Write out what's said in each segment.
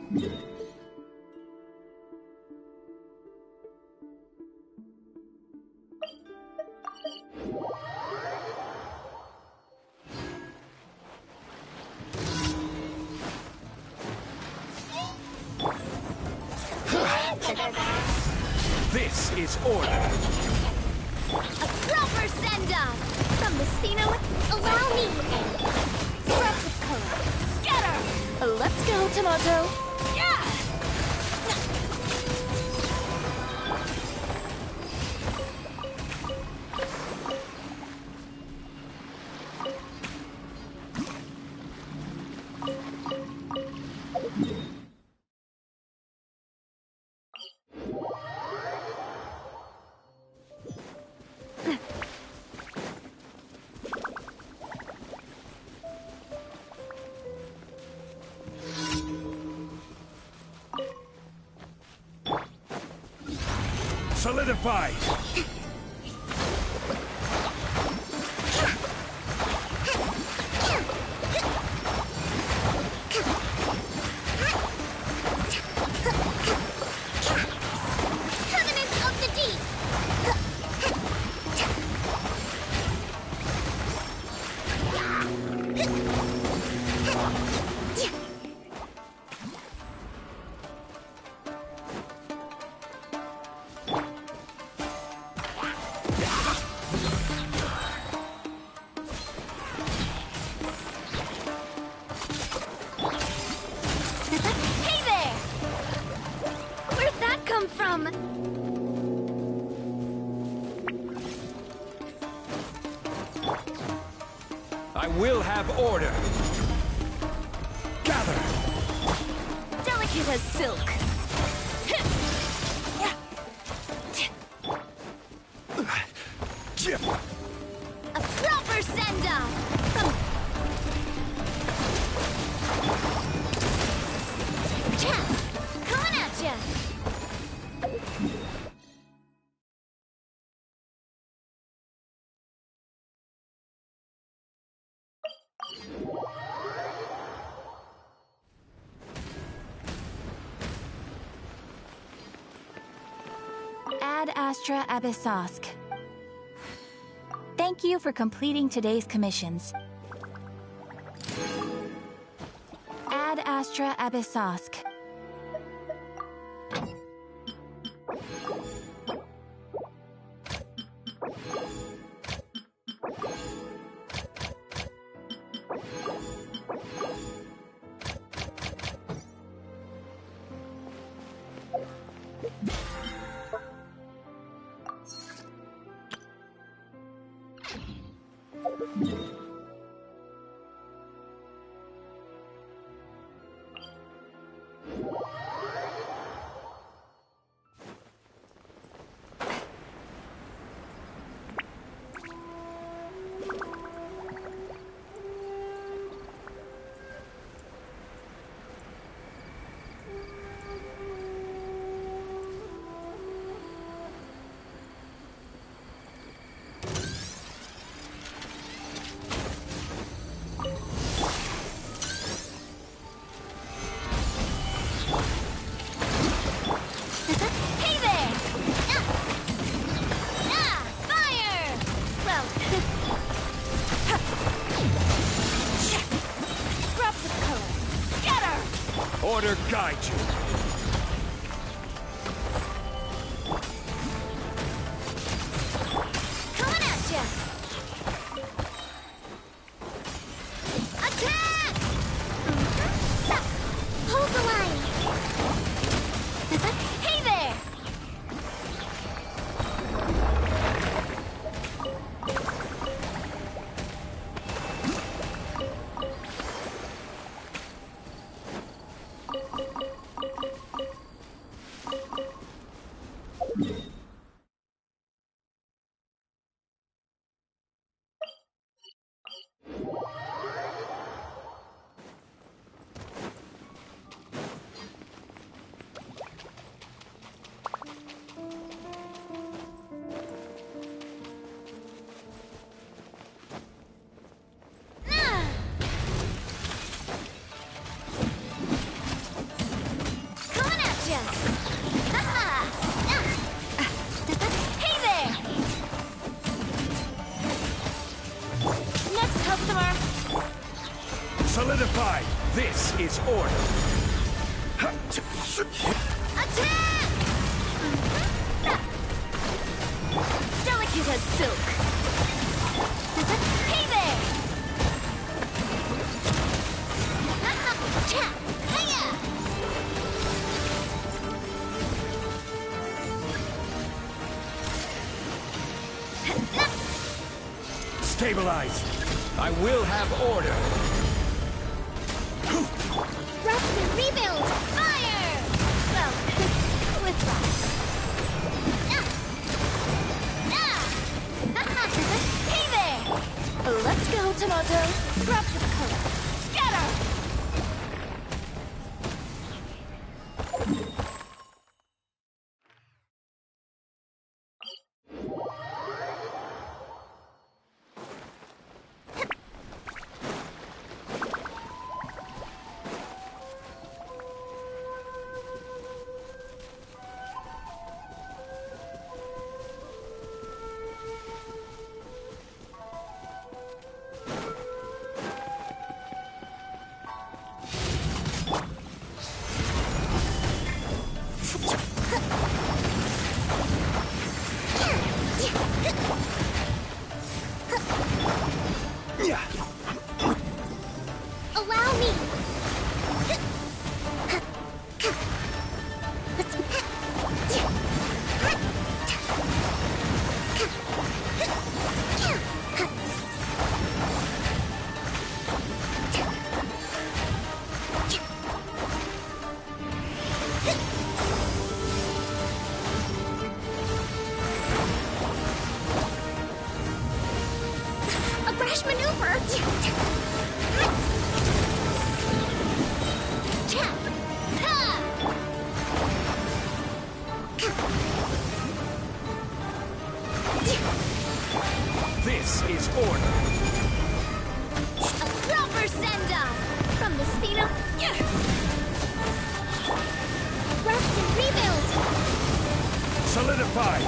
This is order. A proper send-off from the Spino. Allow me. Scraps of color. Scatter. Let's go, Tomato. Yeah. Solidified. Covenant of the Deep. Hey there! Where'd that come from? I will have order. Gather. Delicate as silk. A proper send-off from coming at ya. Ad Astra Abyssosk. Thank you for completing today's commissions. Ad Astra Abyssosk. Order guide you. Coming at ya. Attack! Hold the line. Hey there! Solidify. This is order. Attack! Delicate as silk. Hey there! Hiya! Stabilize. I will have order. Rest and rebuild! Fire! Well, with that. Hey there! Let's go, Tomato. Scraps of color. Scatter! Allow me! A rash maneuver! This is order. A proper send-off from the Spino. Rest and rebuild. Solidify.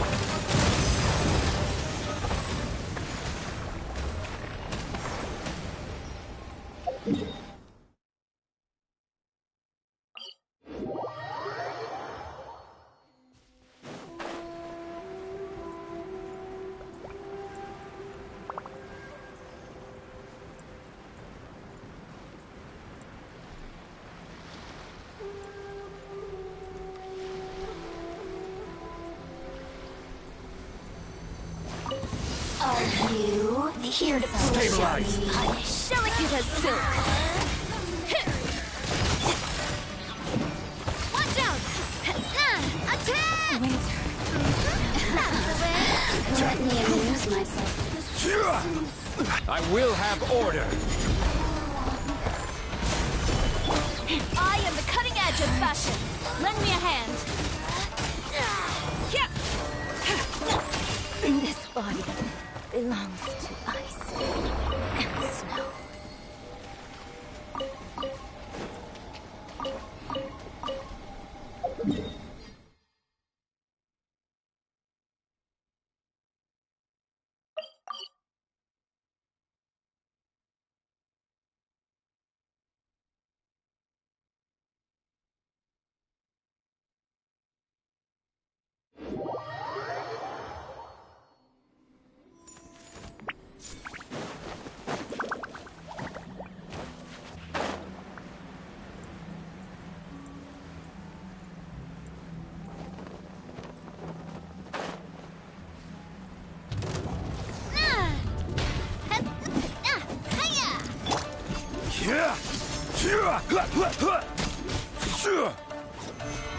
Are you here to Stabilize. punish? Delicate as silk. Watch out! Attack! That's the way. Let me amuse myself. I will have order. I am the cutting edge of fashion. Lend me a hand. This body belongs to ice and snow.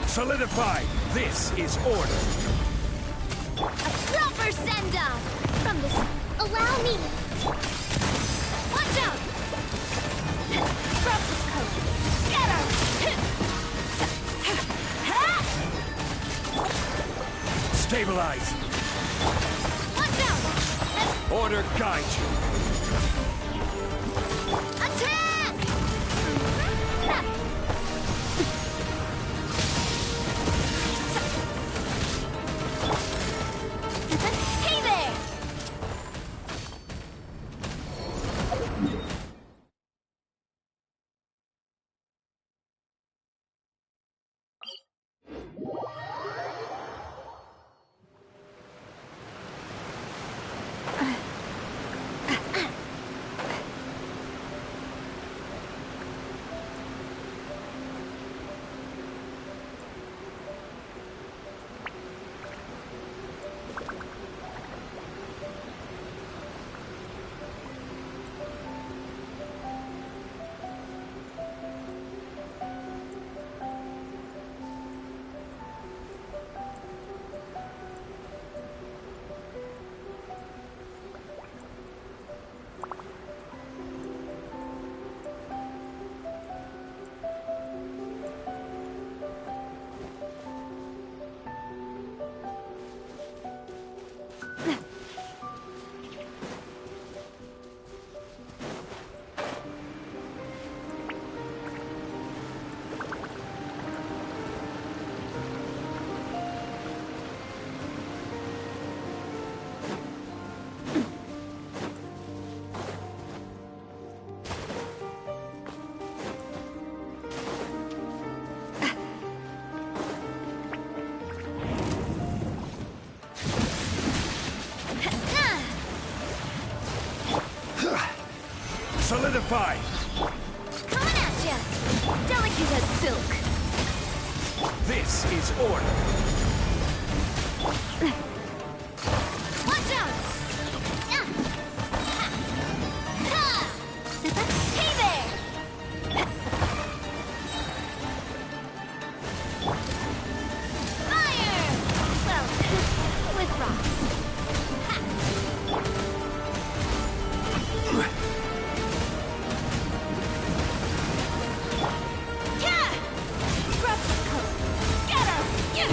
Solidify. This is order. A proper send-off from the... Allow me. Watch out. Drops of color. Scatter. Stabilize. Watch out. Order guide you. Attack! Hey there! Solidify! Coming at ya! Delicate as silk. This is order. Watch out! Hey there! Fire! Well, with rocks. Yeah! Scrubs of color. Scatter! Yeah!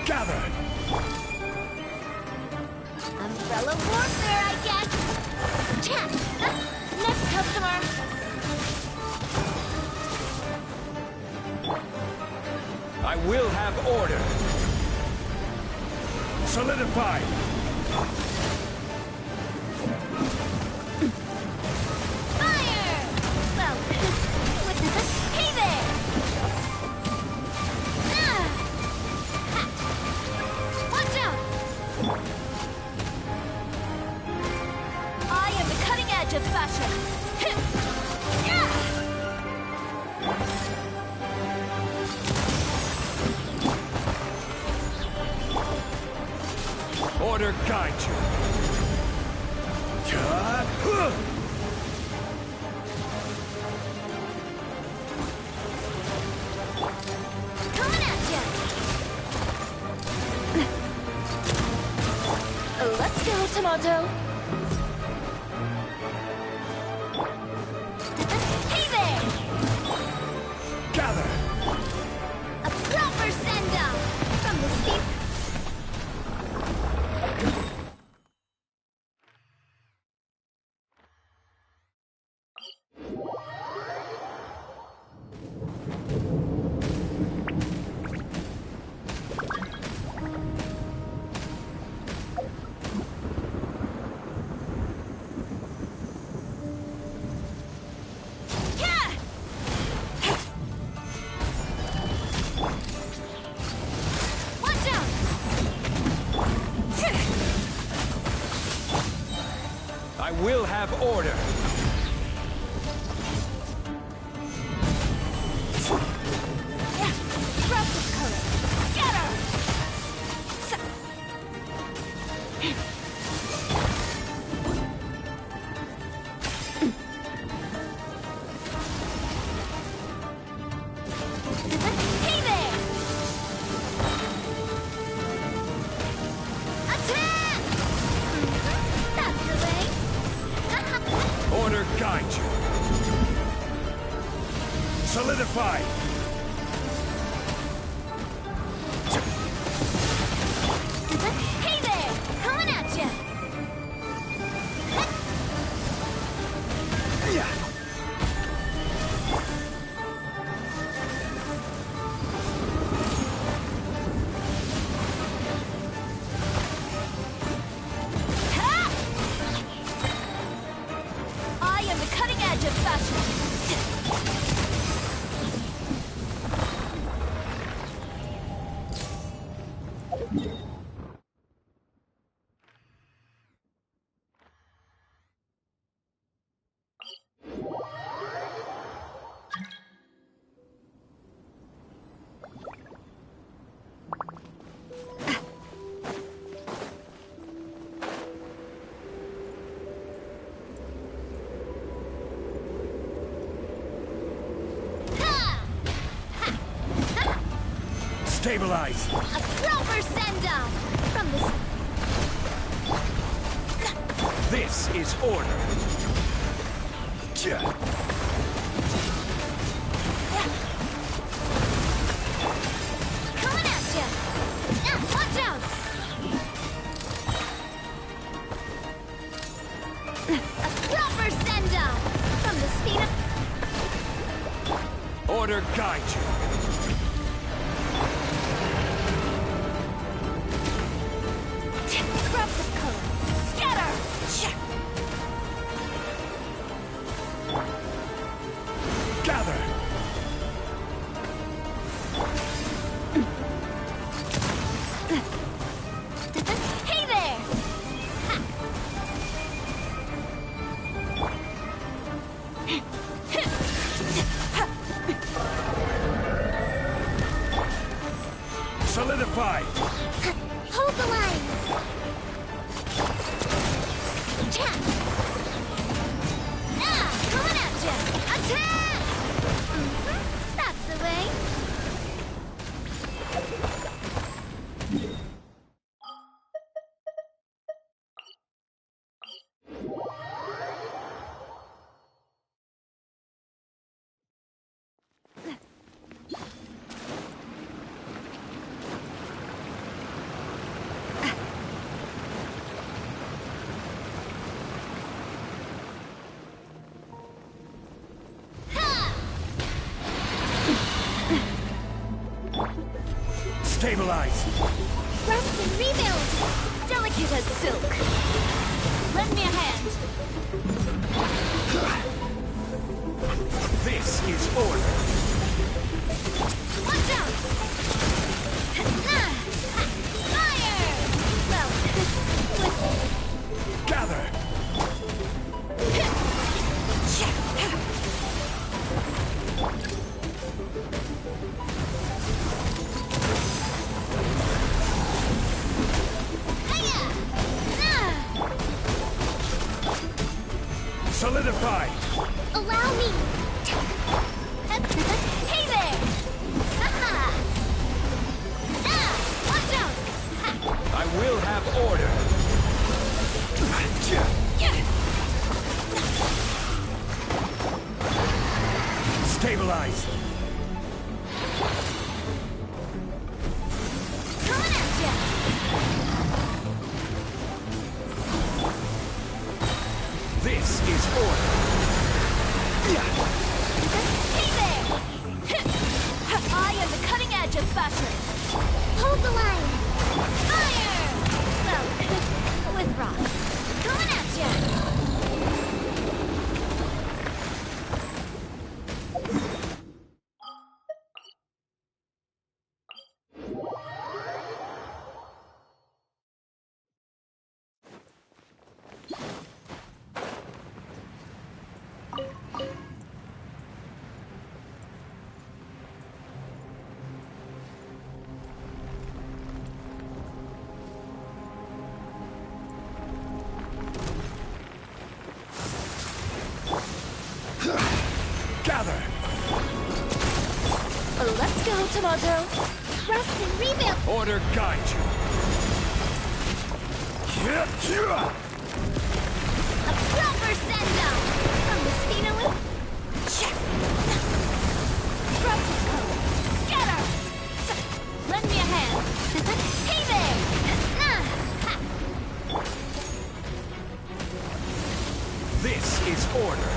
Gather! Umbrella warfare, I guess. Chat. Next customer. I will have order. Solidify! Fire! Well, with hey there! Watch out! I am the cutting edge of fashion. Yeah! Order guide you. Coming at ya! Let's go, Tomato. Hey there! Gather! A proper send-off from the steep. Yeah! Watch out! I will have order. Yeah! Scrubs of color. Scatter! Hey there! Attack! That's the way. Order guide you. Solidify! Hey there! Coming at ya! Ha! I am the cutting edge of fashion. Stabilize! A proper send-off from the... This is order. Coming at ya! Now, watch out! A proper send-off from the speed of... Order guide you. Scrubs of color. Scatter! Solidified. Hold the line. Chat. Coming at ya. Attack. That's the way. Stabilize. Rest and rebuild. Delicate as silk. Lend me a hand. This is order. Watch out! Fire! Well, Gather. Solidified. Allow me. Hey there! Watch out! I will have order. Stabilize. Coming at ya! This is order. Hey there! I am the cutting edge of fashion. Hold the line. Fire! Well, with rocks. Coming at ya! Gather. Let's go, Tomato. Rest and rebuild. Order guide you. A proper send-off from the Spina with Proxico. Scatter. Lend me a hand. Hey there. This is order.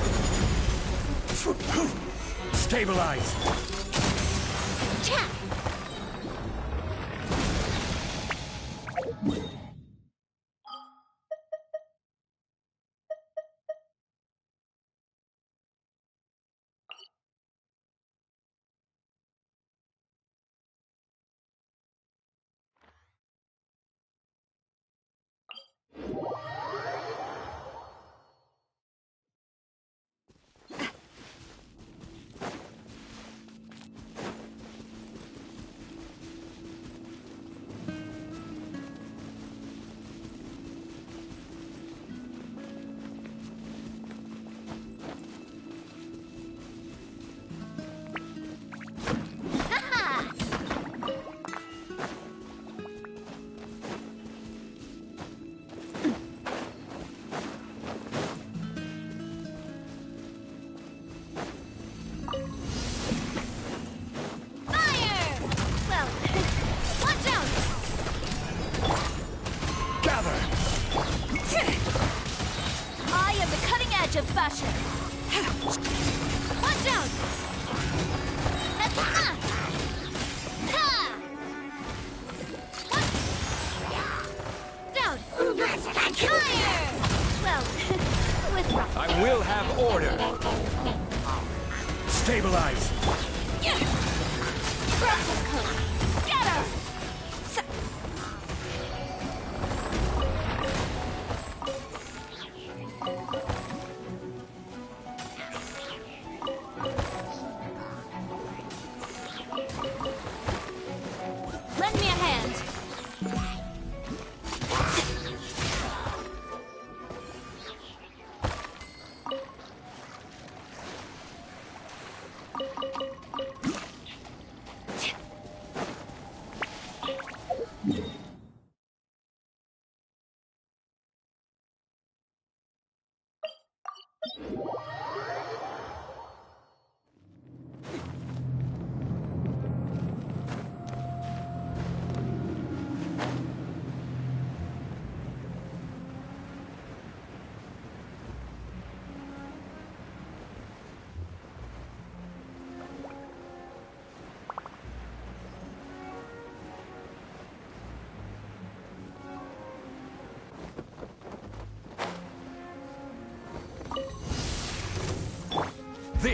Stabilize. Chat. of fashion. Watch out! Down! Fire! Well, with rock. I will have order. Stabilize. Protocol. Scatter! Lend me a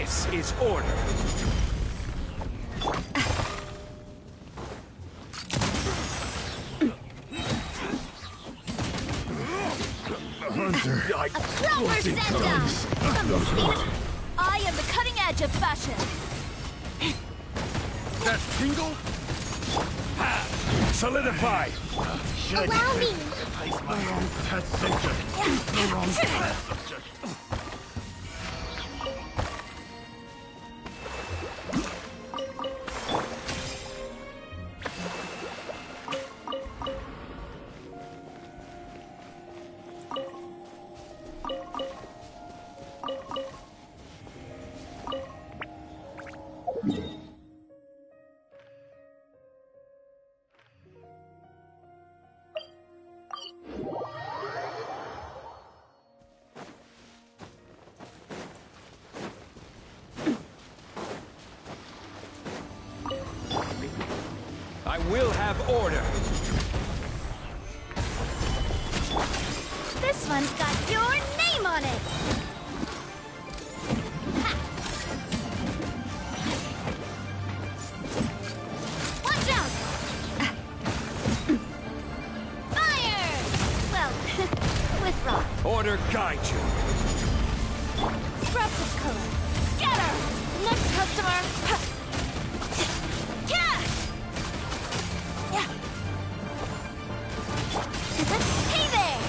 This is order. Hunter. A proper send-off! From the speed, I am the cutting edge of fashion. That tingle? Ha! Solidify! Allow me! The wrong test subject. The wrong test subject. I will have order. This one's got your name on it! Ha. Watch out! Fire! Well, with rock. Order guide you. Scraps of color. Scatter! Next customer! Ha. Yeah! Yeah. Hey there!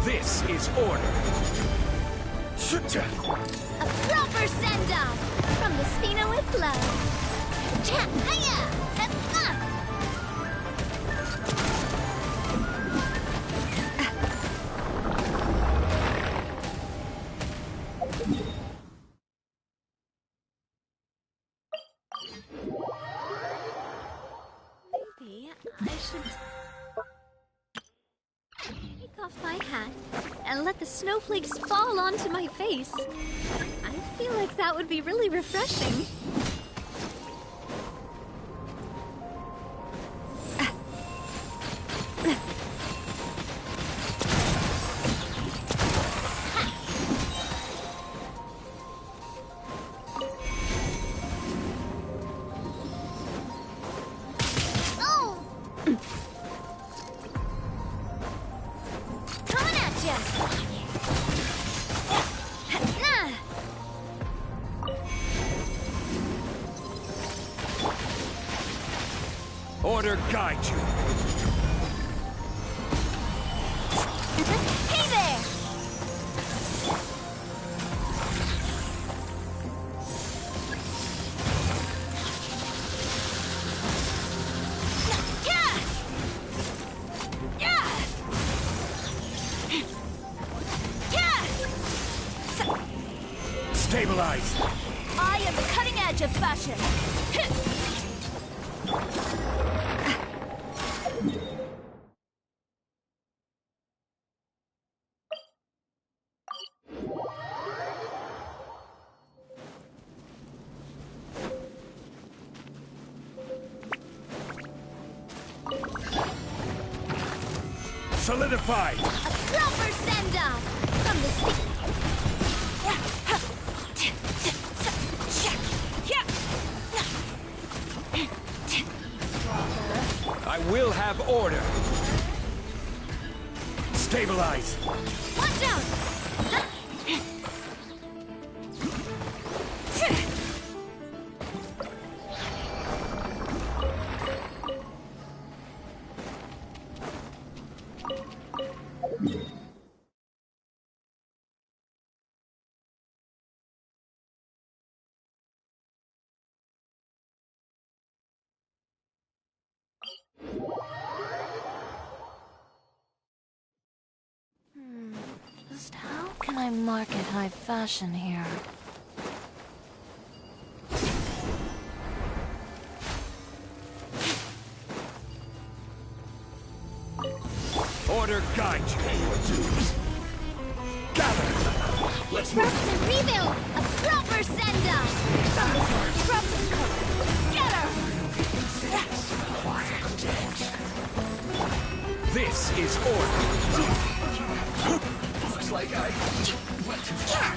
This is order. A proper send-off from the Spina with love. Cha, hiya, I should take off my hat and let the snowflakes fall onto my face. I feel like that would be really refreshing. Order guide you. Hey there! Stabilize. I am the cutting edge of fashion. Solidified. A proper send-off from the sea. I will have order. Stabilize. Watch out! Just how can I market high fashion here? Order guide you. Pay your dues. Gather. Let's rest and rebuild! A proper send-off from the disruptive color. Scatter! This is order. Looks like I went too far.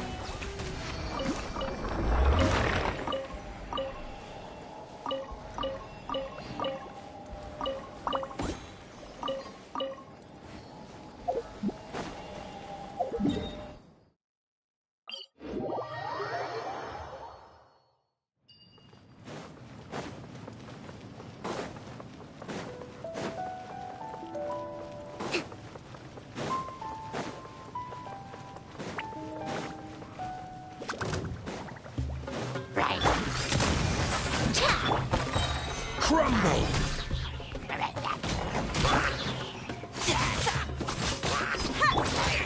Crumble.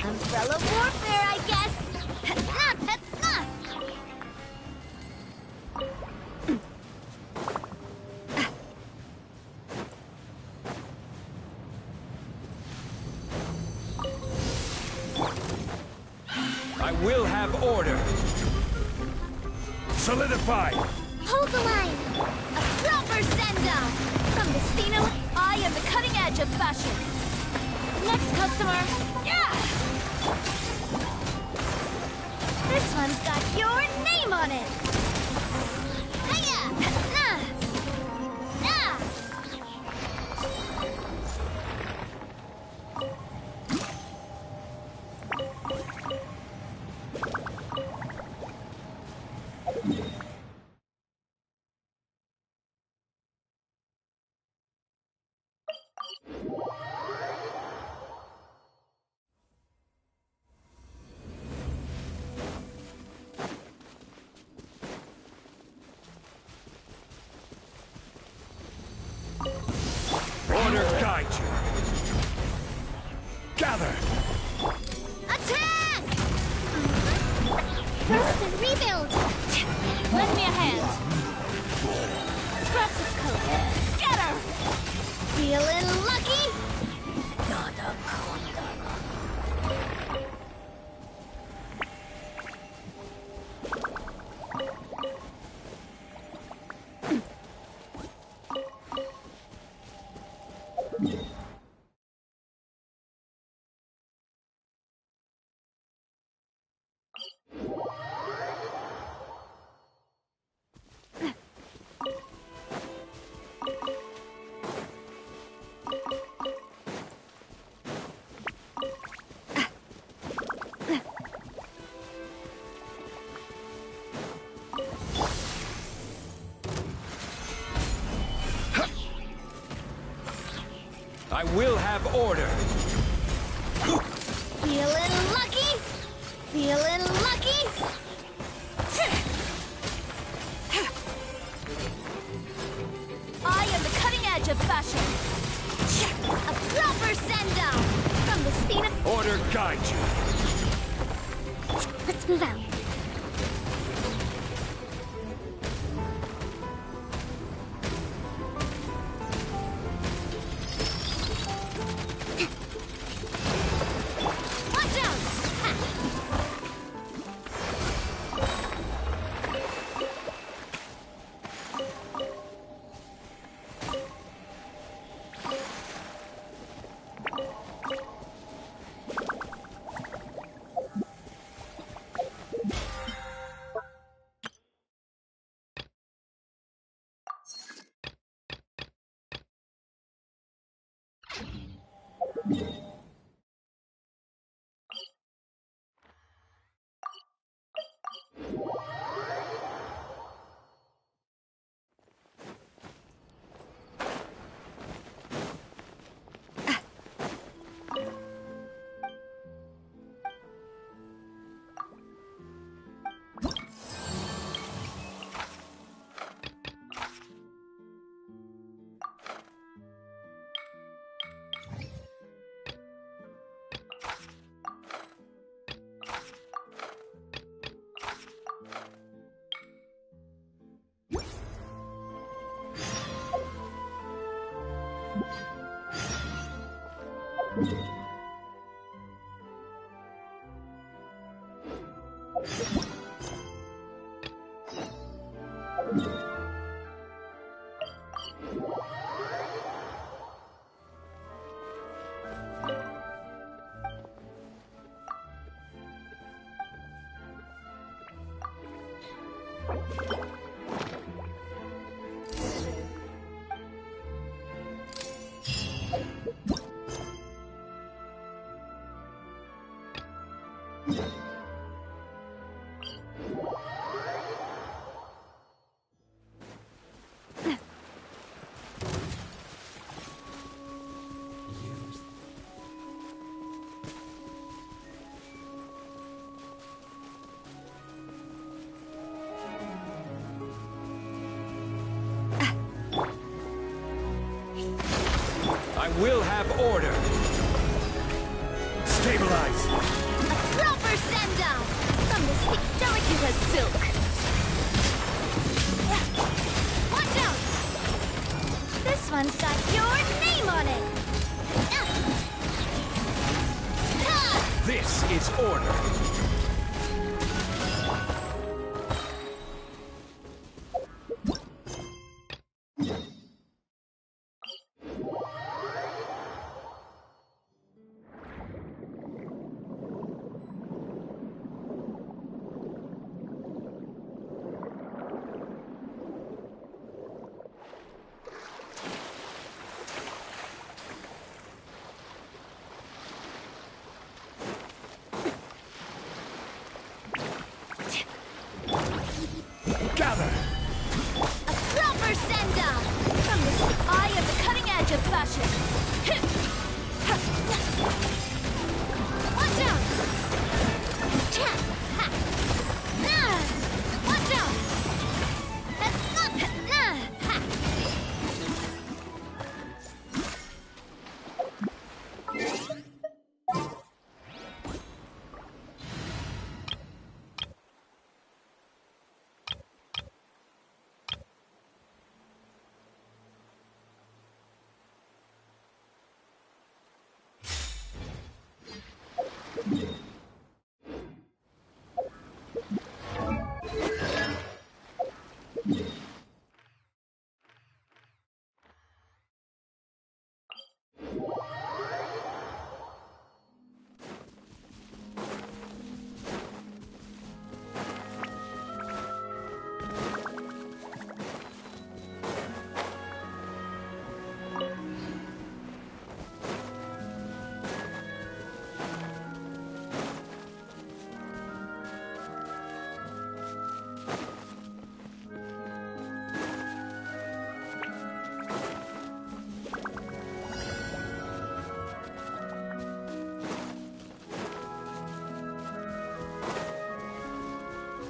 Umbrella warfare, I guess. I will have order. Solidify. Hold the line. A proper send-off from the Stino. I am the cutting edge of fashion. Next customer. Yeah. This one's got your name on it. Hiya! Nah! Nah! Order guide you. Gather. Attack! Rest and rebuild. Lend me a hand. Scraps of color. Scatter! The Feeling lucky? I will have order. Feeling lucky? Feeling lucky? I am the cutting edge of fashion. A proper send-down from the speed of... Order guide you. Let's move out. Watch out! I will have order. Stabilize. A proper send-down from the speed delicate as silk. Watch out! This one's got your name on it. This is order. Gather! A proper send-down from the eye of the cutting edge of fashion. Watch out! Watch out!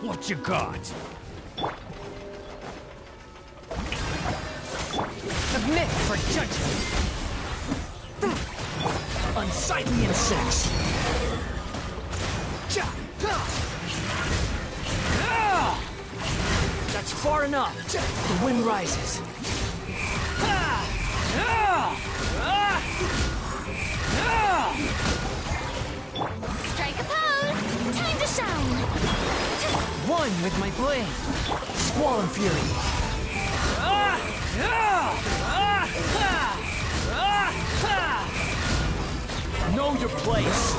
What you got? Submit for judgment. Unsightly insects. That's far enough. The wind rises. Strike a pose! Time to shine! One with my blade. Squall and fury. Know your place.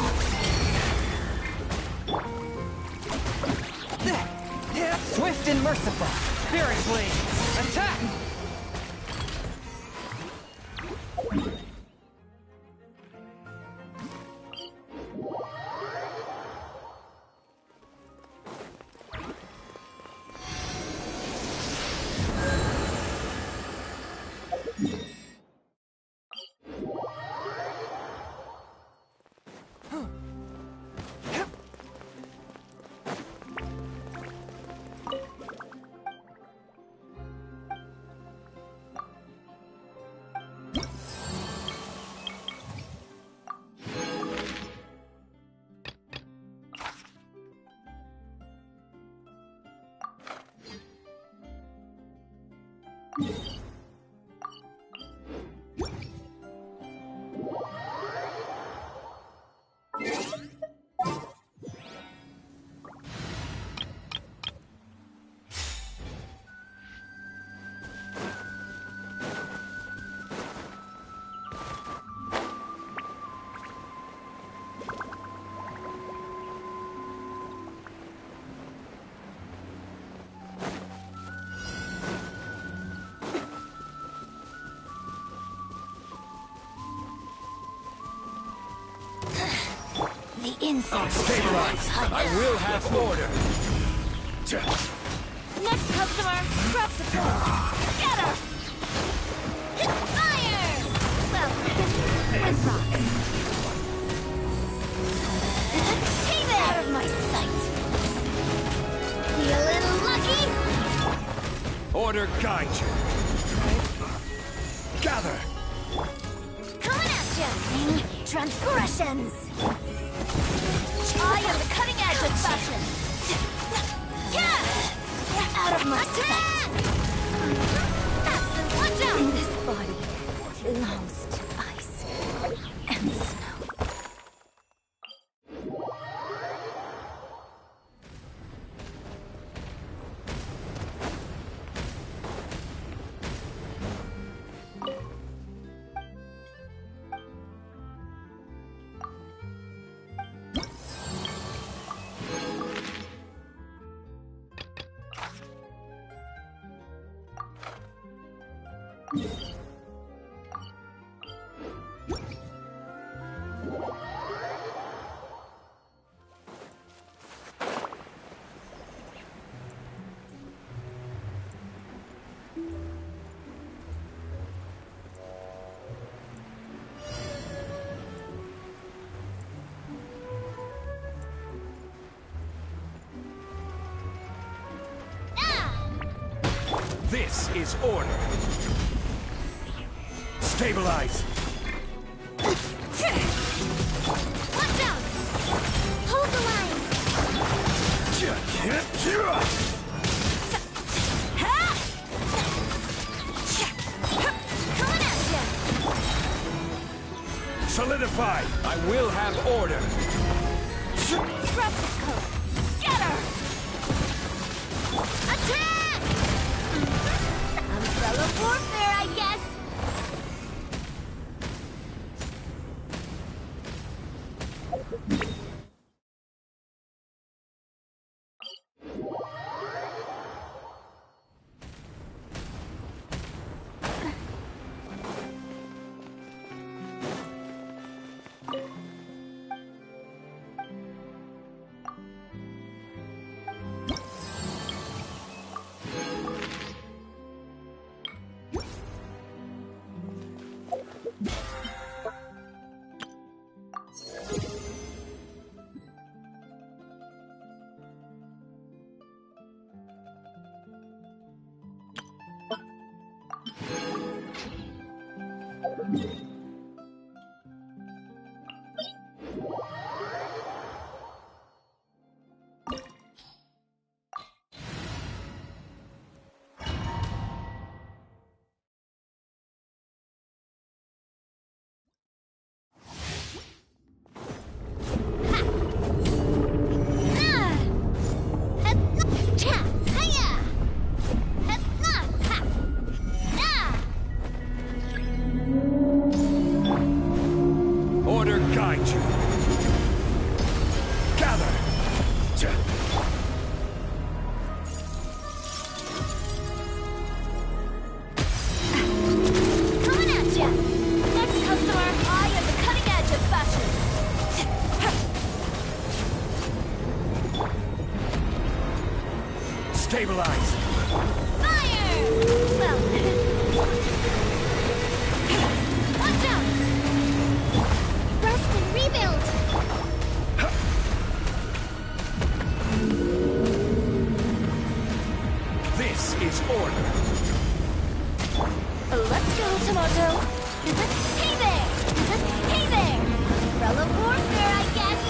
Swift and merciful. Fury blade. Attack! The insects. Stabilize. I will have order. Next customer, crop support. Scatter! Fire! Well, with rocks. Hey there! Out of my sight. Be a little lucky. Order guide you. Gather. Coming at you. Transgressions. I am the cutting edge of fashion. Yeah! Out of my sight. Watch out! This body belongs to ice and snow. This is order. Stabilize. Watch out! Hold the line! Coming at you! Solidify. I will have order. Disrupt the code! Scatter! Attack! Umbrella warfare, I guess! Order guide you. Gather. Coming at ya! Next customer, I am the cutting edge of fashion. Stabilize. Fire! Well, watch out! Rest and rebuild! This is order. Let's go, Tomato! Hey there! Hey there! Umbrella warfare, I guess!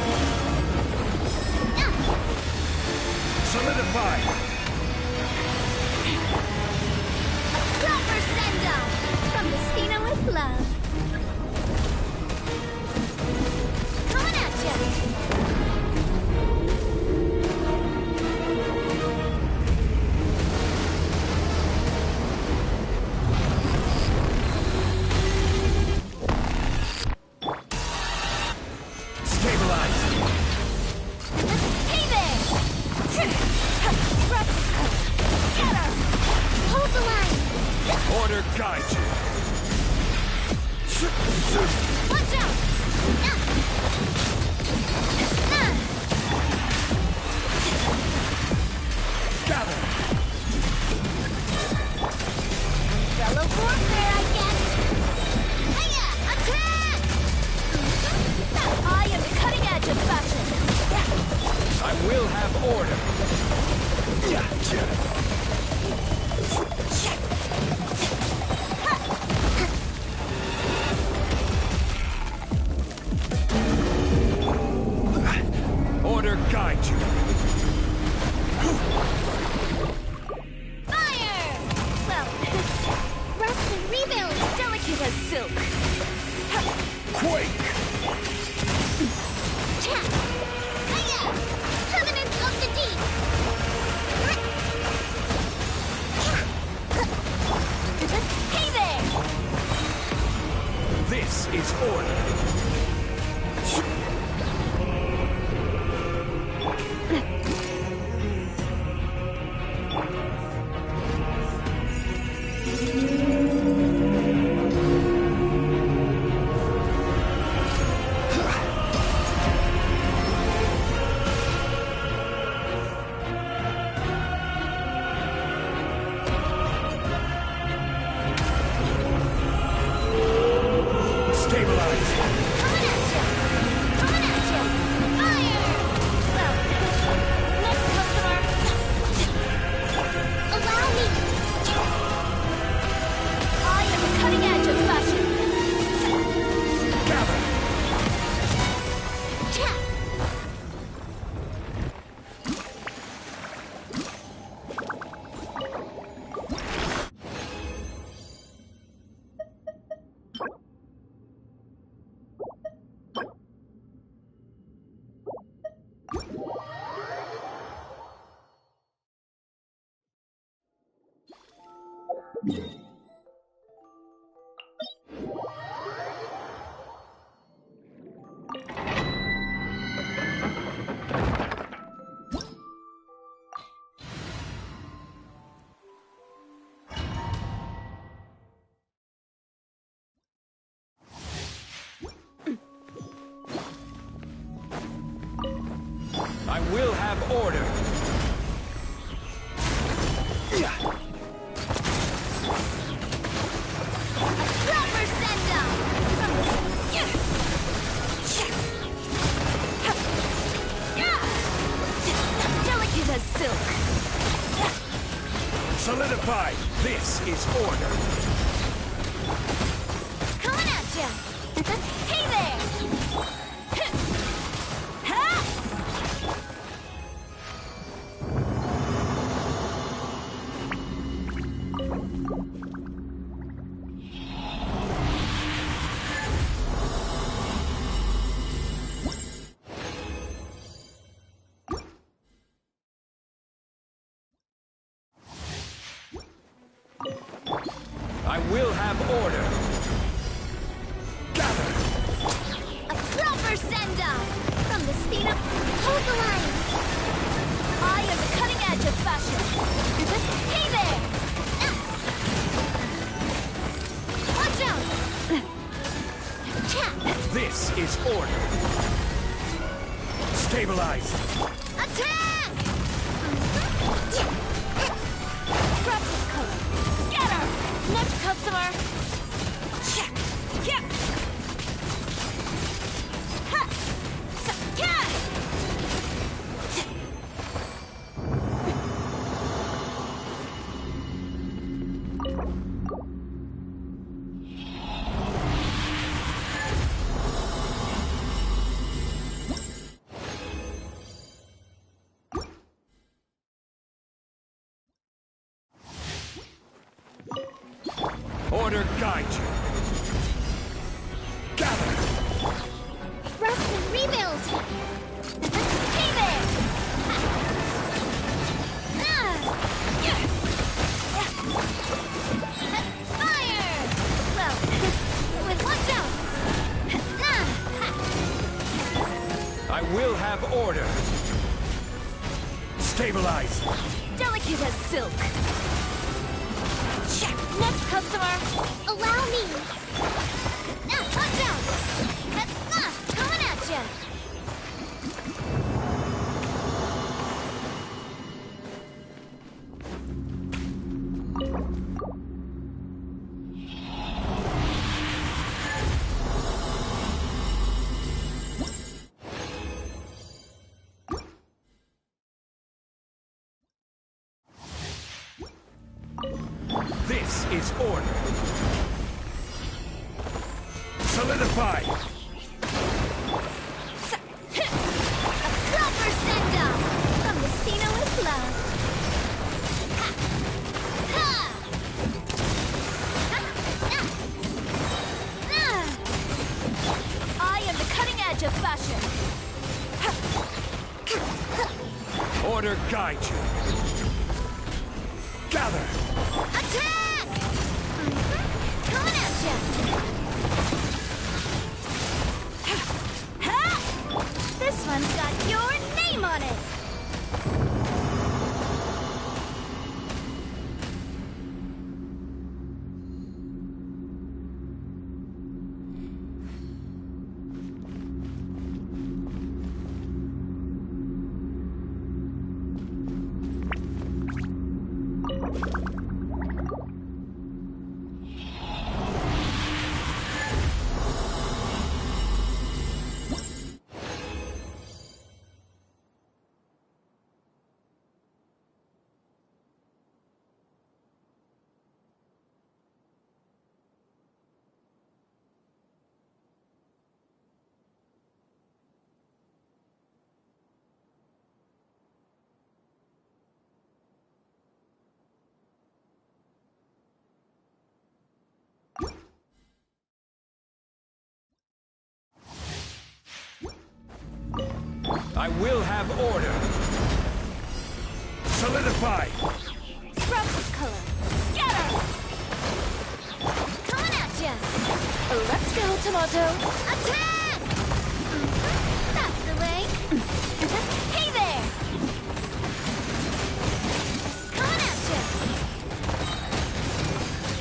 Solidify. Proper send-off! From Messina with love. Coming at ya! Stabilize. Hey there! Scatter! Hold the line! Order guide you. Watch out! Gather. Umbrella warfare, I guess! Hiya! Attack! I am the cutting edge of fashion! I will have order. Order guide you. Fire! Well, rest and rebuild! Delicate as silk! Quake. Chat! Hiya! Covenant of the deep! Hey there! This is order. Stabilize. Coming at ya! Coming at ya! Fire! Well, next customer. Allow me. I am the cutting edge of fashion. Gather. Chat! I will have order. Proper send-off! Delicate as silk! Solidify. This is order. Coming ya! Hey there! Ha! I will have order. Gather. A proper send-off! From the speed of... Hold the line! I am the cutting edge of fashion! Hey there! Watch out! This is order. Stabilize. Attack! Practice color. Scatter! Next customer! Yeah! Ha! Yeah! Order guide you. Gather. Rest and rebuild! Hey there! Fire! Well, with watch out! I will have order. Stabilize. Delicate as silk. Next customer! Allow me! Watch out! Coming at ya! This is order. Solidify. A proper send-off! From the Spino with love. I am the cutting edge of fashion. Order guide you. Gather. Attack! Coming at ya! This one's got your name on it! I will have order. Solidify. Scrub's color. Scatter! Coming at ya! Let's go, Tomato. Attack! That's the way. Hey there! Coming at ya!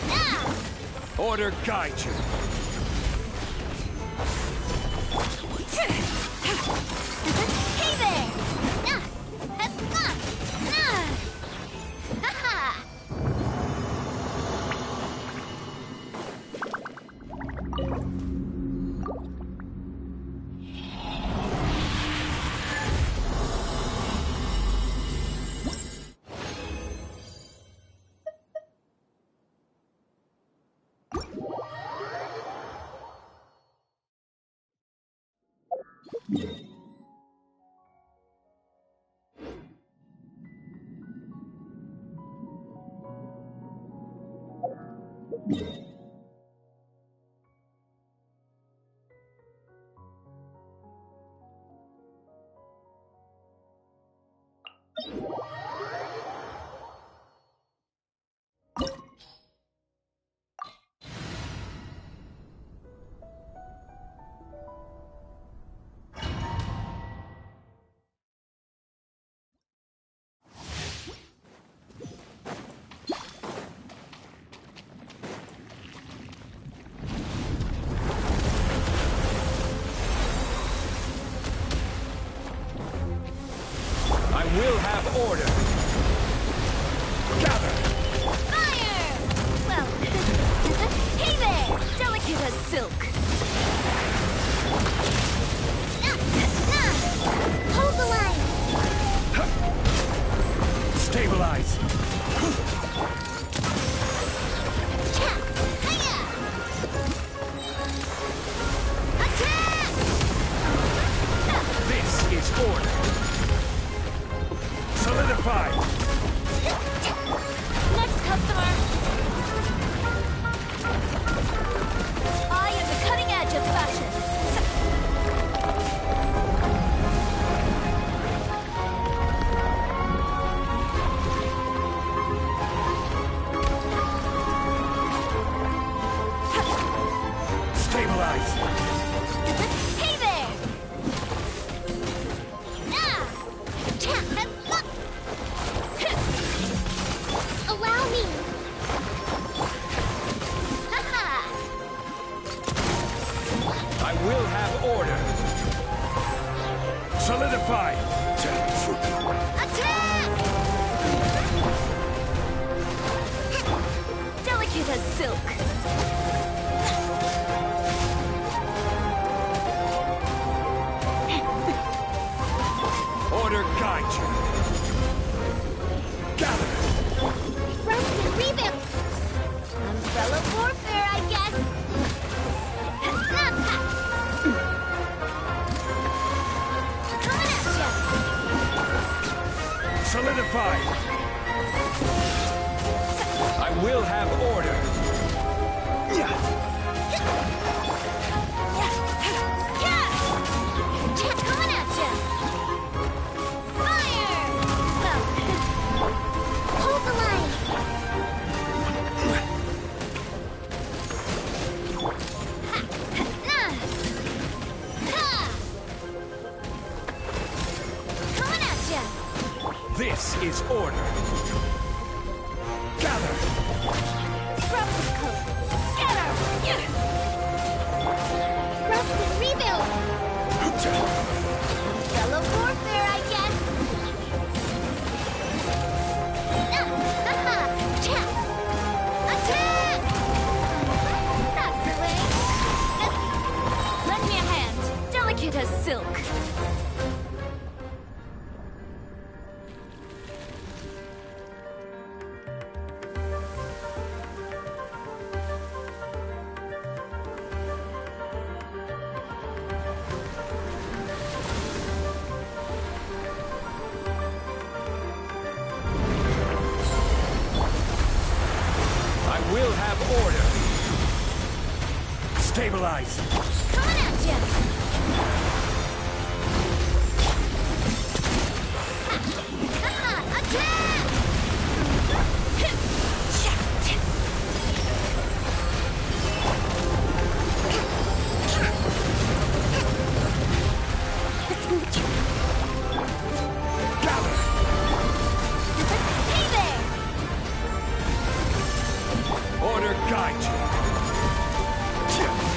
Now! Order guide you. Hey there! I will have order. Gather. Fire! Well, hey there! Delicate as silk. Hold the line. Stabilize. Cha! Hiya! Attack! This is order. Solidify. Next customer. I am the cutting edge of fashion. Stabilize. Hey there! Allow me! I will have order. Solidify. Attack! Delicate as silk. Order guide you. Gather. Rest and rebuild. Umbrella warfare, I guess. Coming at ya. Solidify. I will have order. Coming at ya. Fire! Well, hold the line. Coming at ya. This is order. Gather. Scrubble. Scatter. Rest and rebuild. Umbrella warfare, I guess. Attack! That's the way. Lend me a hand. Delicate as silk. I will have order. Stabilize. Coming at ya. Attack! Gather. Hey there! Order guide you.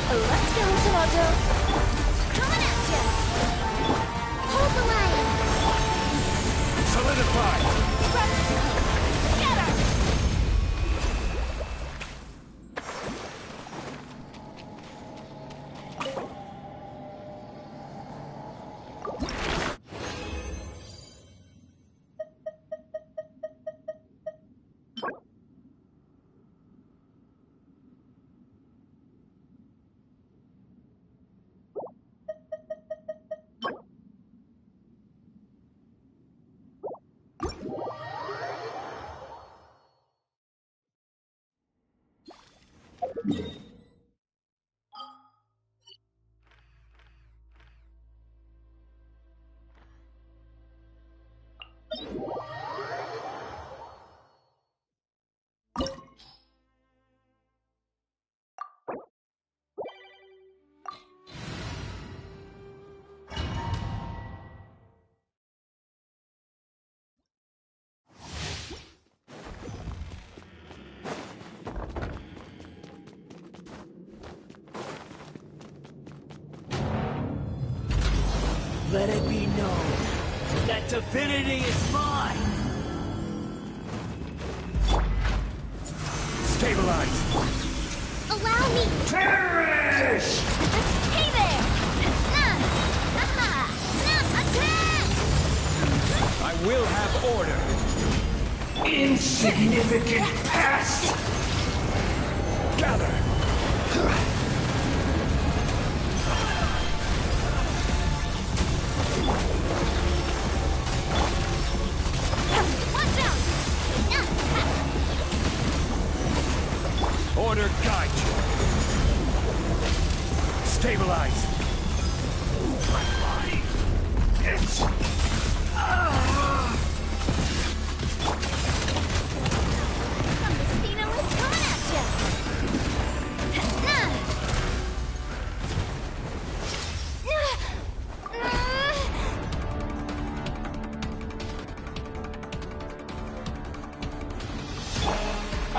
Let's go, Tomato. Coming at ya. Hold the line. Solidify. Scatter! Let it be known that divinity is mine! Stabilize! Allow me! Perish! Hey there! Aha! Attack! I will have order. Insignificant pest! Gather! Watch out! Order guide you. Stabilize. My body! It's... Messina is coming at you!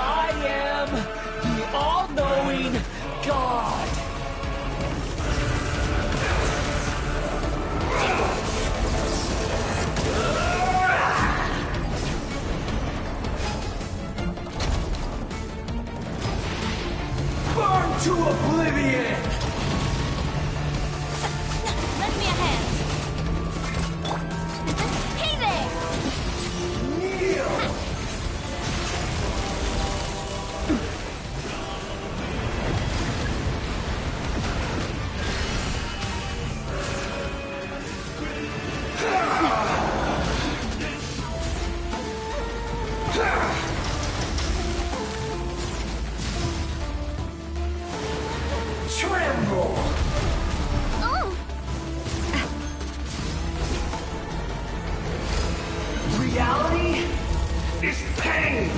I am the all-knowing God! Burn to oblivion! Lend me a hand! Hey there! Kneel! Tremble! Oh! Reality is pain!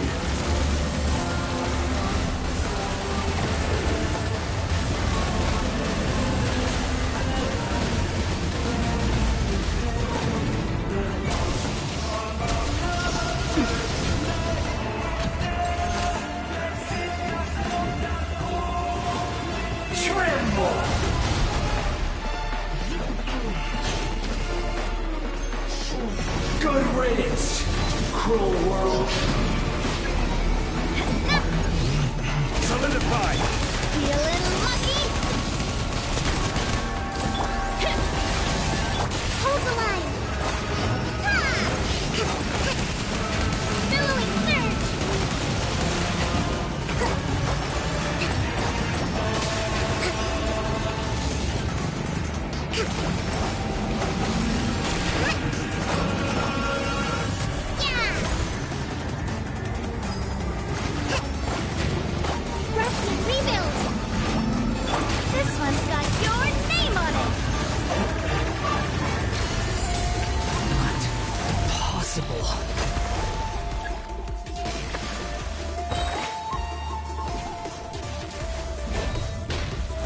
Tremble! Good riddance, cruel world. Solidify. Feeling lucky? Hold the line! Billowing surge! Rusty rebuild! This one's got your name on it! Possible.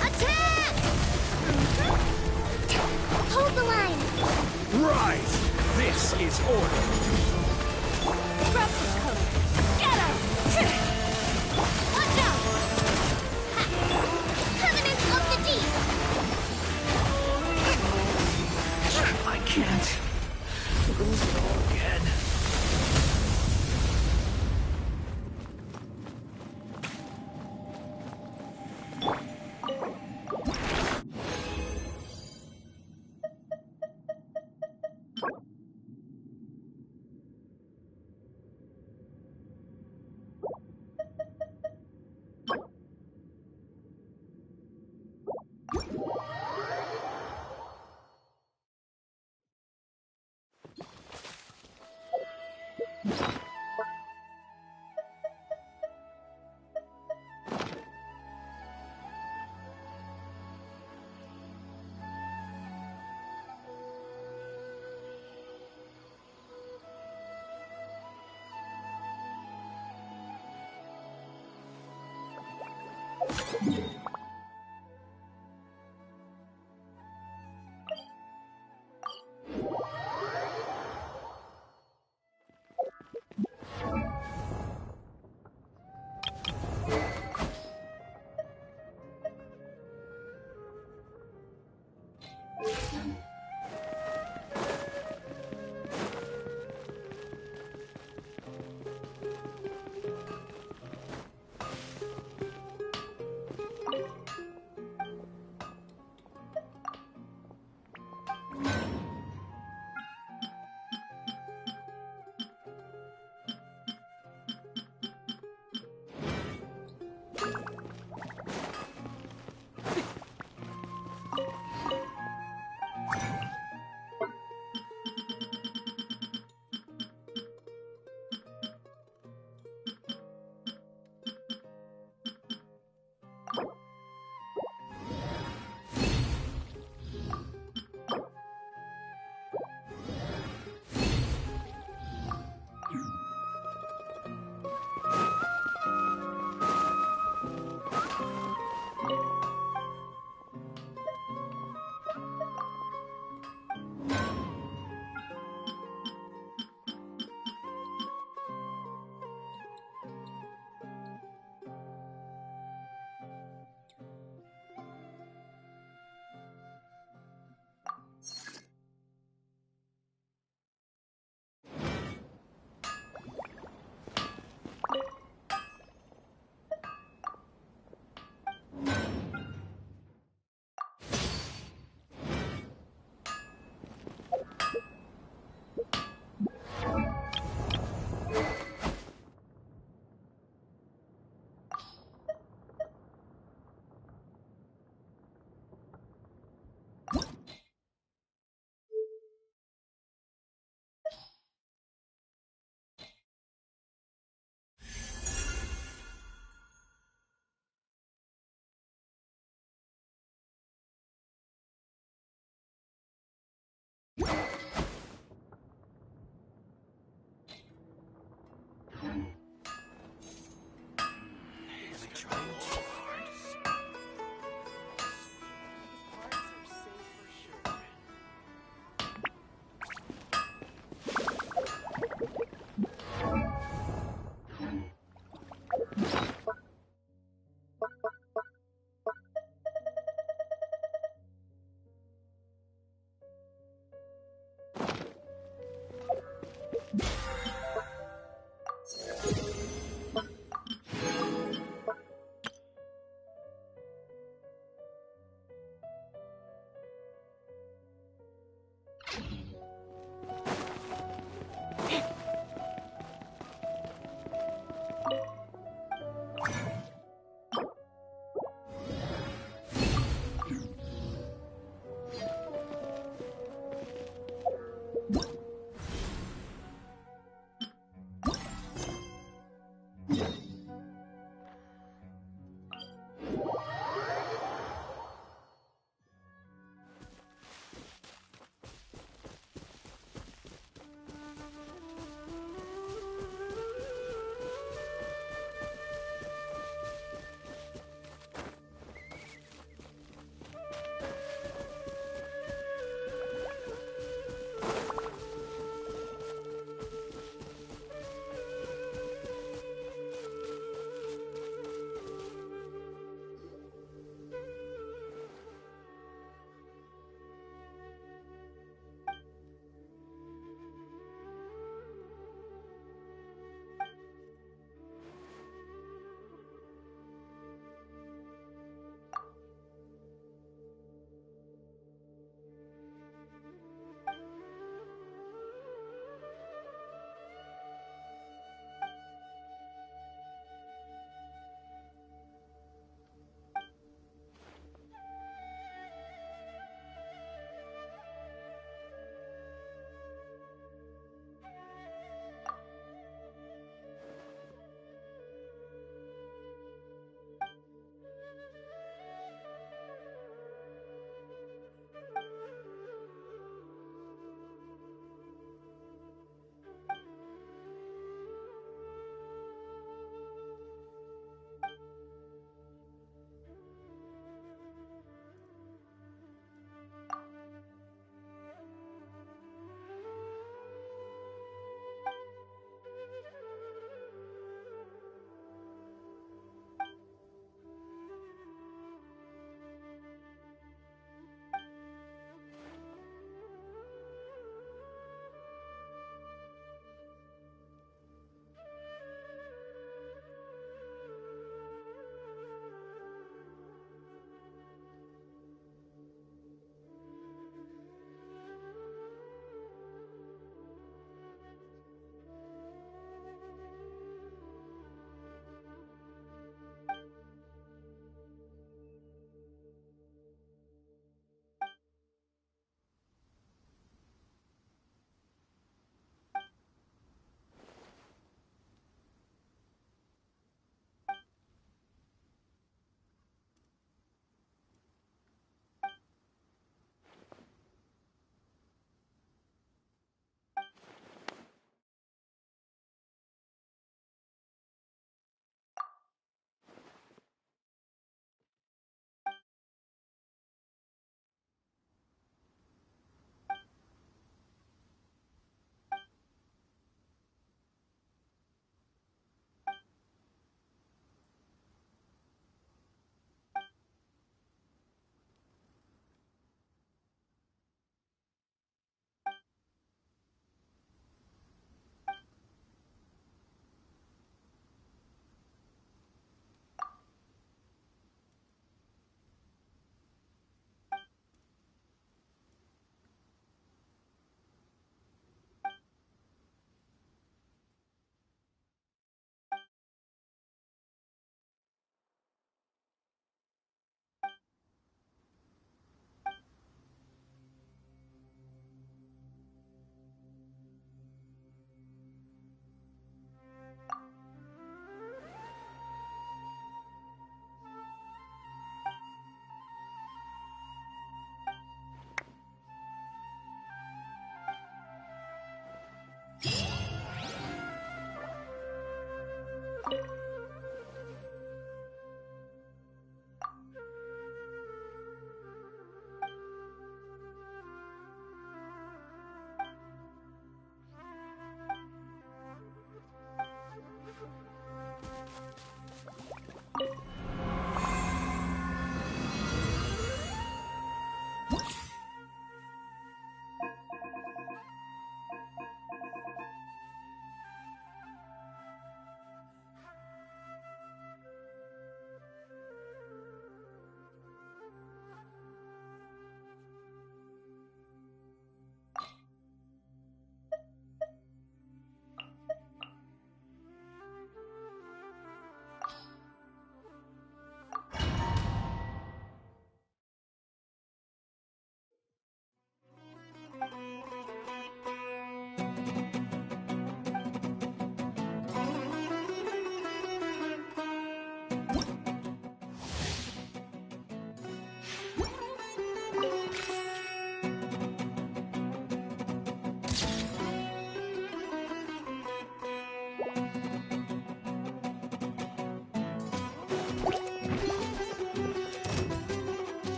Attack! Hold the line! Rise. This is order. Corruption code! Get him! Watch out! Covenant of the Deep! I can't lose it all again.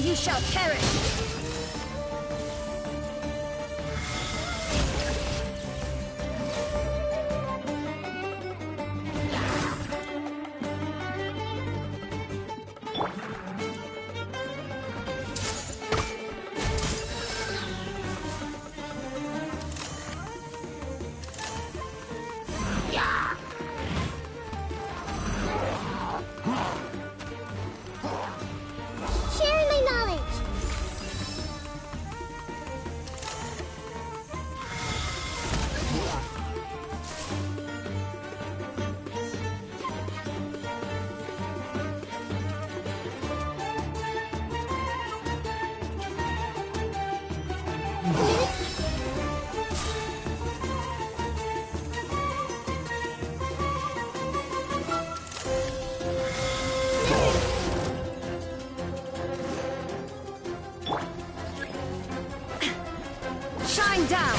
You shall perish! Shine down!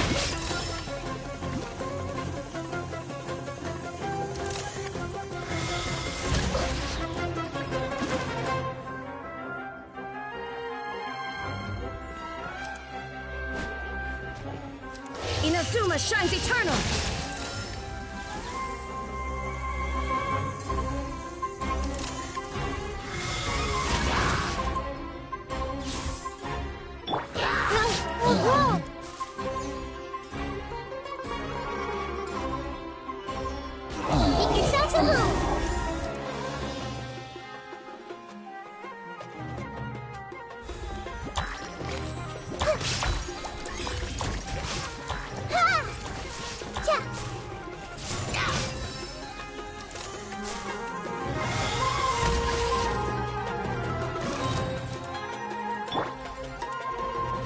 Inazuma shines eternal!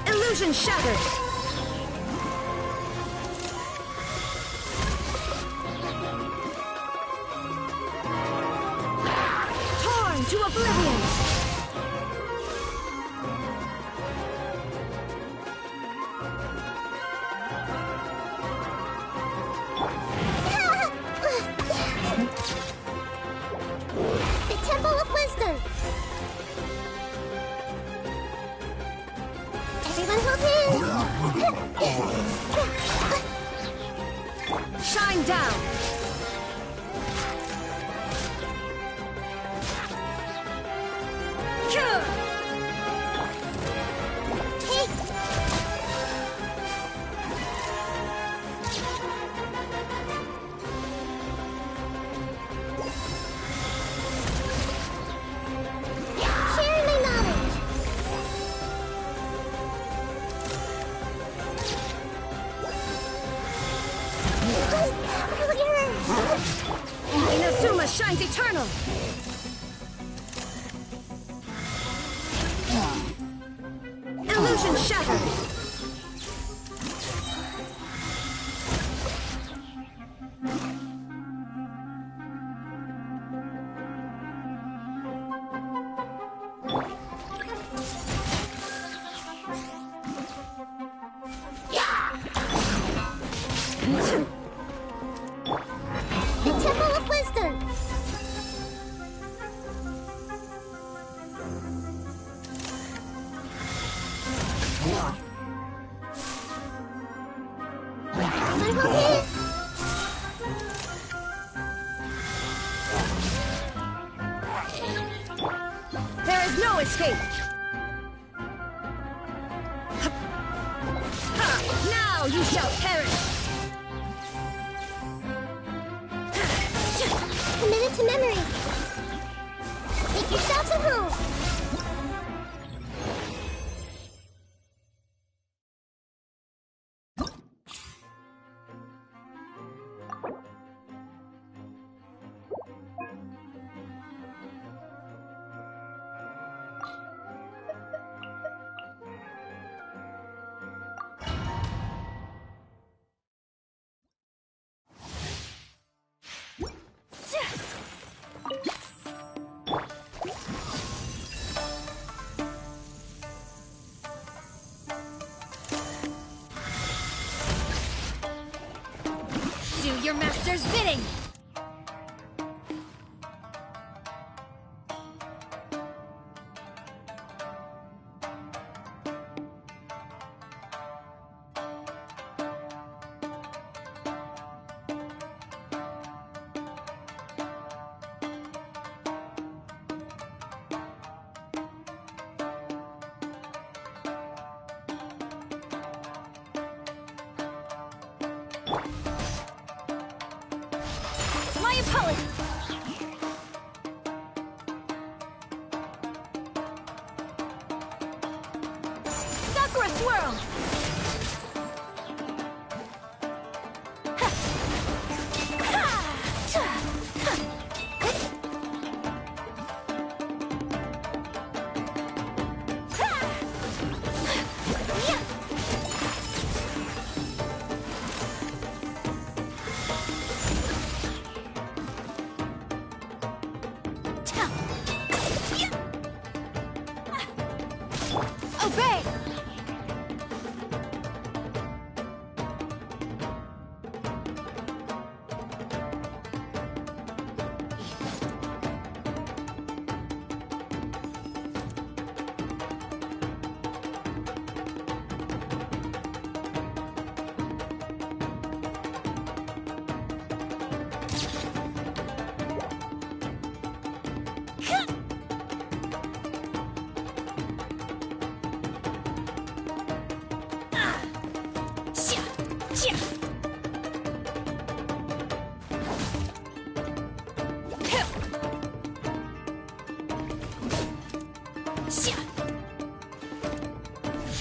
Illusion shattered! Torn to oblivion! The Temple of Wisdom! Everyone hold hands! Shine down! Cure! Take! Share my knowledge! Inazuma shines eternal! Illusion shattered! The Temple of Wisdom! Everyone hold hands! There is no escape! Now you shall perish! Committed to memory! Make yourselves at home! your master's bidding! My apologies! Sakura Swirl! Obey!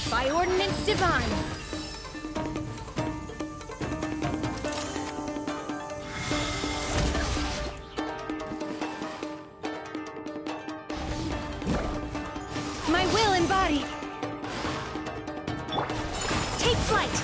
By ordinance divine. My will embodied. Take flight.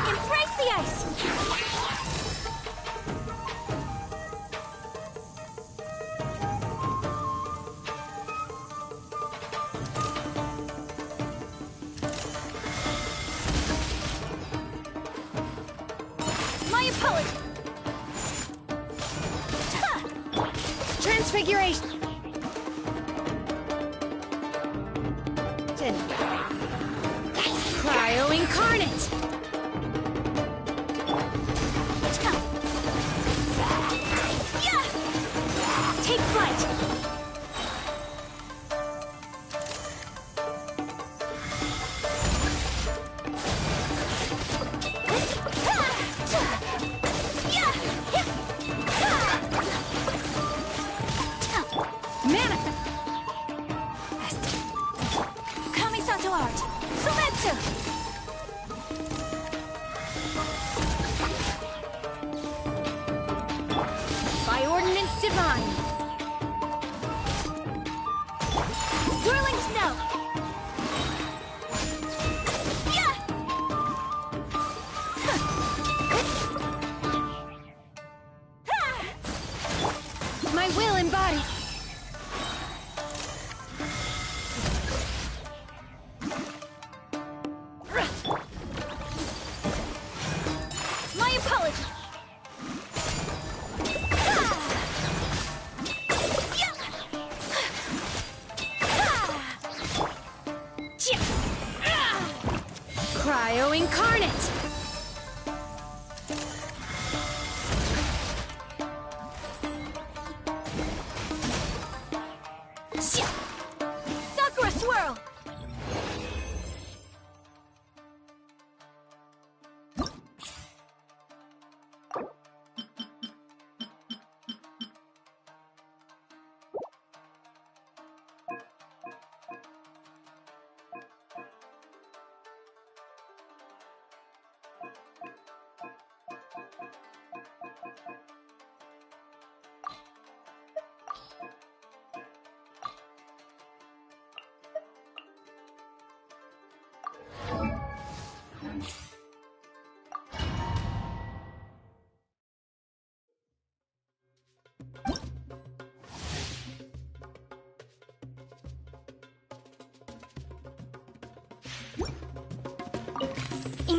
Embrace the ice. My apologies. Transfiguration. Cryo incarnate. Take flight. Manifest. Kamisato art. Sumetsu. By ordinance divine. Whirling snow. My will embodied. My apologies. Cryo incarnate. Sakura swirl.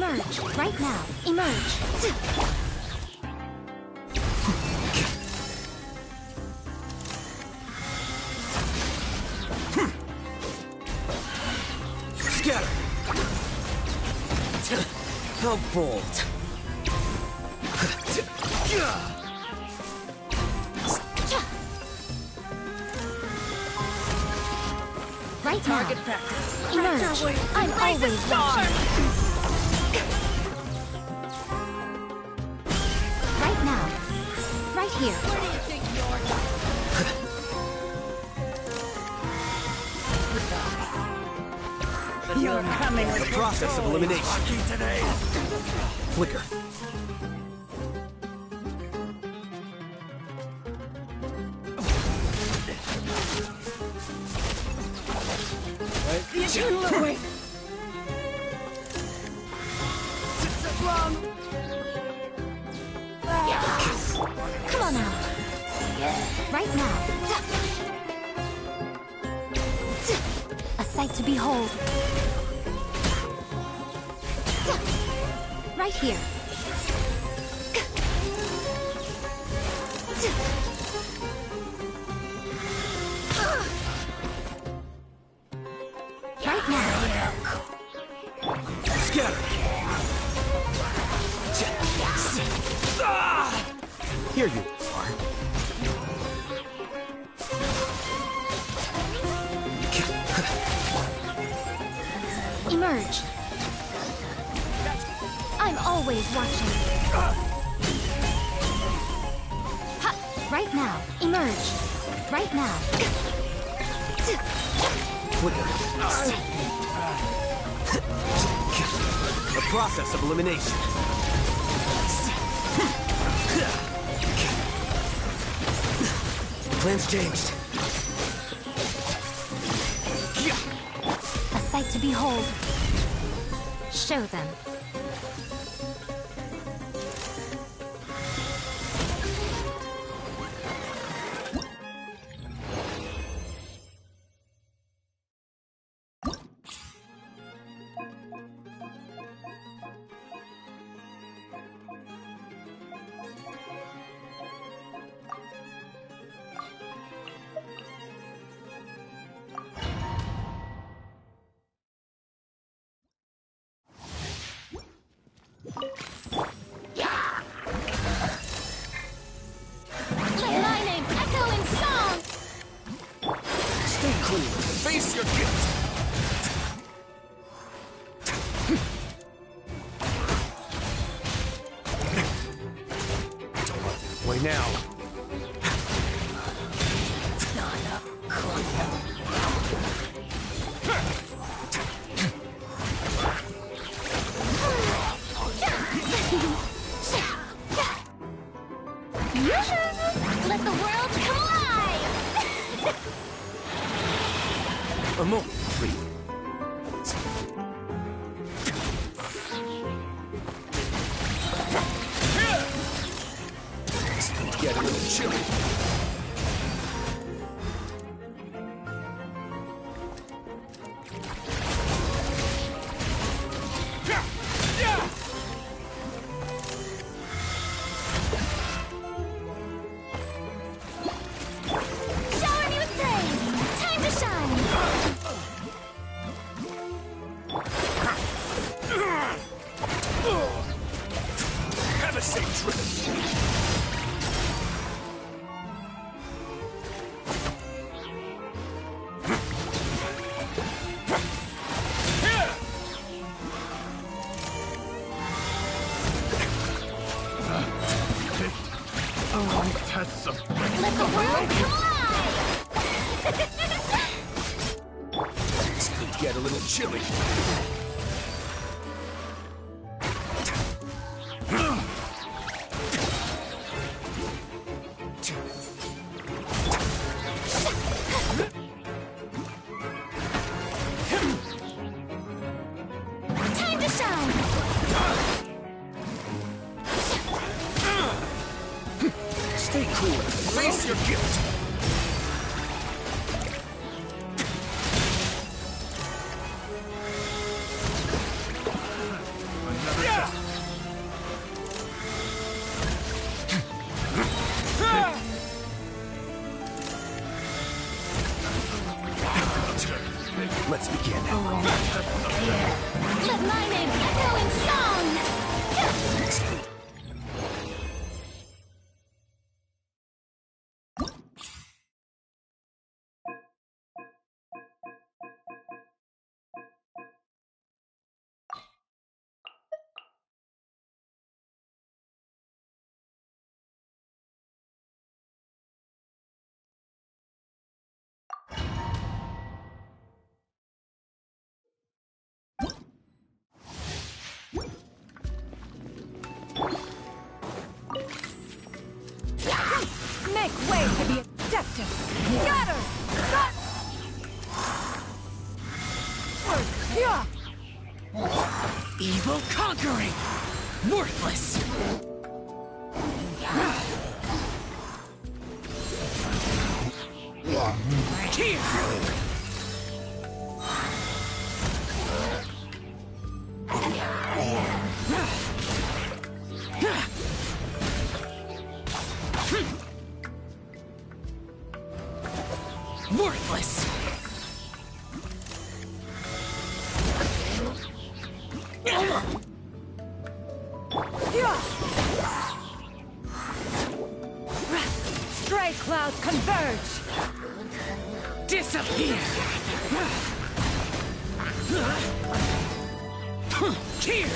Emerge. Right now. Emerge. Scatter! How bold! Right Target now. practice. Emerge. I'm always watching. Right now. Right here. Where do you think you're going? You're coming with The process of elimination. Lucky today. Flicker. Louis. Come on now. Right now. A sight to behold. Right here. Right now. Scatter! Here you are. Emerge. I'm always watching. Ha! Right now. Emerge. Right now. Flicker. The process of elimination. Plans changed. A sight to behold. Show them. Let my name echo in song! Stay cool. Face your guilt. Wait now. Let the world come alive! A moment, please. Get a little chilly. Shower me with praise! Time to shine! Have a safe trip. Tests of Let the world come alive! It's going to get a little chilly. Time to shine! Stay cool. Face your guilt. Evil conquering! Worthless! Here! Worthless! Stray clouds converge! Disappear! Here!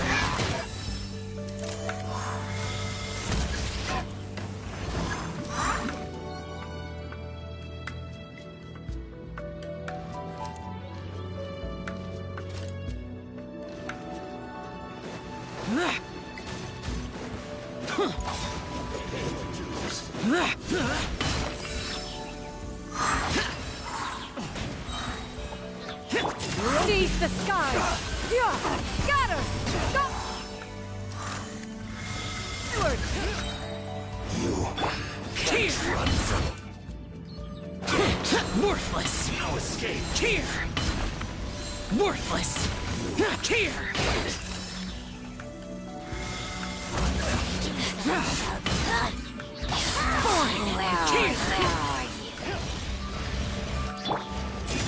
Seize the skies! Scatter! Go! Forward! Here! Worthless! No escape! Here! Worthless! Here!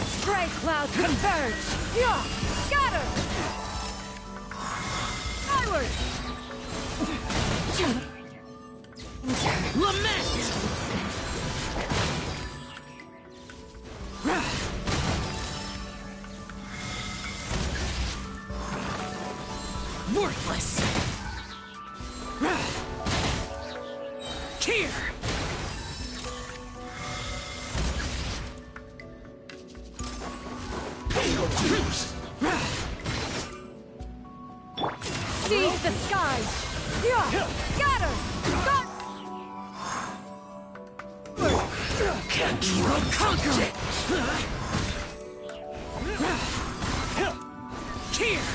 Stray clouds converge! Scatter! Skyward! Lament! Worthless! Here! Pay your dues! Seize the skies! Scatter! Can't you conquer it? Here!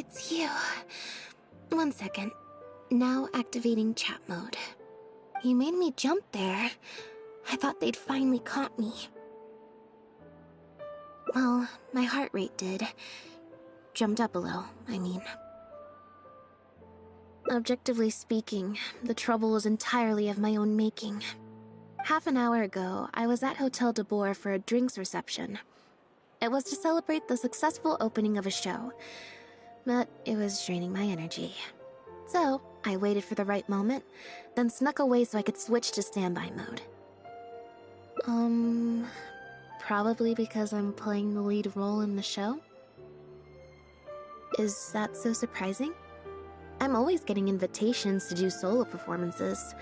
it's you. One second. Now activating chat mode. You made me jump there. I thought they'd finally caught me. Well, my heart rate did. Jumped up a little, I mean. Objectively speaking, the trouble was entirely of my own making. Half an hour ago, I was at Hotel de Boer for a drinks reception. It was to celebrate the successful opening of a show, but it was draining my energy. So, I waited for the right moment, then snuck away so I could switch to standby mode. Probably because I'm playing the lead role in the show? Is that so surprising? I'm always getting invitations to do solo performances.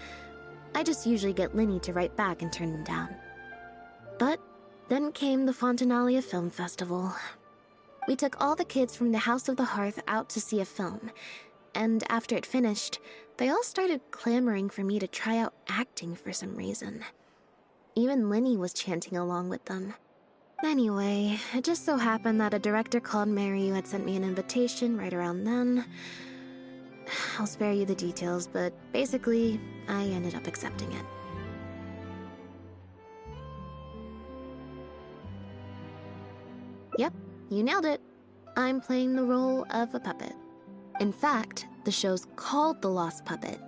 I just usually get Linny to write back and turn them down. But then came the Fontanalia Film Festival. We took all the kids from the House of the Hearth out to see a film, and after it finished, they all started clamoring for me to try out acting for some reason. Even Linny was chanting along with them. Anyway, it just so happened that a director called Mary had sent me an invitation right around then. I'll spare you the details, but basically, I ended up accepting it. Yep, you nailed it. I'm playing the role of a puppet. In fact, the show's called The Lost Puppet,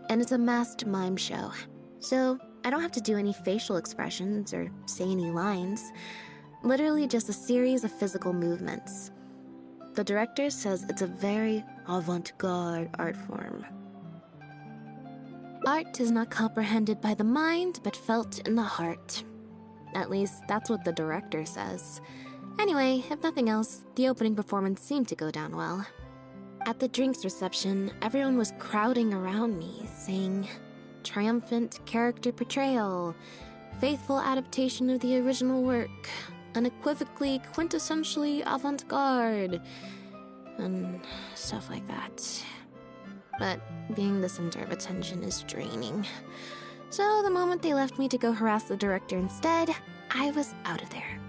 and it's a masked mime show. So, I don't have to do any facial expressions or say any lines. Literally just a series of physical movements. The director says it's a very avant-garde art form. Art is not comprehended by the mind, but felt in the heart. At least, that's what the director says. Anyway, if nothing else, the opening performance seemed to go down well. At the drinks reception, everyone was crowding around me, saying, "Triumphant character portrayal, faithful adaptation of the original work, unequivocally, quintessentially avant-garde," and stuff like that. But being the center of attention is draining. So the moment they left me to go harass the director instead, I was out of there.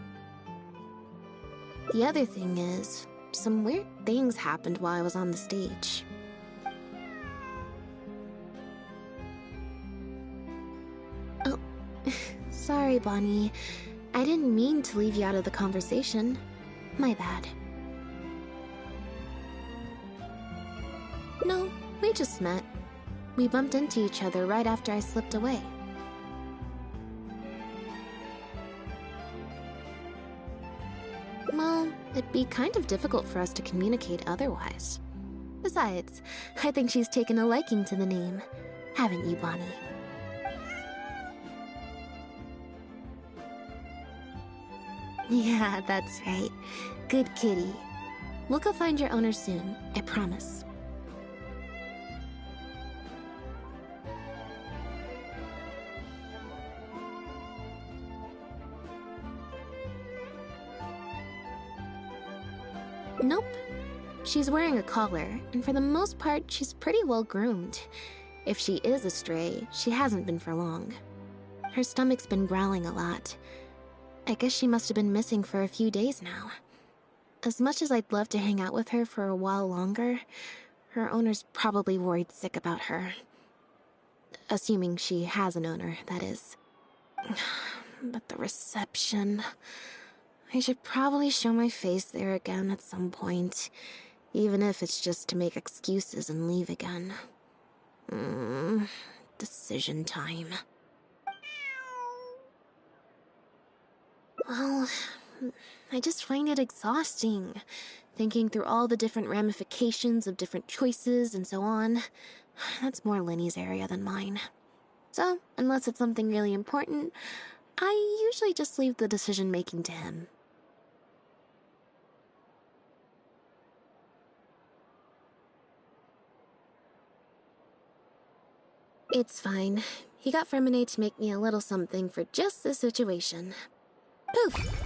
The other thing is, some weird things happened while I was on the stage. Oh, sorry, Bonnie. I didn't mean to leave you out of the conversation. My bad. No, we just met. We bumped into each other right after I slipped away. Well, it'd be kind of difficult for us to communicate otherwise. Besides, I think she's taken a liking to the name. Haven't you, Bonnie? Yeah, that's right. Good kitty. We'll go find your owner soon, I promise. Nope. She's wearing a collar, and for the most part, she's pretty well groomed. If she is a stray, she hasn't been for long. Her stomach's been growling a lot. I guess she must have been missing for a few days now. As much as I'd love to hang out with her for a while longer, her owner's probably worried sick about her. Assuming she has an owner, that is. But the reception... I should probably show my face there again at some point, even if it's just to make excuses and leave again. Decision time. Well, I just find it exhausting, thinking through all the different ramifications of different choices and so on. That's more Linny's area than mine. So, unless it's something really important, I usually just leave the decision-making to him. It's fine. He got Fermine to make me a little something for just this situation. Poof!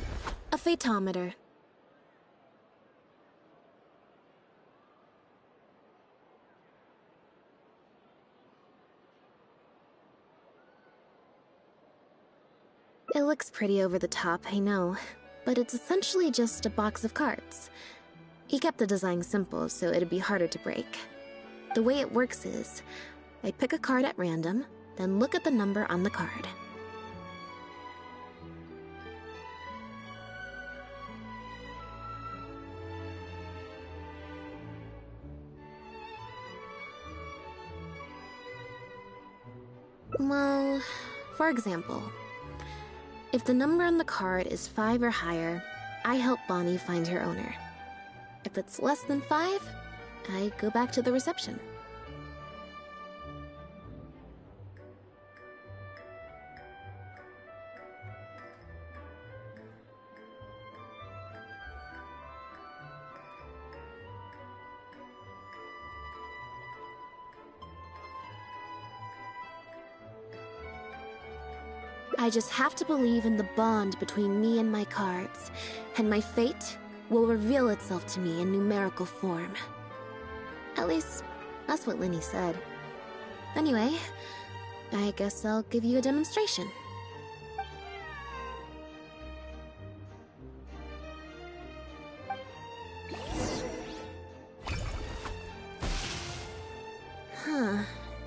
A phaetometer. It looks pretty over the top, I know, but it's essentially just a box of cards. He kept the design simple so it'd be harder to break. The way it works is, I pick a card at random, then look at the number on the card. Well, for example, if the number on the card is 5 or higher, I help Bonnie find her owner. If it's less than 5, I go back to the reception. I just have to believe in the bond between me and my cards, and my fate will reveal itself to me in numerical form. At least, that's what Linny said. Anyway, I guess I'll give you a demonstration. Huh,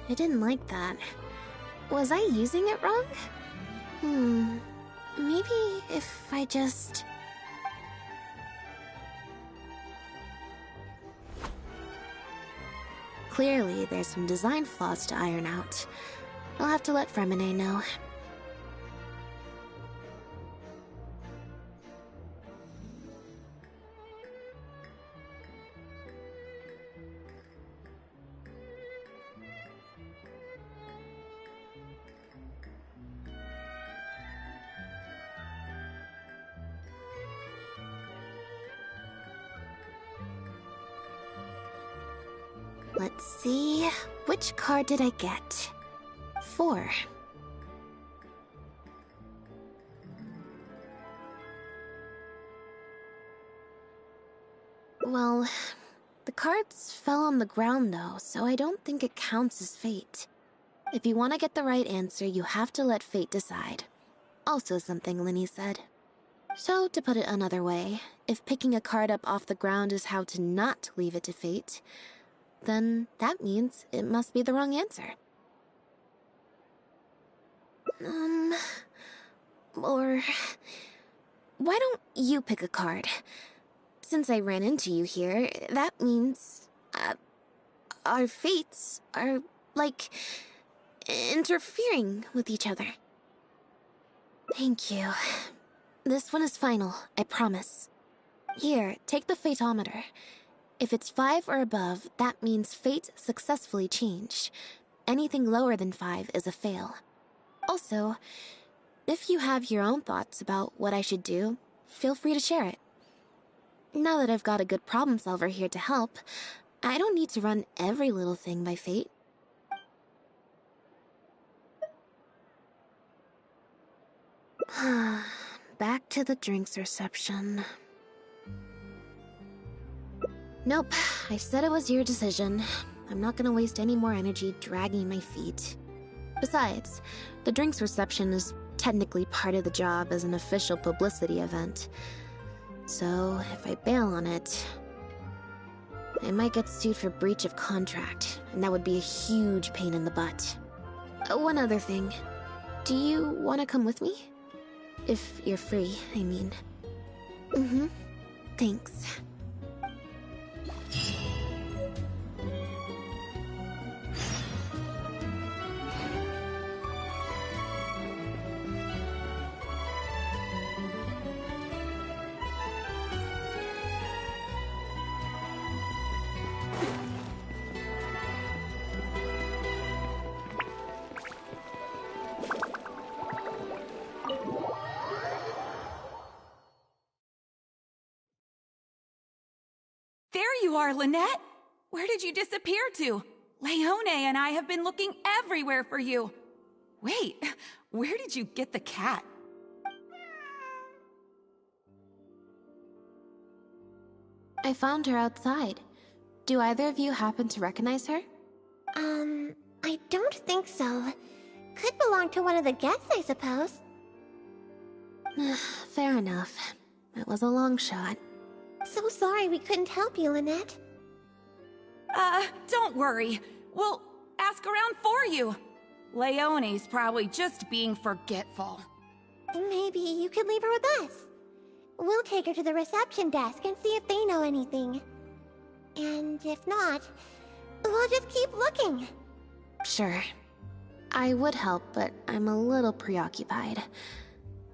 I didn't like that. Was I using it wrong? Maybe if I just... Clearly, there's some design flaws to iron out. I'll have to let Fremine know. Let's see, which card did I get? 4. Well, the cards fell on the ground though, so I don't think it counts as fate. If you want to get the right answer, you have to let fate decide. Also something Linny said. So, to put it another way, if picking a card up off the ground is how to not leave it to fate, then that means it must be the wrong answer. Or... why don't you pick a card? Since I ran into you here, that means... our fates are, like, interfering with each other. Thank you. This one is final, I promise. Here, take the fatometer. If it's 5 or above, that means fate successfully changed. Anything lower than 5 is a fail. Also, if you have your own thoughts about what I should do, feel free to share it. Now that I've got a good problem solver here to help, I don't need to run every little thing by fate. Back to the drinks reception. Nope, I said it was your decision. I'm not gonna waste any more energy dragging my feet. Besides, the drinks reception is technically part of the job as an official publicity event. So, if I bail on it, I might get sued for breach of contract, and that would be a huge pain in the butt. One other thing. Do you want to come with me? If you're free, I mean. Thanks. There you are, Lynette! Where did you disappear to? Leone and I have been looking everywhere for you. Wait, where did you get the cat? I found her outside. Do either of you happen to recognize her? I don't think so. Could belong to one of the guests, I suppose. Fair enough. It was a long shot. So sorry we couldn't help you, Lynette. Don't worry. We'll ask around for you. Leone's probably just being forgetful. Maybe you could leave her with us. We'll take her to the reception desk and see if they know anything. And if not, we'll just keep looking. Sure. I would help, but I'm a little preoccupied.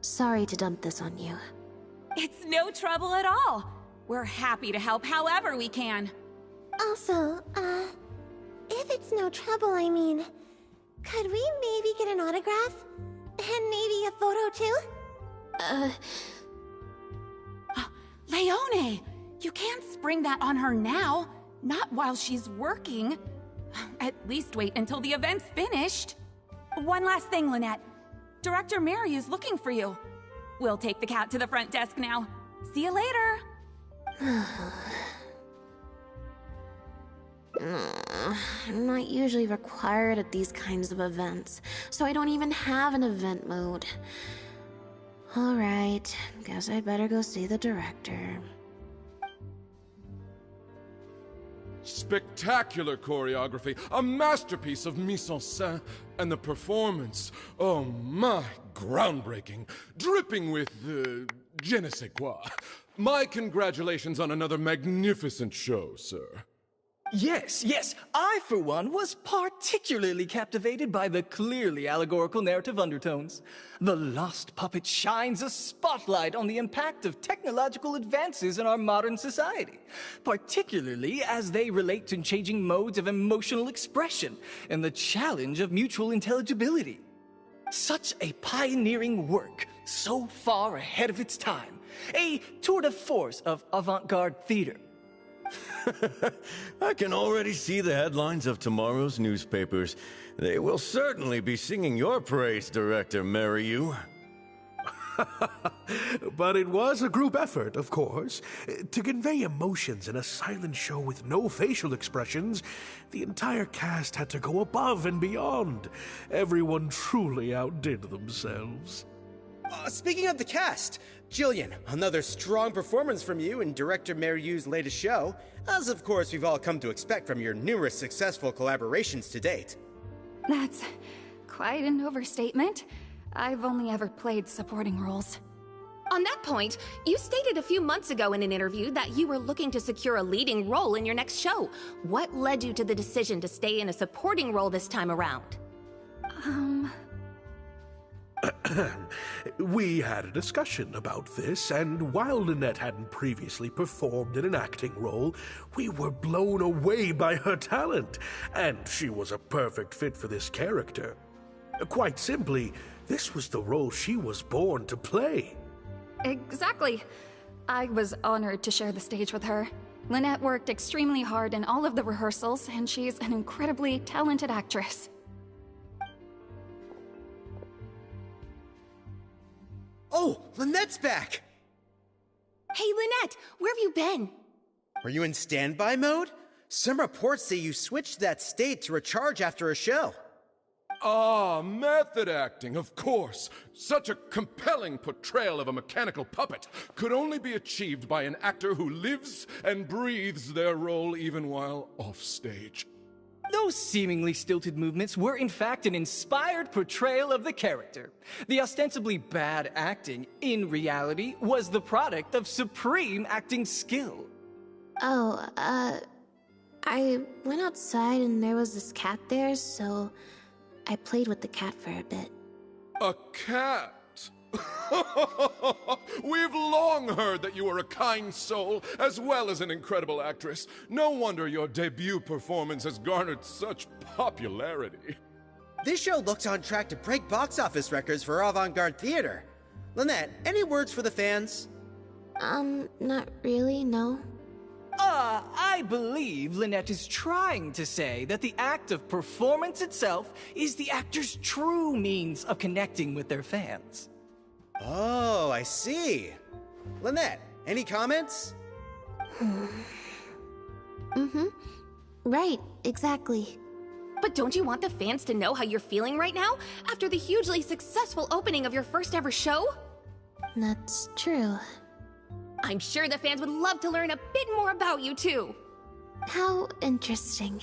Sorry to dump this on you. It's no trouble at all. We're happy to help however we can. Also, if it's no trouble, I mean, could we maybe get an autograph? And maybe a photo too? Leone! You can't spring that on her now. Not while she's working. At least wait until the event's finished. One last thing, Lynette. Director Mariu's looking for you. We'll take the cat to the front desk now. See you later. I'm not usually required at these kinds of events, so I don't even have an event mode. Alright, guess I'd better go see the director. Spectacular choreography, a masterpiece of mise-en-scène, and the performance, oh my, groundbreaking, dripping with, je ne sais quoi. My congratulations on another magnificent show, sir. Yes, I, for one, was particularly captivated by the clearly allegorical narrative undertones. The Lost Puppet shines a spotlight on the impact of technological advances in our modern society, particularly as they relate to changing modes of emotional expression and the challenge of mutual intelligibility. Such a pioneering work, so far ahead of its time, a tour de force of avant-garde theater. I can already see the headlines of tomorrow's newspapers. They will certainly be singing your praise, Director Mariu. But it was a group effort, of course. To convey emotions in a silent show with no facial expressions, the entire cast had to go above and beyond. Everyone truly outdid themselves. Speaking of the cast, Jillian, another strong performance from you in Director Mariu's latest show, as of course we've all come to expect from your numerous successful collaborations to date. That's quite an overstatement. I've only ever played supporting roles. On that point, you stated a few months ago in an interview that you were looking to secure a leading role in your next show. What led you to the decision to stay in a supporting role this time around? We had a discussion about this, and while Lynette hadn't previously performed in an acting role, we were blown away by her talent, and she was a perfect fit for this character. Quite simply, this was the role she was born to play. Exactly. I was honored to share the stage with her. Lynette worked extremely hard in all of the rehearsals, and she's an incredibly talented actress. Oh, Lynette's back! Hey, Lynette, where have you been? Were you in standby mode? Some reports say you switched that state to recharge after a show. Ah, method acting, of course. Such a compelling portrayal of a mechanical puppet could only be achieved by an actor who lives and breathes their role even while offstage. Those seemingly stilted movements were in fact an inspired portrayal of the character. The ostensibly bad acting, in reality, was the product of supreme acting skill. Oh, I went outside and there was this cat there, so I played with the cat for a bit. A cat? We've long heard that you are a kind soul, as well as an incredible actress. No wonder your debut performance has garnered such popularity. This show looks on track to break box office records for avant-garde theater. Lynette, any words for the fans? Not really, no. I believe Lynette is trying to say that the act of performance itself is the actor's true means of connecting with their fans. Oh, I see. Lynette, any comments? Right, exactly. But don't you want the fans to know how you're feeling right now, after the hugely successful opening of your first ever show? That's true. I'm sure the fans would love to learn a bit more about you too. How interesting.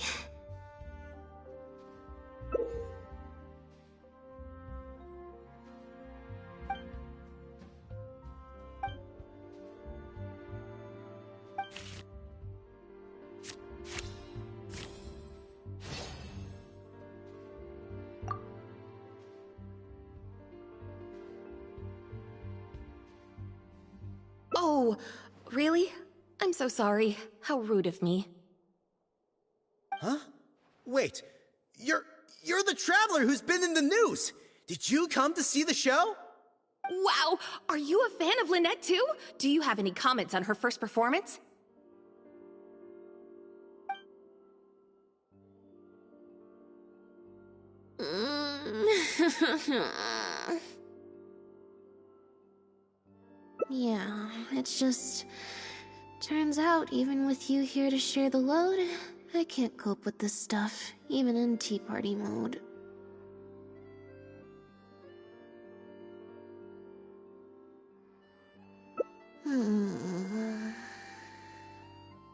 Oh, really? I'm so sorry. How rude of me. Huh? Wait, you're the traveler who's been in the news. Did you come to see the show? Wow, are you a fan of Lynette too? Do you have any comments on her first performance? Yeah, it's just... Turns out, even with you here to share the load, I can't cope with this stuff, even in Tea Party mode.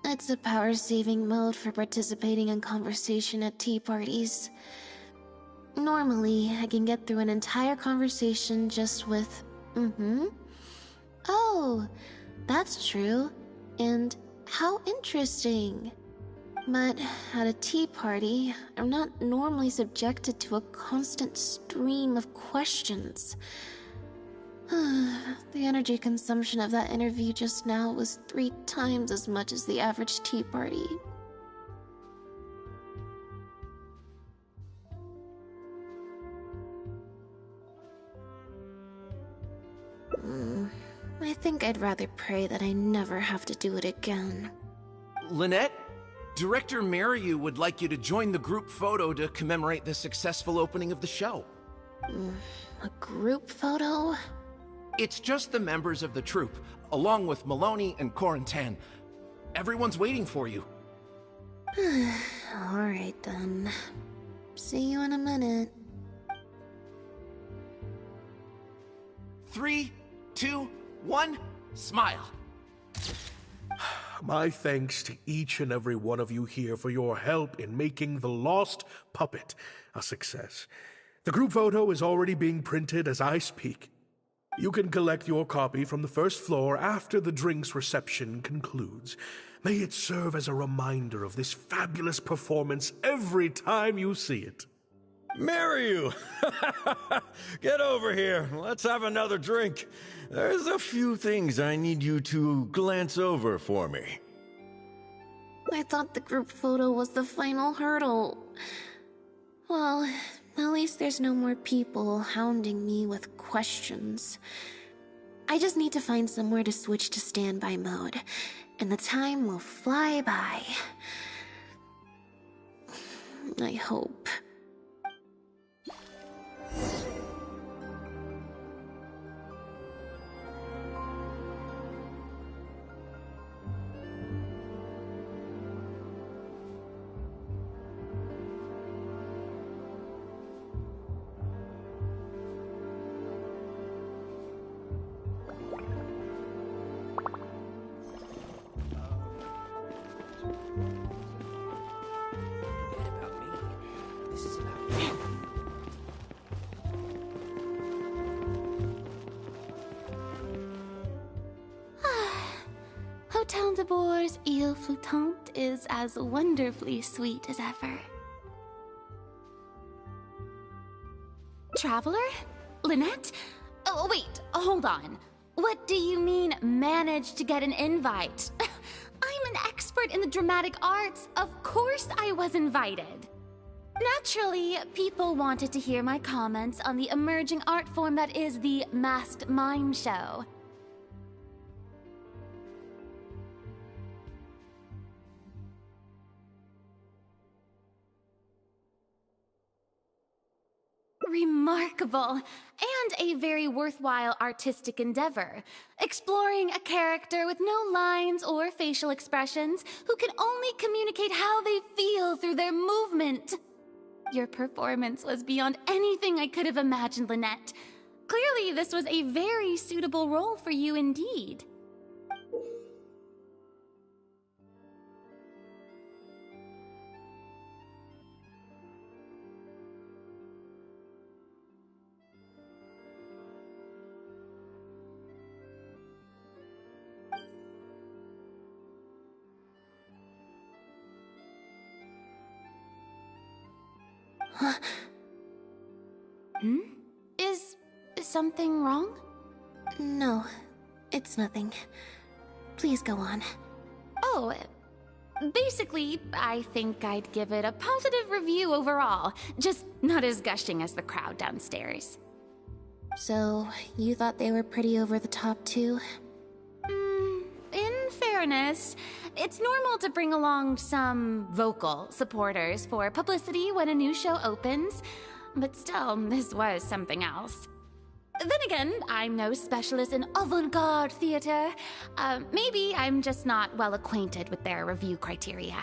It's a power-saving mode for participating in conversation at tea parties. Normally, I can get through an entire conversation just with, Oh, that's true. And how interesting. But at a tea party, I'm not normally subjected to a constant stream of questions. The energy consumption of that interview just now was 3 times as much as the average tea party. I think I'd rather pray that I never have to do it again. Lynette, Director Mariyu would like you to join the group photo to commemorate the successful opening of the show. A group photo? It's just the members of the troupe, along with Maloney and Corentin. Everyone's waiting for you. Alright then. See you in a minute. 3, 2, 1, smile. My thanks to each and every one of you here for your help in making The Lost Puppet a success. The group photo is already being printed as I speak. You can collect your copy from the first floor after the drinks reception concludes. May it serve as a reminder of this fabulous performance every time you see it. Mariyu! Get over here. Let's have another drink. There's a few things I need you to glance over for me. I thought the group photo was the final hurdle. Well, at least there's no more people hounding me with questions. I just need to find somewhere to switch to standby mode, and the time will fly by. I hope. Hotel de Bour's Ile Flottante is as wonderfully sweet as ever. Traveler? Lynette? Oh, wait, hold on. What do you mean, managed to get an invite? I'm an expert in the dramatic arts. Of course I was invited. Naturally, people wanted to hear my comments on the emerging art form that is the masked mime show. Remarkable, and a very worthwhile artistic endeavor, exploring a character with no lines or facial expressions who can only communicate how they feel through their movement. Your performance was beyond anything I could have imagined, Lynette. Clearly, this was a very suitable role for you indeed. Is something wrong? No, it's nothing. Please go on. Oh, basically, I think I'd give it a positive review overall, just not as gushing as the crowd downstairs. So, you thought they were pretty over the top too? In fairness, it's normal to bring along some vocal supporters for publicity when a new show opens, but still, this was something else. Then again, I'm no specialist in avant-garde theater. Maybe I'm just not well acquainted with their review criteria.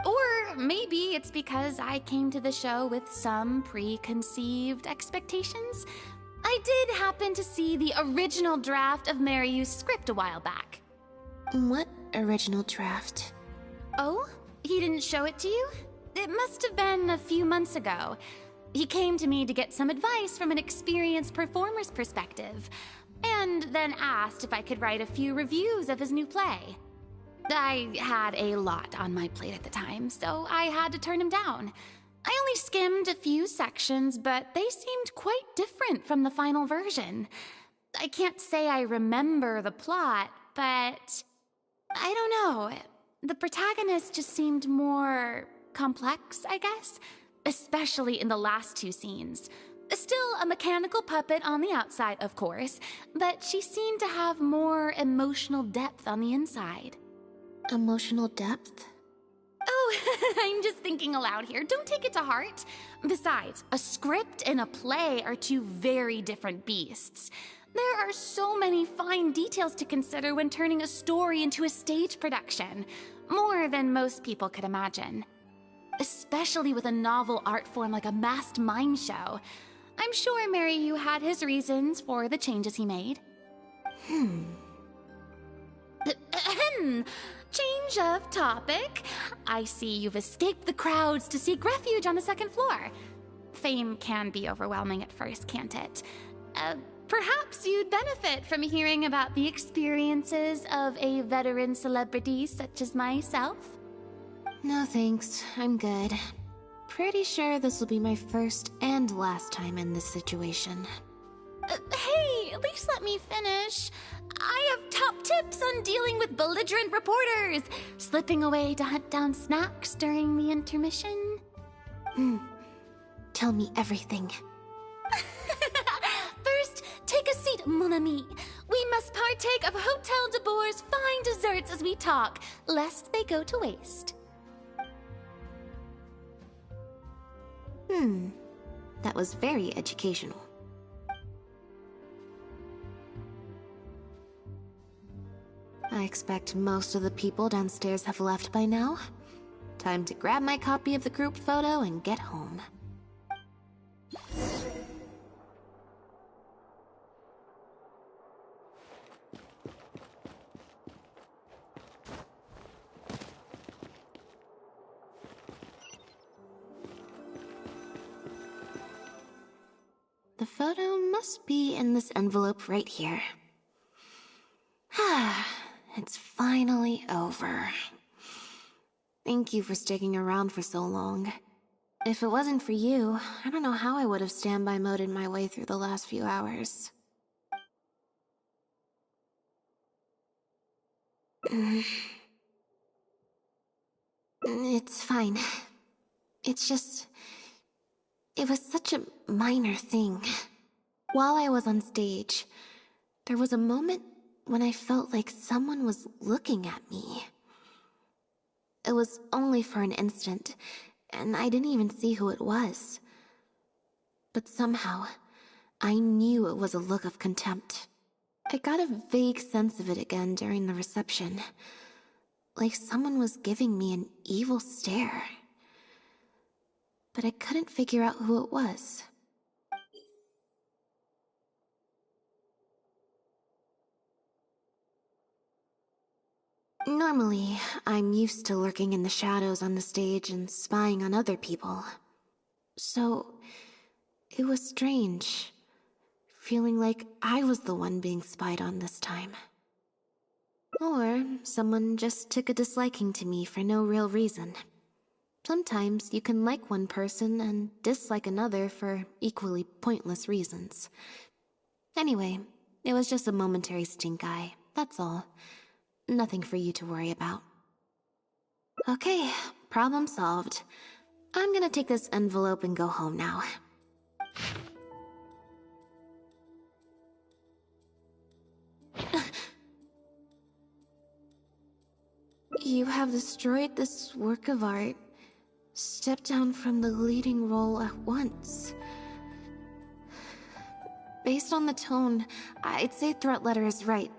Or maybe it's because I came to the show with some preconceived expectations. I did happen to see the original draft of Maryu's script a while back. What original draft? Oh? He didn't show it to you? It must have been a few months ago. He came to me to get some advice from an experienced performer's perspective, and then asked if I could write a few reviews of his new play. I had a lot on my plate at the time, so I had to turn him down. I only skimmed a few sections, but they seemed quite different from the final version. I can't say I remember the plot, but I don't know. The protagonist just seemed more complex, I guess, especially in the last two scenes. Still a mechanical puppet on the outside, of course, but she seemed to have more emotional depth on the inside. Emotional depth? Oh, I'm just thinking aloud here. Don't take it to heart. Besides, a script and a play are two very different beasts. There are so many fine details to consider when turning a story into a stage production, more than most people could imagine. Especially with a novel art form like a masked mime show. I'm sure Maryu had his reasons for the changes he made. Change of topic. I see you've escaped the crowds to seek refuge on the second floor. Fame can be overwhelming at first, can't it? Perhaps you'd benefit from hearing about the experiences of a veteran celebrity such as myself. No thanks, I'm good. Pretty sure this will be my first and last time in this situation. Hey, at least let me finish. I have top tips on dealing with belligerent reporters, slipping away to hunt down snacks during the intermission. Tell me everything. First, take a seat, mon ami. We must partake of Hotel de Boer's fine desserts as we talk, lest they go to waste. That was very educational. I expect most of the people downstairs have left by now. Time to grab my copy of the group photo and get home. The photo must be in this envelope right here. It's finally over. Thank you for sticking around for so long. If it wasn't for you, I don't know how I would have standby moded my way through the last few hours. It's fine. It's just... It was such a minor thing. While I was on stage, there was a moment when I felt like someone was looking at me. It was only for an instant, and I didn't even see who it was. But somehow, I knew it was a look of contempt. I got a vague sense of it again during the reception, like someone was giving me an evil stare. But I couldn't figure out who it was. Normally, I'm used to lurking in the shadows on the stage and spying on other people. So, it was strange, feeling like I was the one being spied on this time. Or someone just took a disliking to me for no real reason. Sometimes you can like one person and dislike another for equally pointless reasons. Anyway, it was just a momentary stink eye, that's all. Nothing for you to worry about. Okay, problem solved. I'm gonna take this envelope and go home now. You have destroyed this work of art. Step down from the leading role at once. Based on the tone, I'd say threat letter is right.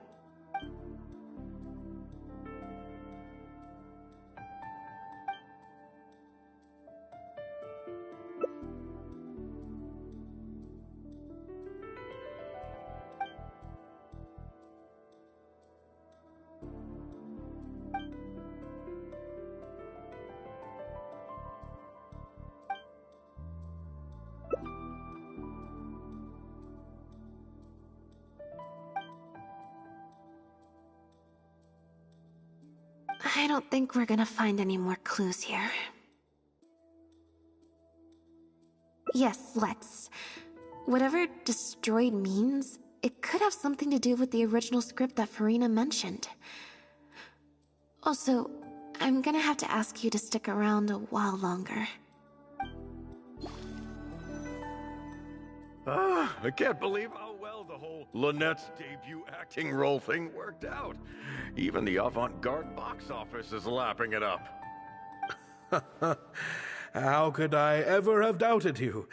I don't think we're gonna find any more clues here. Yes, let's. Whatever destroyed means, it could have something to do with the original script that Farina mentioned. Also, I'm gonna have to ask you to stick around a while longer. I can't believe how well the whole Lynette's debut acting role thing worked out. Even the avant-garde box office is lapping it up. How could I ever have doubted you?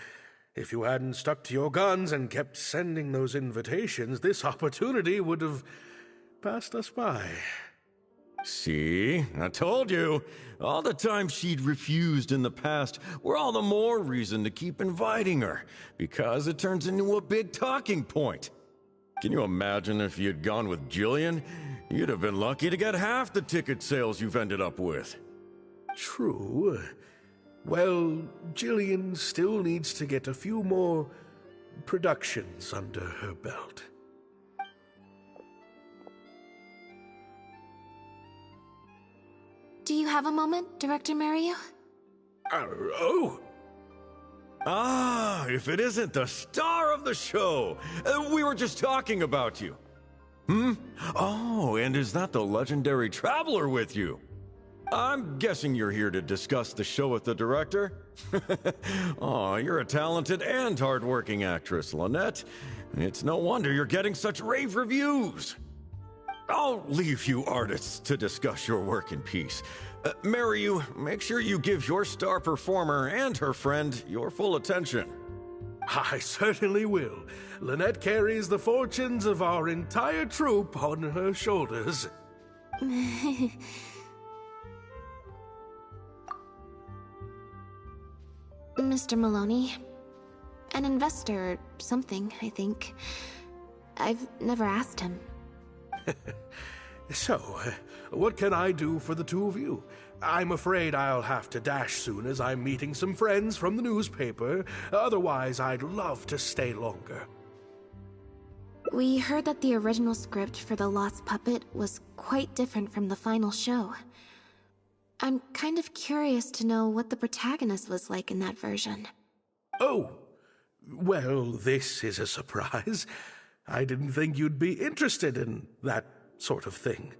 If you hadn't stuck to your guns and kept sending those invitations, this opportunity would have passed us by. See? I told you. All the times she'd refused in the past were all the more reason to keep inviting her, because it turns into a big talking point. Can you imagine if you'd gone with Jillian? You'd have been lucky to get half the ticket sales you've ended up with. True. Well, Jillian still needs to get a few more productions under her belt. Do you have a moment, Director Mario? Oh! Ah, if it isn't the star of the show! We were just talking about you. Oh, and is that the legendary traveler with you? I'm guessing you're here to discuss the show with the director? Oh, you're a talented and hardworking actress, Lynette. It's no wonder you're getting such rave reviews. I'll leave you artists to discuss your work in peace. Mariu, make sure you give your star performer and her friend your full attention. I certainly will. Lynette carries the fortunes of our entire troupe on her shoulders. Mr. Maloney. An investor or something, I think. I've never asked him. So, what can I do for the two of you? I'm afraid I'll have to dash soon as I'm meeting some friends from the newspaper. Otherwise, I'd love to stay longer. We heard that the original script for The Lost Puppet was quite different from the final show. I'm kind of curious to know what the protagonist was like in that version. Oh, well, this is a surprise. I didn't think you'd be interested in that sort of thing.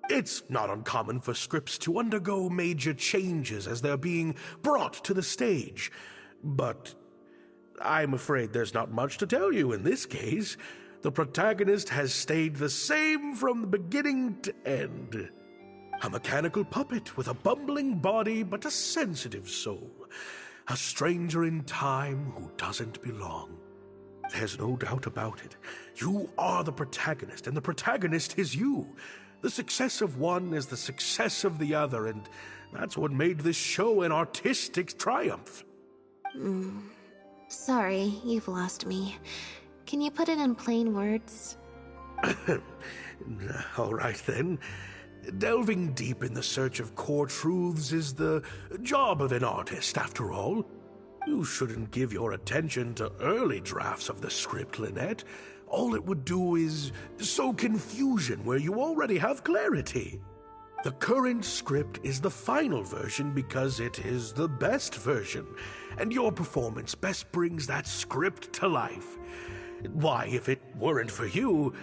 It's not uncommon for scripts to undergo major changes as they're being brought to the stage. But I'm afraid there's not much to tell you in this case. The protagonist has stayed the same from the beginning to end. A mechanical puppet with a bumbling body but a sensitive soul. A stranger in time who doesn't belong. There's no doubt about it. You are the protagonist, and the protagonist is you. The success of one is the success of the other, and that's what made this show an artistic triumph. Sorry, you've lost me. Can you put it in plain words? All right, then. Delving deep in the search of core truths is the job of an artist, after all. You shouldn't give your attention to early drafts of the script, Lynette. All it would do is sow confusion where you already have clarity. The current script is the final version because it is the best version, and your performance best brings that script to life. Why, if it weren't for you,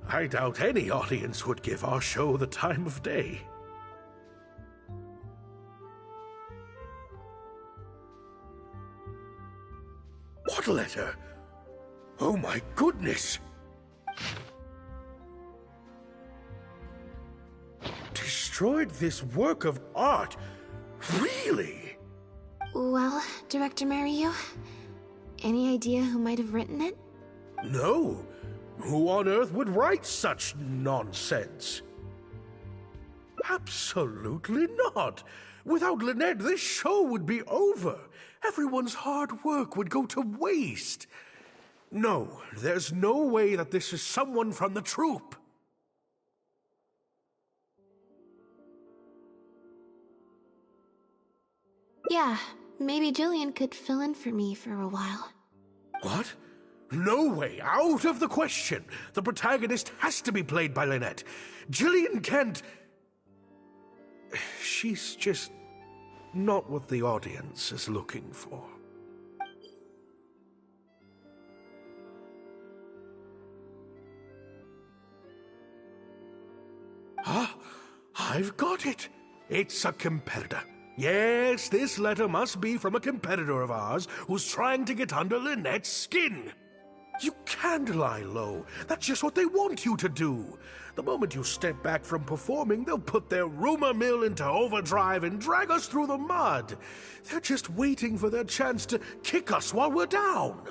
I doubt any audience would give our show the time of day. What letter? Oh my goodness! Destroyed this work of art? Really? Well, Director Mario, any idea who might have written it? No. Who on earth would write such nonsense? Absolutely not. Without Lynette, this show would be over. Everyone's hard work would go to waste. No, there's no way that this is someone from the troupe. Yeah, maybe Jillian could fill in for me for a while. What? No way, out of the question. The protagonist has to be played by Lynette. Jillian can't... She's just not what the audience is looking for. Ah, I've got it. It's a competitor. Yes, this letter must be from a competitor of ours who's trying to get under Lynette's skin. You can't lie low. That's just what they want you to do. The moment you step back from performing, they'll put their rumor mill into overdrive and drag us through the mud. They're just waiting for their chance to kick us while we're down.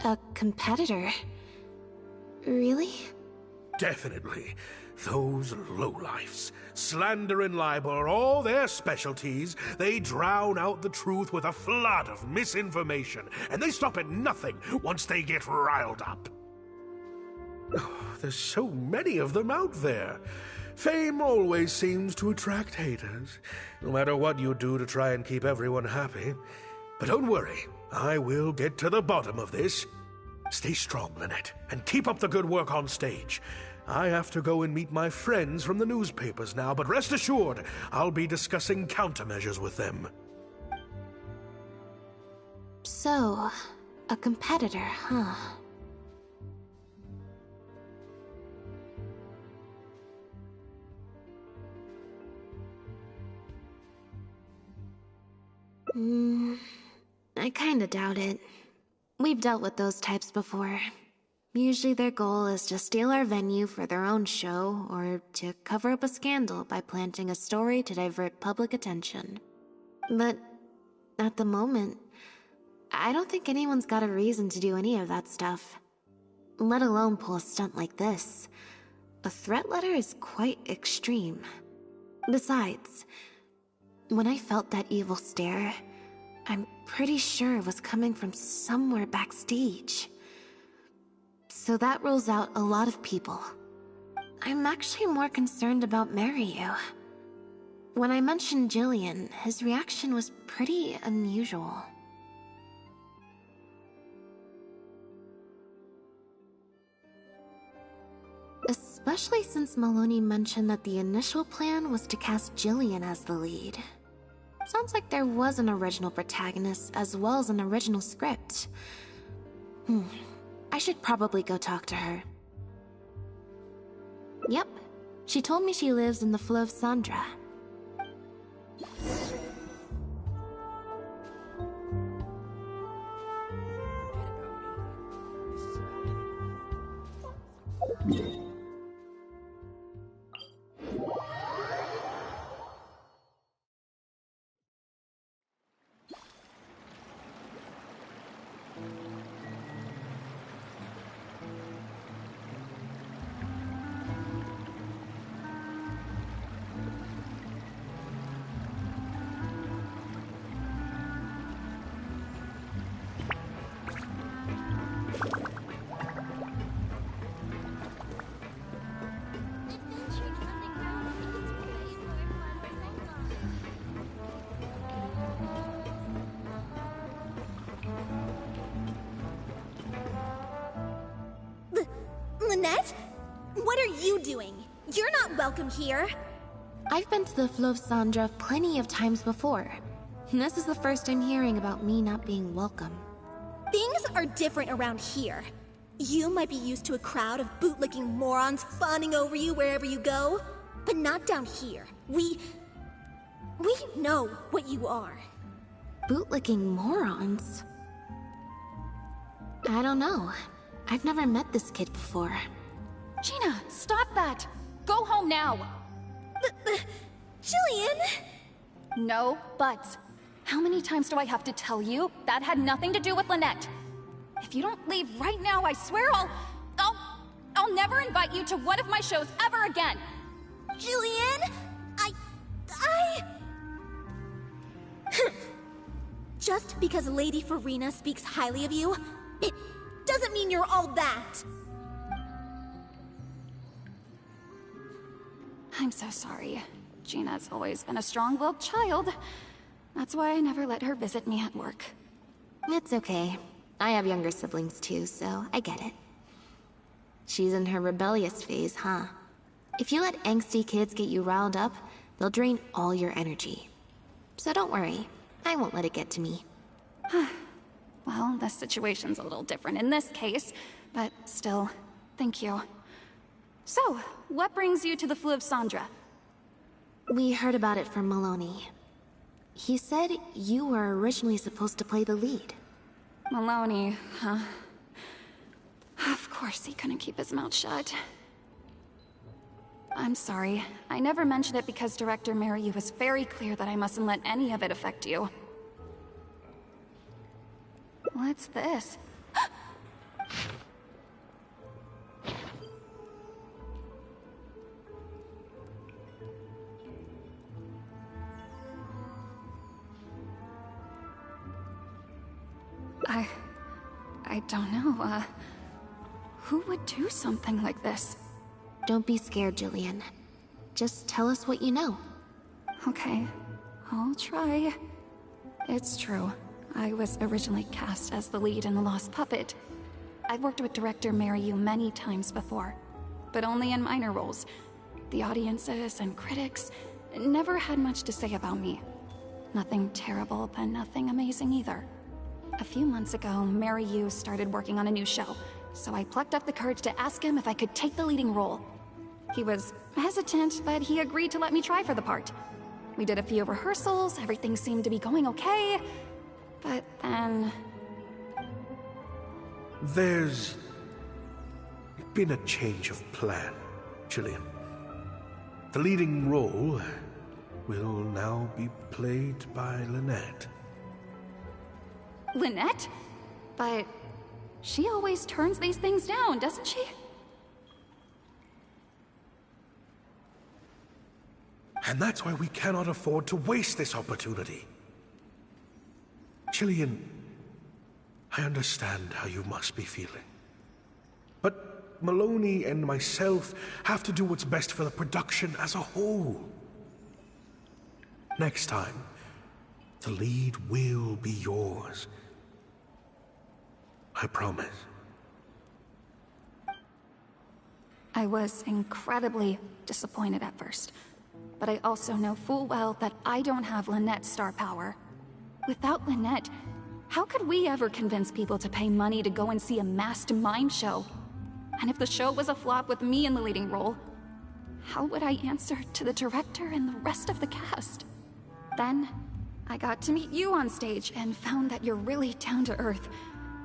A competitor? Really? Definitely. Those lowlifes. Slander and libel are all their specialties. They drown out the truth with a flood of misinformation, and they stop at nothing once they get riled up. Oh, there's so many of them out there. Fame always seems to attract haters, no matter what you do to try and keep everyone happy. But don't worry, I will get to the bottom of this. Stay strong, Lynette, and keep up the good work on stage. I have to go and meet my friends from the newspapers now, but rest assured, I'll be discussing countermeasures with them. So, a competitor, huh? I kinda doubt it. We've dealt with those types before. Usually their goal is to steal our venue for their own show, or to cover up a scandal by planting a story to divert public attention. But at the moment, I don't think anyone's got a reason to do any of that stuff. Let alone pull a stunt like this. A threat letter is quite extreme. Besides, when I felt that evil stare, I'm pretty sure it was coming from somewhere backstage. So that rules out a lot of people. I'm actually more concerned about Mario. When I mentioned Jillian, his reaction was pretty unusual. Especially since Maloney mentioned that the initial plan was to cast Jillian as the lead. Sounds like there was an original protagonist as well as an original script. I should probably go talk to her. Yep, she told me she lives in the Flow of Sandra. Lynette? What are you doing? You're not welcome here. I've been to the Fleuve Sandra plenty of times before. This is the first I'm hearing about me not being welcome. Things are different around here. You might be used to a crowd of bootlicking morons fawning over you wherever you go, but not down here. We know what you are. Bootlicking morons? I don't know. I've never met this kid before. Gina, stop that! Go home now! Jillian! No buts. How many times do I have to tell you? That had nothing to do with Lynette. If you don't leave right now, I swear I'll never invite you to one of my shows ever again! Jillian! Just because Lady Farina speaks highly of you, it doesn't mean you're all that! I'm so sorry. Gina's always been a strong-willed child. That's why I never let her visit me at work. It's okay. I have younger siblings too, so I get it. She's in her rebellious phase, huh? If you let angsty kids get you riled up, they'll drain all your energy. So don't worry. I won't let it get to me. Well, the situation's a little different in this case, but still, thank you. So, what brings you to the Fleuve Sandra? We heard about it from Maloney. He said you were originally supposed to play the lead. Maloney, huh? Of course he couldn't keep his mouth shut. I'm sorry. I never mentioned it because Director Mariu was very clear that I mustn't let any of it affect you. What's this? I don't know, who would do something like this? Don't be scared, Jillian. Just tell us what you know. Okay, I'll try. It's true. I was originally cast as the lead in The Lost Puppet. I've worked with director Mariu many times before, but only in minor roles. The audiences and critics never had much to say about me. Nothing terrible, but nothing amazing either. A few months ago, Mariu started working on a new show, so I plucked up the courage to ask him if I could take the leading role. He was hesitant, but he agreed to let me try for the part. We did a few rehearsals, everything seemed to be going okay, but then... There's been a change of plan, Jillian. The leading role will now be played by Lynette. Lynette? But she always turns these things down, doesn't she? And that's why we cannot afford to waste this opportunity. Jillian, I understand how you must be feeling. But Maloney and myself have to do what's best for the production as a whole. Next time, the lead will be yours. I promise. I was incredibly disappointed at first, but I also know full well that I don't have Lynette's star power. Without Lynette, how could we ever convince people to pay money to go and see a masked mime show? And if the show was a flop with me in the leading role, how would I answer to the director and the rest of the cast? Then, I got to meet you on stage and found that you're really down to earth,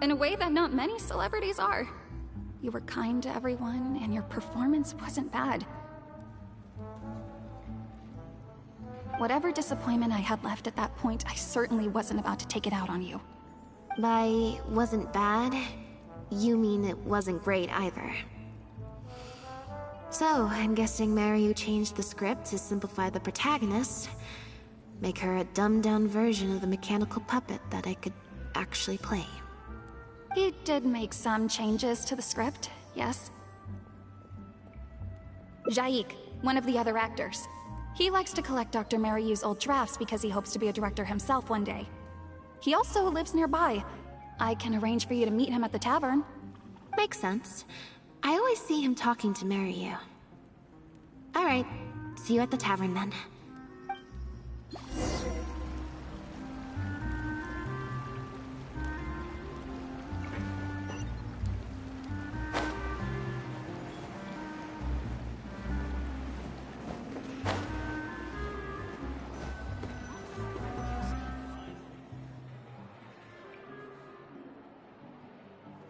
in a way that not many celebrities are. You were kind to everyone, and your performance wasn't bad. Whatever disappointment I had left at that point, I certainly wasn't about to take it out on you. By wasn't bad, you mean it wasn't great either. So, I'm guessing Mariu changed the script to simplify the protagonist, make her a dumbed-down version of the mechanical puppet that I could actually play. He did make some changes to the script, yes? Jaik, one of the other actors. He likes to collect Dr. Mariu's old drafts because he hopes to be a director himself one day. He also lives nearby. I can arrange for you to meet him at the tavern. Makes sense. I always see him talking to Mariu. Alright, See you at the tavern then.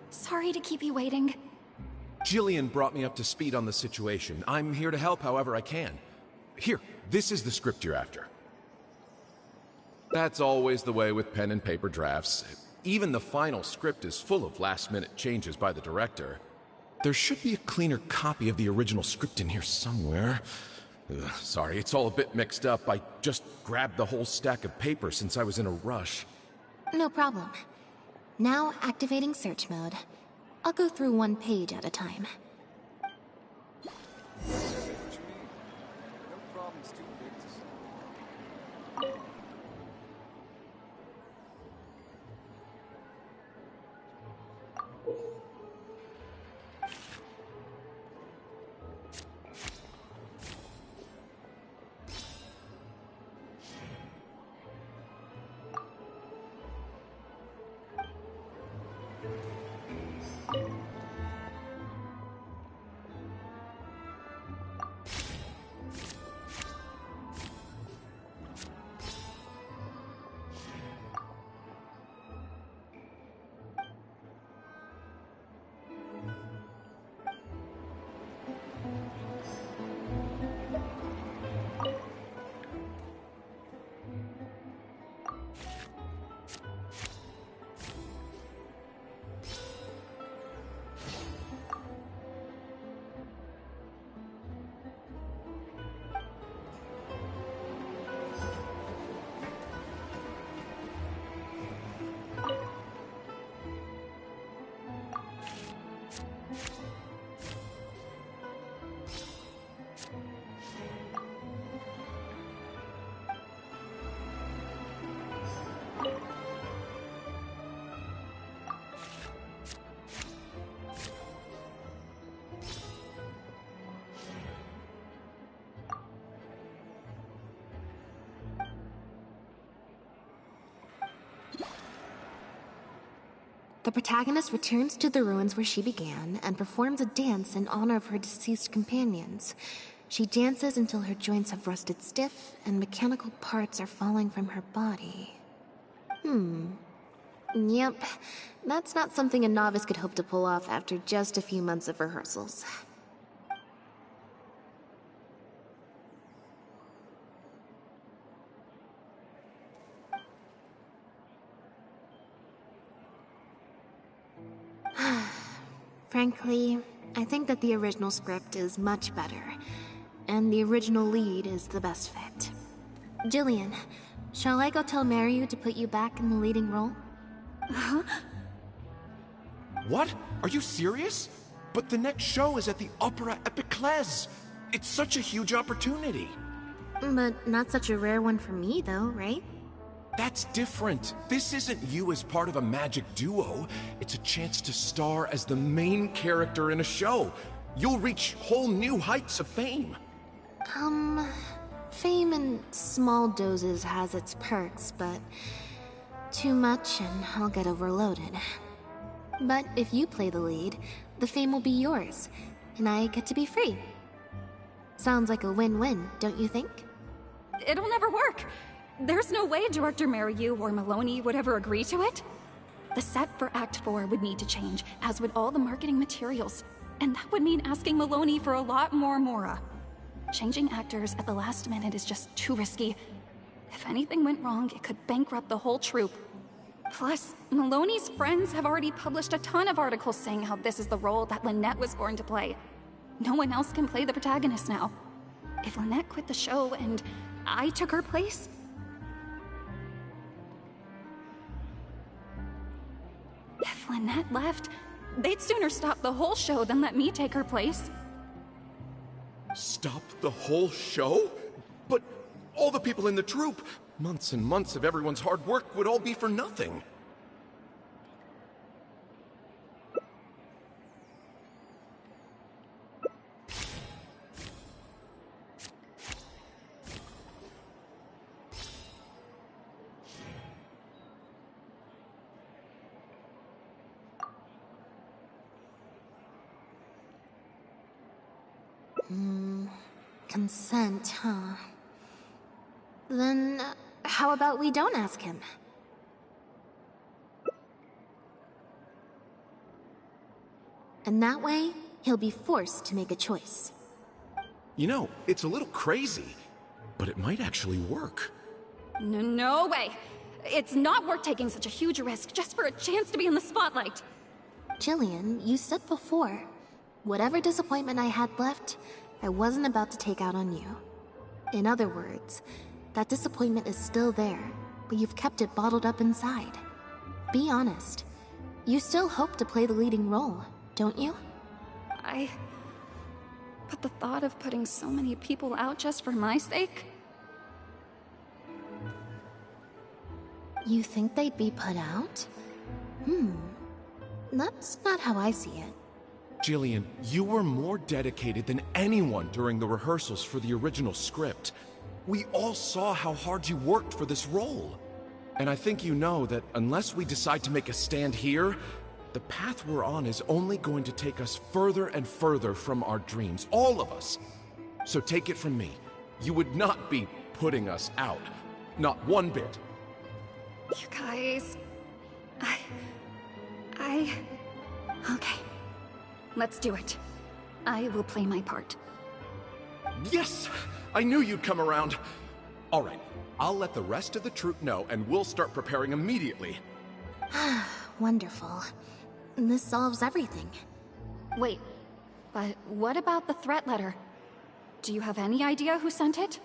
Sorry to keep you waiting. Jillian brought me up to speed on the situation. I'm here to help however I can. Here, this is the script you're after. That's always the way with pen and paper drafts. Even the final script is full of last-minute changes by the director. There should be a cleaner copy of the original script in here somewhere. Sorry, it's all a bit mixed up. I just grabbed the whole stack of paper since I was in a rush. No problem. Now activating search mode. I'll go through one page at a time. The protagonist returns to the ruins where she began and performs a dance in honor of her deceased companions. She dances until her joints have rusted stiff and mechanical parts are falling from her body. Yep, that's not something a novice could hope to pull off after just a few months of rehearsals. Frankly, I think that the original script is much better, and the original lead is the best fit. Jillian, shall I go tell Mariu to put you back in the leading role? Huh? What? Are you serious? But the next show is at the Opera Epiclese. It's such a huge opportunity. But not such a rare one for me, though, right? That's different. This isn't you as part of a magic duo. It's a chance to star as the main character in a show. You'll reach whole new heights of fame. Fame in small doses has its perks, but too much and I'll get overloaded. But if you play the lead, the fame will be yours, and I get to be free. Sounds like a win-win, don't you think? It'll never work. There's no way Director Mariu or Maloney would ever agree to it. The set for Act 4 would need to change, as would all the marketing materials. And that would mean asking Maloney for a lot more Mora. Changing actors at the last minute is just too risky. If anything went wrong, it could bankrupt the whole troupe. Plus, Maloney's friends have already published a ton of articles saying how this is the role that Lynette was born to play. No one else can play the protagonist now. If Lynette quit the show and I took her place, if Lynette left, they'd sooner stop the whole show than let me take her place. Stop the whole show? But all the people in the troupe, months and months of everyone's hard work would all be for nothing. Consent, huh? Then, how about we don't ask him? And that way, he'll be forced to make a choice. You know, it's a little crazy, but it might actually work. No way! It's not worth taking such a huge risk just for a chance to be in the spotlight. Jillian, you said before, whatever disappointment I had left, I wasn't about to take out on you. In other words, that disappointment is still there, but you've kept it bottled up inside. Be honest. You still hope to play the leading role, don't you? But the thought of putting so many people out just for my sake? You think they'd be put out? That's not how I see it. Jillian, you were more dedicated than anyone during the rehearsals for the original script. We all saw how hard you worked for this role. And I think you know that unless we decide to make a stand here, the path we're on is only going to take us further and further from our dreams, all of us. So take it from me, you would not be putting us out. Not one bit. You guys... Okay. Let's do it. I will play my part. Yes! I knew you'd come around. All right, I'll let the rest of the troupe know and we'll start preparing immediately. Wonderful. This solves everything. Wait, but what about the threat letter? Do you have any idea who sent it?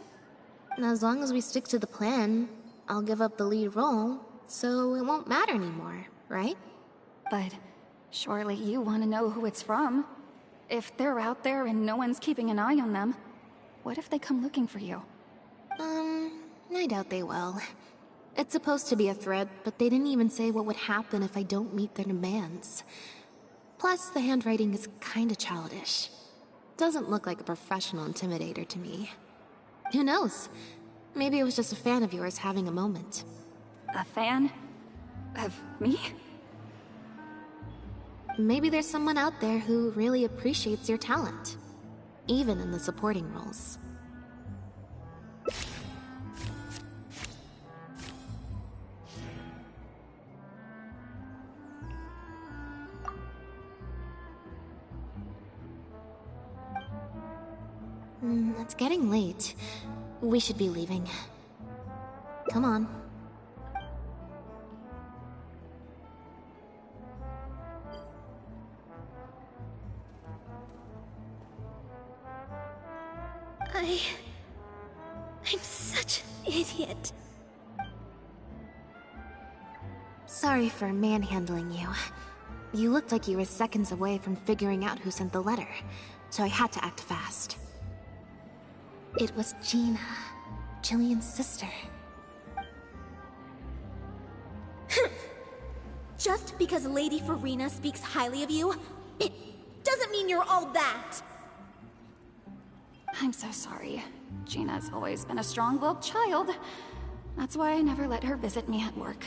As long as we stick to the plan, I'll give up the lead role, so it won't matter anymore, right? But surely you want to know who it's from. If they're out there and no one's keeping an eye on them, what if they come looking for you? I doubt they will. It's supposed to be a threat, but they didn't even say what would happen if I don't meet their demands. Plus, the handwriting is kinda childish. Doesn't look like a professional intimidator to me. Who knows? Maybe it was just a fan of yours having a moment. A fan? Of me? Maybe there's someone out there who really appreciates your talent, even in the supporting roles. It's getting late. We should be leaving. Come on. I'm such an idiot. Sorry for manhandling you. You looked like you were seconds away from figuring out who sent the letter, so I had to act fast. It was Gina, Jillian's sister. Just because Lady Farina speaks highly of you, it doesn't mean you're all that. I'm so sorry. Gina's always been a strong-willed child. That's why I never let her visit me at work.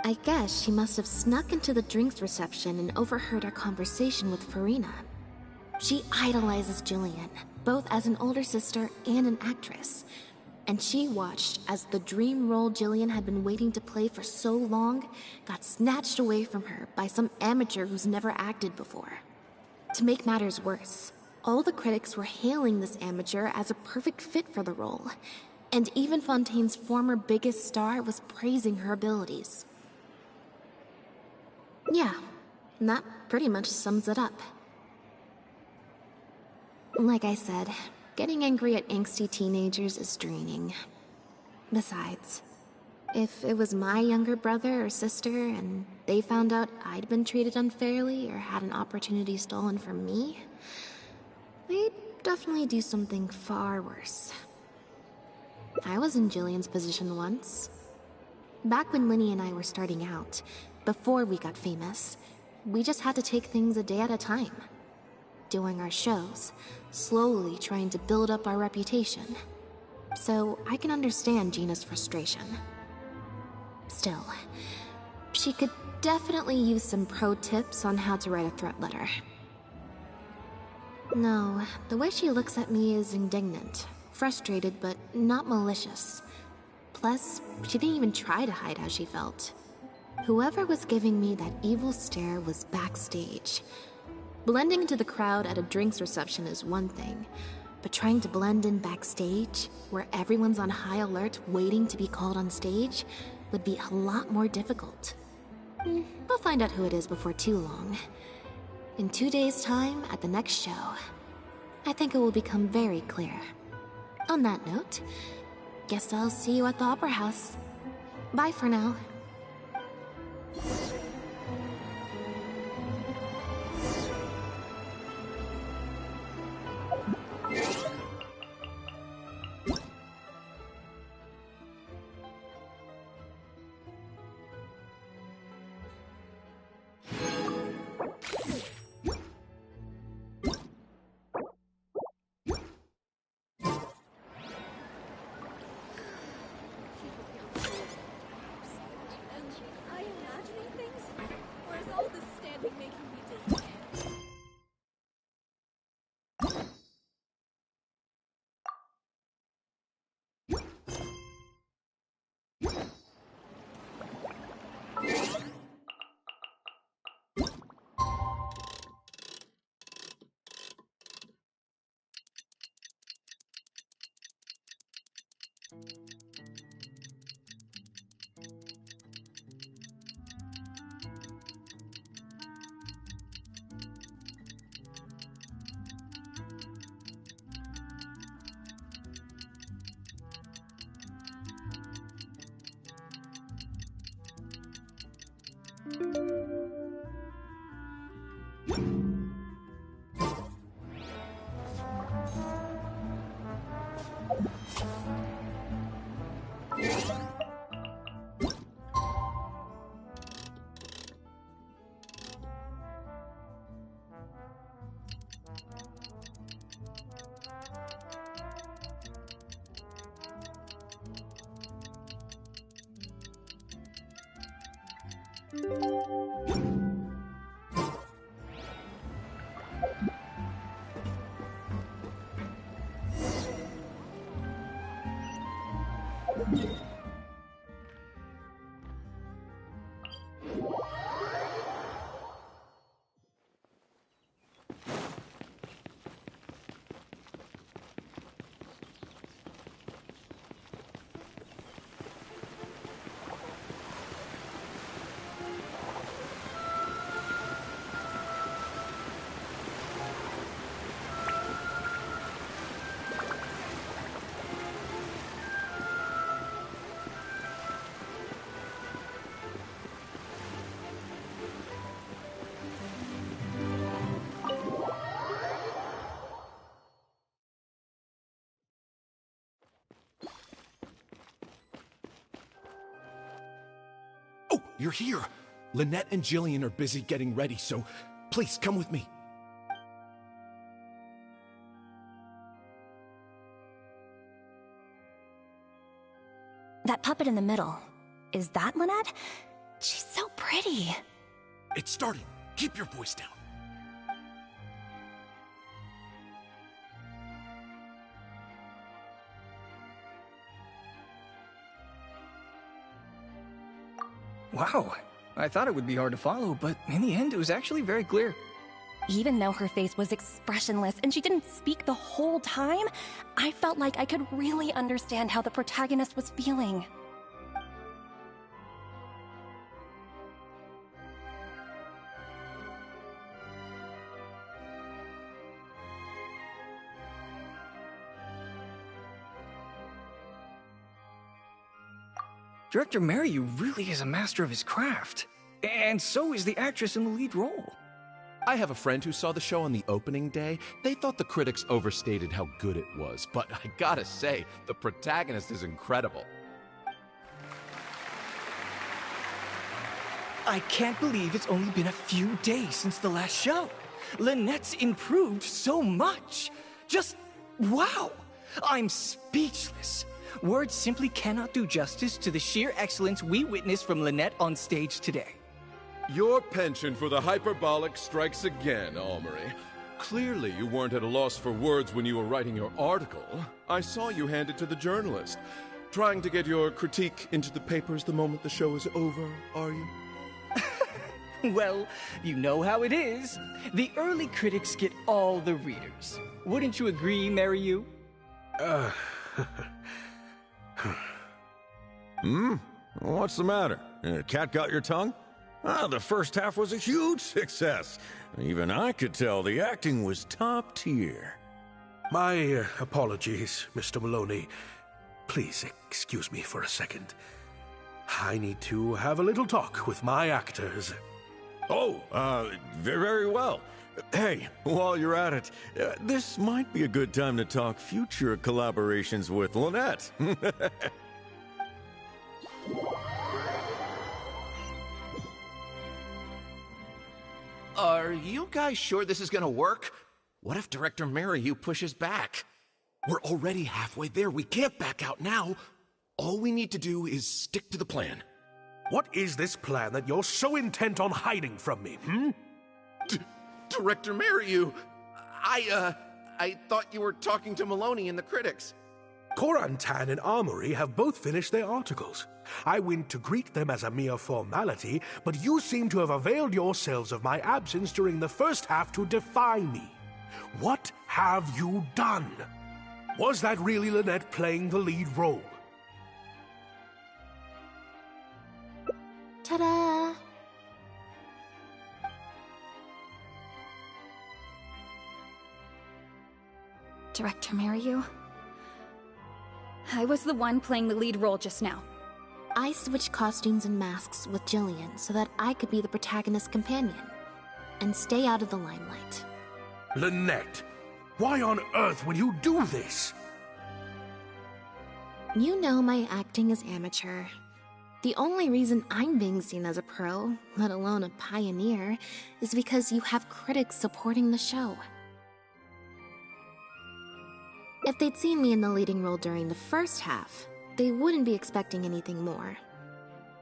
I guess she must have snuck into the drinks reception and overheard our conversation with Farina. She idolizes Jillian, both as an older sister and an actress. And she watched as the dream role Jillian had been waiting to play for so long got snatched away from her by some amateur who's never acted before. To make matters worse, all the critics were hailing this amateur as a perfect fit for the role, and even Fontaine's former biggest star was praising her abilities. Yeah, that pretty much sums it up. Like I said, getting angry at angsty teenagers is draining. Besides, if it was my younger brother or sister and they found out I'd been treated unfairly or had an opportunity stolen from me, they'd definitely do something far worse. I was in Jillian's position once. Back when Linny and I were starting out, before we got famous, we just had to take things a day at a time. Doing our shows, slowly trying to build up our reputation. So I can understand Gina's frustration. Still, she could definitely use some pro tips on how to write a threat letter. No, the way she looks at me is indignant, frustrated, but not malicious. Plus, she didn't even try to hide how she felt. Whoever was giving me that evil stare was backstage. Blending into the crowd at a drinks reception is one thing, but trying to blend in backstage, where everyone's on high alert waiting to be called on stage, would be a lot more difficult. I'll find out who it is before too long. In 2 days' time, at the next show, I think it will become very clear. On that note, guess I'll see you at the Opera House. Bye for now. Oh, you're here! Lynette and Jillian are busy getting ready, so please come with me. That puppet in the middle, is that Lynette? She's so pretty. It's starting. Keep your voice down. Wow, I thought it would be hard to follow, but in the end it was actually very clear. Even though her face was expressionless and she didn't speak the whole time, I felt like I could really understand how the protagonist was feeling. Director Mariu really is a master of his craft. And so is the actress in the lead role. I have a friend who saw the show on the opening day. They thought the critics overstated how good it was, but I gotta say, the protagonist is incredible. I can't believe it's only been a few days since the last show. Lynette's improved so much. Just wow! I'm speechless. Words simply cannot do justice to the sheer excellence we witnessed from Lynette on stage today. Your penchant for the hyperbolic strikes again, Almery. Clearly, you weren't at a loss for words when you were writing your article. I saw you hand it to the journalist. Trying to get your critique into the papers the moment the show is over, are you? Well, you know how it is. The early critics get all the readers. Wouldn't you agree, Mary? What's the matter? Cat got your tongue? The first half was a huge success. Even I could tell the acting was top tier. My apologies, Mr. Maloney. Please excuse me for a second. I need to have a little talk with my actors. Oh, very well. Hey, while you're at it, this might be a good time to talk future collaborations with Lynette. Are you guys sure this is gonna work? What if Director Mariyu pushes back? We're already halfway there. We can't back out now. All we need to do is stick to the plan. What is this plan that you're so intent on hiding from me, Director Mariyu, I thought you were talking to Maloney and the critics. Korantan and Armory have both finished their articles. I went to greet them as a mere formality, but you seem to have availed yourselves of my absence during the first half to defy me. What have you done? Was that really Lynette playing the lead role? Ta-da! Director Mariyu? I was the one playing the lead role just now. I switched costumes and masks with Jillian so that I could be the protagonist's companion and stay out of the limelight. Lynette, why on earth would you do this? You know my acting is amateur. The only reason I'm being seen as a pro, let alone a pioneer, is because you have critics supporting the show. If they'd seen me in the leading role during the first half, they wouldn't be expecting anything more.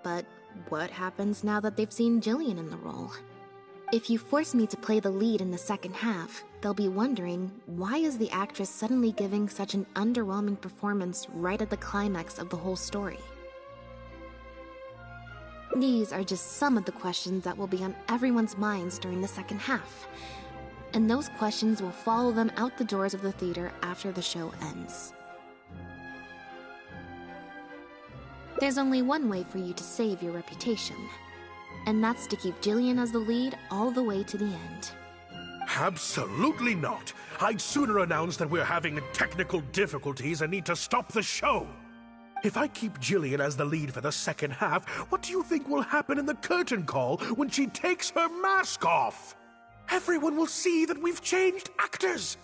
But what happens now that they've seen Jillian in the role? If you force me to play the lead in the second half, they'll be wondering, why is the actress suddenly giving such an underwhelming performance right at the climax of the whole story? These are just some of the questions that will be on everyone's minds during the second half. And those questions will follow them out the doors of the theater after the show ends. There's only one way for you to save your reputation, and that's to keep Jillian as the lead all the way to the end. Absolutely not! I'd sooner announce that we're having technical difficulties and need to stop the show. If I keep Jillian as the lead for the second half, what do you think will happen in the curtain call when she takes her mask off? Everyone will see that we've changed actors.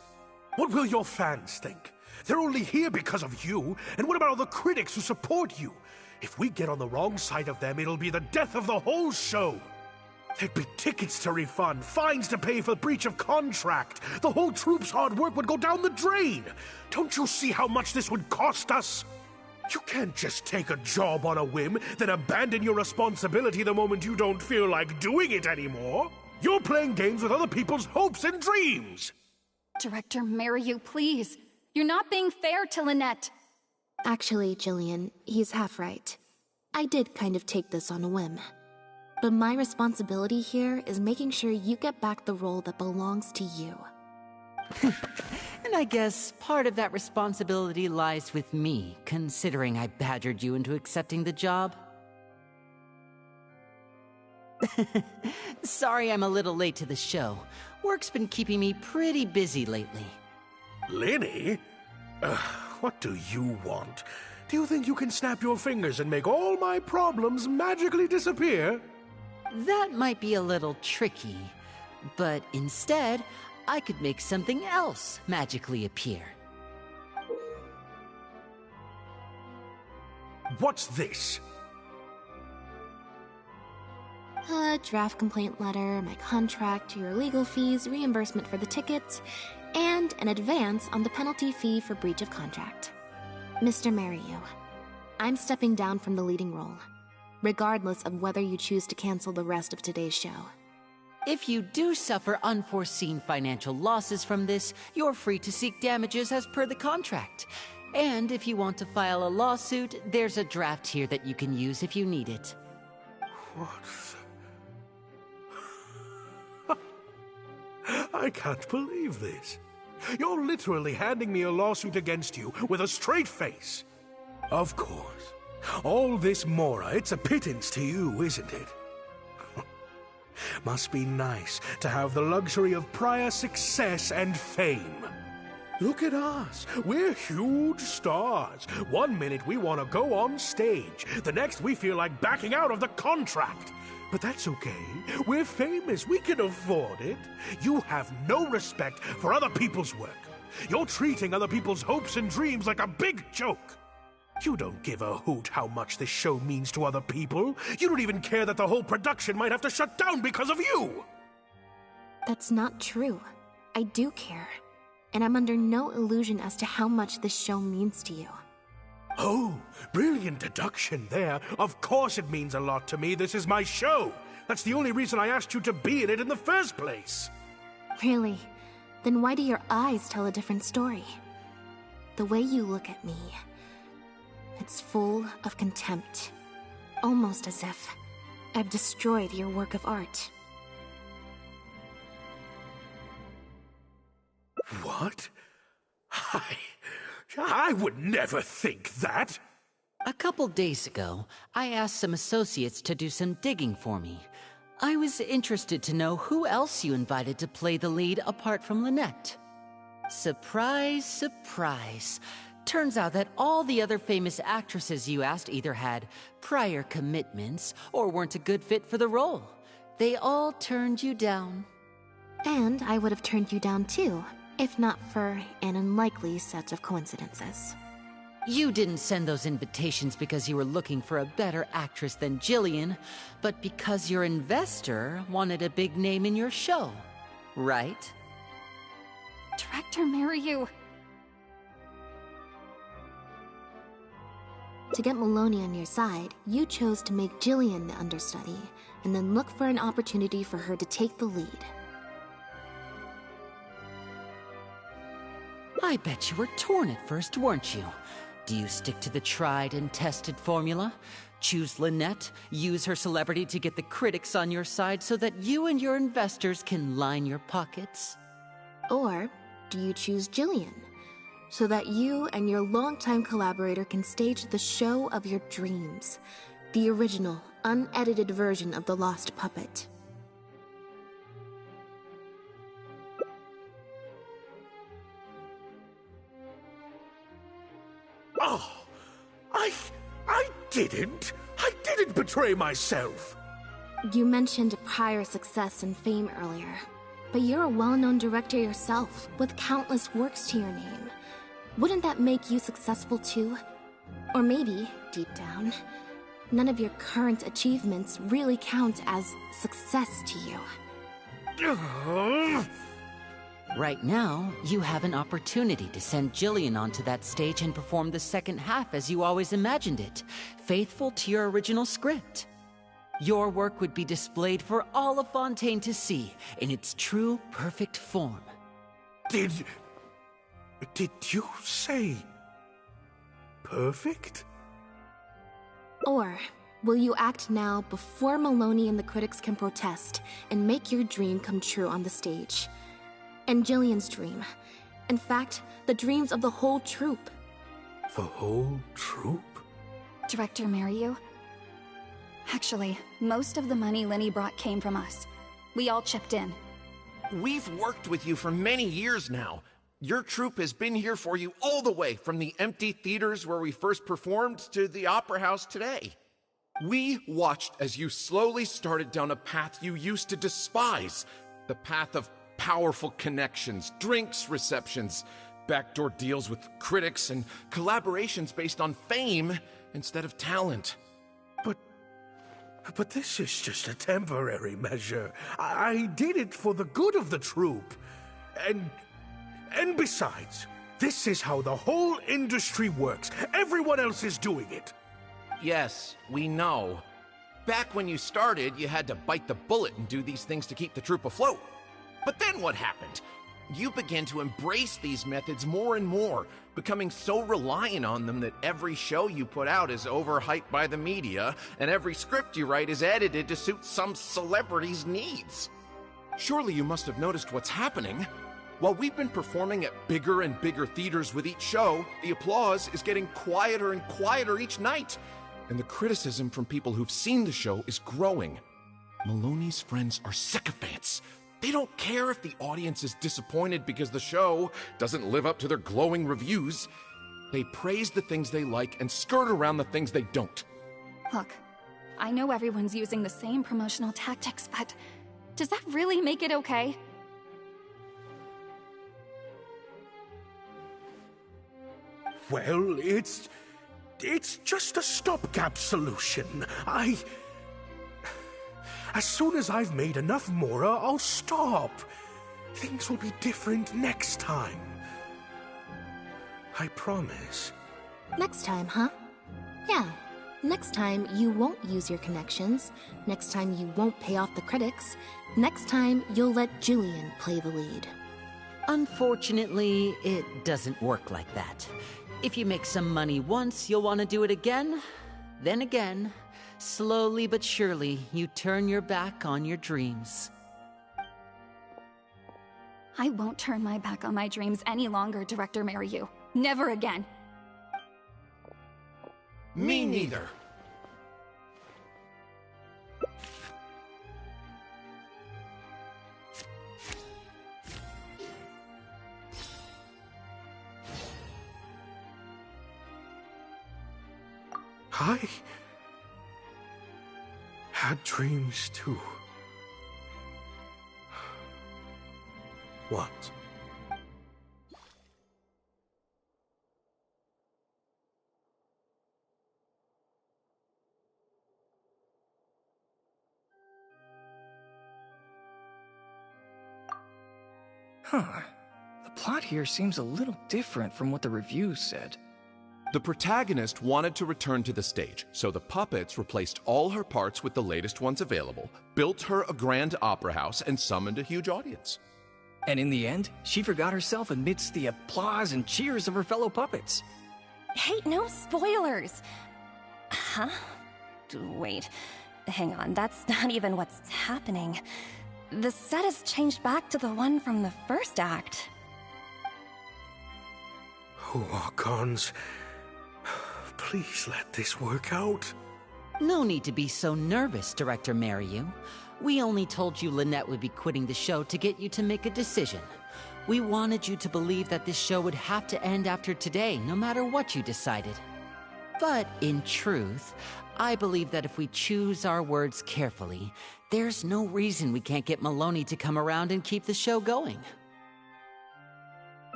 What will your fans think? They're only here because of you, and what about all the critics who support you? If we get on the wrong side of them, it'll be the death of the whole show. There'd be tickets to refund, fines to pay for breach of contract. The whole troupe's hard work would go down the drain. Don't you see how much this would cost us? You can't just take a job on a whim, then abandon your responsibility the moment you don't feel like doing it anymore. You're playing games with other people's hopes and dreams. Director Mariyu, please. You're not being fair to Lynette. Actually, Jillian, he's half right. I did kind of take this on a whim. But my responsibility here is making sure you get back the role that belongs to you. And I guess part of that responsibility lies with me, considering I badgered you into accepting the job. Sorry I'm a little late to the show. Work's been keeping me pretty busy lately. Lenny? What do you want? Do you think you can snap your fingers and make all my problems magically disappear? That might be a little tricky, but instead, I could make something else magically appear. What's this? A draft complaint letter, my contract, your legal fees, reimbursement for the tickets, and an advance on the penalty fee for breach of contract. Mr. Mariyu, I'm stepping down from the leading role, regardless of whether you choose to cancel the rest of today's show. If you do suffer unforeseen financial losses from this, you're free to seek damages as per the contract. And if you want to file a lawsuit, there's a draft here that you can use if you need it. What? I can't believe this. You're literally handing me a lawsuit against you with a straight face. Of course. All this Mora, it's a pittance to you, isn't it? Must be nice to have the luxury of prior success and fame. Look at us. We're huge stars. One minute we want to go on stage. The next we feel like backing out of the contract. But that's okay. We're famous. We can afford it. You have no respect for other people's work. You're treating other people's hopes and dreams like a big joke. You don't give a hoot how much this show means to other people. You don't even care that the whole production might have to shut down because of you. That's not true. I do care. And I'm under no illusion as to how much this show means to you. Oh, brilliant deduction there. Of course it means a lot to me. This is my show. That's the only reason I asked you to be in it in the first place. Really? Then why do your eyes tell a different story? The way you look at me, it's full of contempt. Almost as if I've destroyed your work of art. What? I would never think that. A couple days ago, I asked some associates to do some digging for me. I was interested to know who else you invited to play the lead apart from Lynette. Surprise, surprise. Turns out that all the other famous actresses you asked either had prior commitments or weren't a good fit for the role. They all turned you down. And I would have turned you down too, if not for an unlikely set of coincidences. You didn't send those invitations because you were looking for a better actress than Jillian, but because your investor wanted a big name in your show, right? Director Mariyu. To get Maloney on your side, you chose to make Jillian the understudy, and then look for an opportunity for her to take the lead. I bet you were torn at first, weren't you? Do you stick to the tried and tested formula? Choose Lynette, use her celebrity to get the critics on your side so that you and your investors can line your pockets? Or do you choose Jillian, so that you and your longtime collaborator can stage the show of your dreams, the original, unedited version of The Lost Puppet? Oh, I didn't betray myself. You mentioned prior success and fame earlier, but you're a well-known director yourself, with countless works to your name. Wouldn't that make you successful too? Or maybe, deep down, none of your current achievements really count as success to you. Right now, you have an opportunity to send Jillian onto that stage and perform the second half as you always imagined it, faithful to your original script. Your work would be displayed for all of Fontaine to see in its true, perfect form. Did you say perfect? Or will you act now before Maloney and the critics can protest and make your dream come true on the stage? And Jillian's dream. In fact, the dreams of the whole troupe. The whole troupe? Director Mariyu? Actually, most of the money Lenny brought came from us. We all chipped in. We've worked with you for many years now. Your troupe has been here for you all the way from the empty theaters where we first performed to the Opera House today. We watched as you slowly started down a path you used to despise. The path of powerful connections, drinks receptions, backdoor deals with critics, and collaborations based on fame instead of talent. But this is just a temporary measure. I did it for the good of the troupe. And besides, This is how the whole industry works. Everyone else is doing it. Yes, we know. Back when you started, you had to bite the bullet and do these things to keep the troupe afloat. But then what happened? You began to embrace these methods more and more, becoming so reliant on them that every show you put out is overhyped by the media, and every script you write is edited to suit some celebrity's needs. Surely you must have noticed what's happening. While we've been performing at bigger and bigger theaters with each show, the applause is getting quieter and quieter each night. And the criticism from people who've seen the show is growing. Maloney's friends are sycophants. They don't care if the audience is disappointed because the show doesn't live up to their glowing reviews. They praise the things they like and skirt around the things they don't. Look, I know everyone's using the same promotional tactics, but does that really make it okay? Well, it's just a stopgap solution. As soon as I've made enough Mora, I'll stop. Things will be different next time. I promise. Next time, huh? Yeah. Next time, you won't use your connections. Next time, you won't pay off the critics. Next time, you'll let Julian play the lead. Unfortunately, it doesn't work like that. If you make some money once, you'll want to do it again, then again. Slowly but surely, you turn your back on your dreams. I won't turn my back on my dreams any longer, Director Maryu. Never again. Me neither. I had dreams too. What? Huh. The plot here seems a little different from what the reviews said. The protagonist wanted to return to the stage, so the puppets replaced all her parts with the latest ones available, built her a grand opera house, and summoned a huge audience. And in the end, she forgot herself amidst the applause and cheers of her fellow puppets. Hey, no spoilers! Huh? Wait, hang on, that's not even what's happening. The set has changed back to the one from the first act. Oh, Cons. Please let this work out. No need to be so nervous, Director Maryu. We only told you Lynette would be quitting the show to get you to make a decision. We wanted you to believe that this show would have to end after today, no matter what you decided. But in truth, I believe that if we choose our words carefully, there's no reason we can't get Maloney to come around and keep the show going.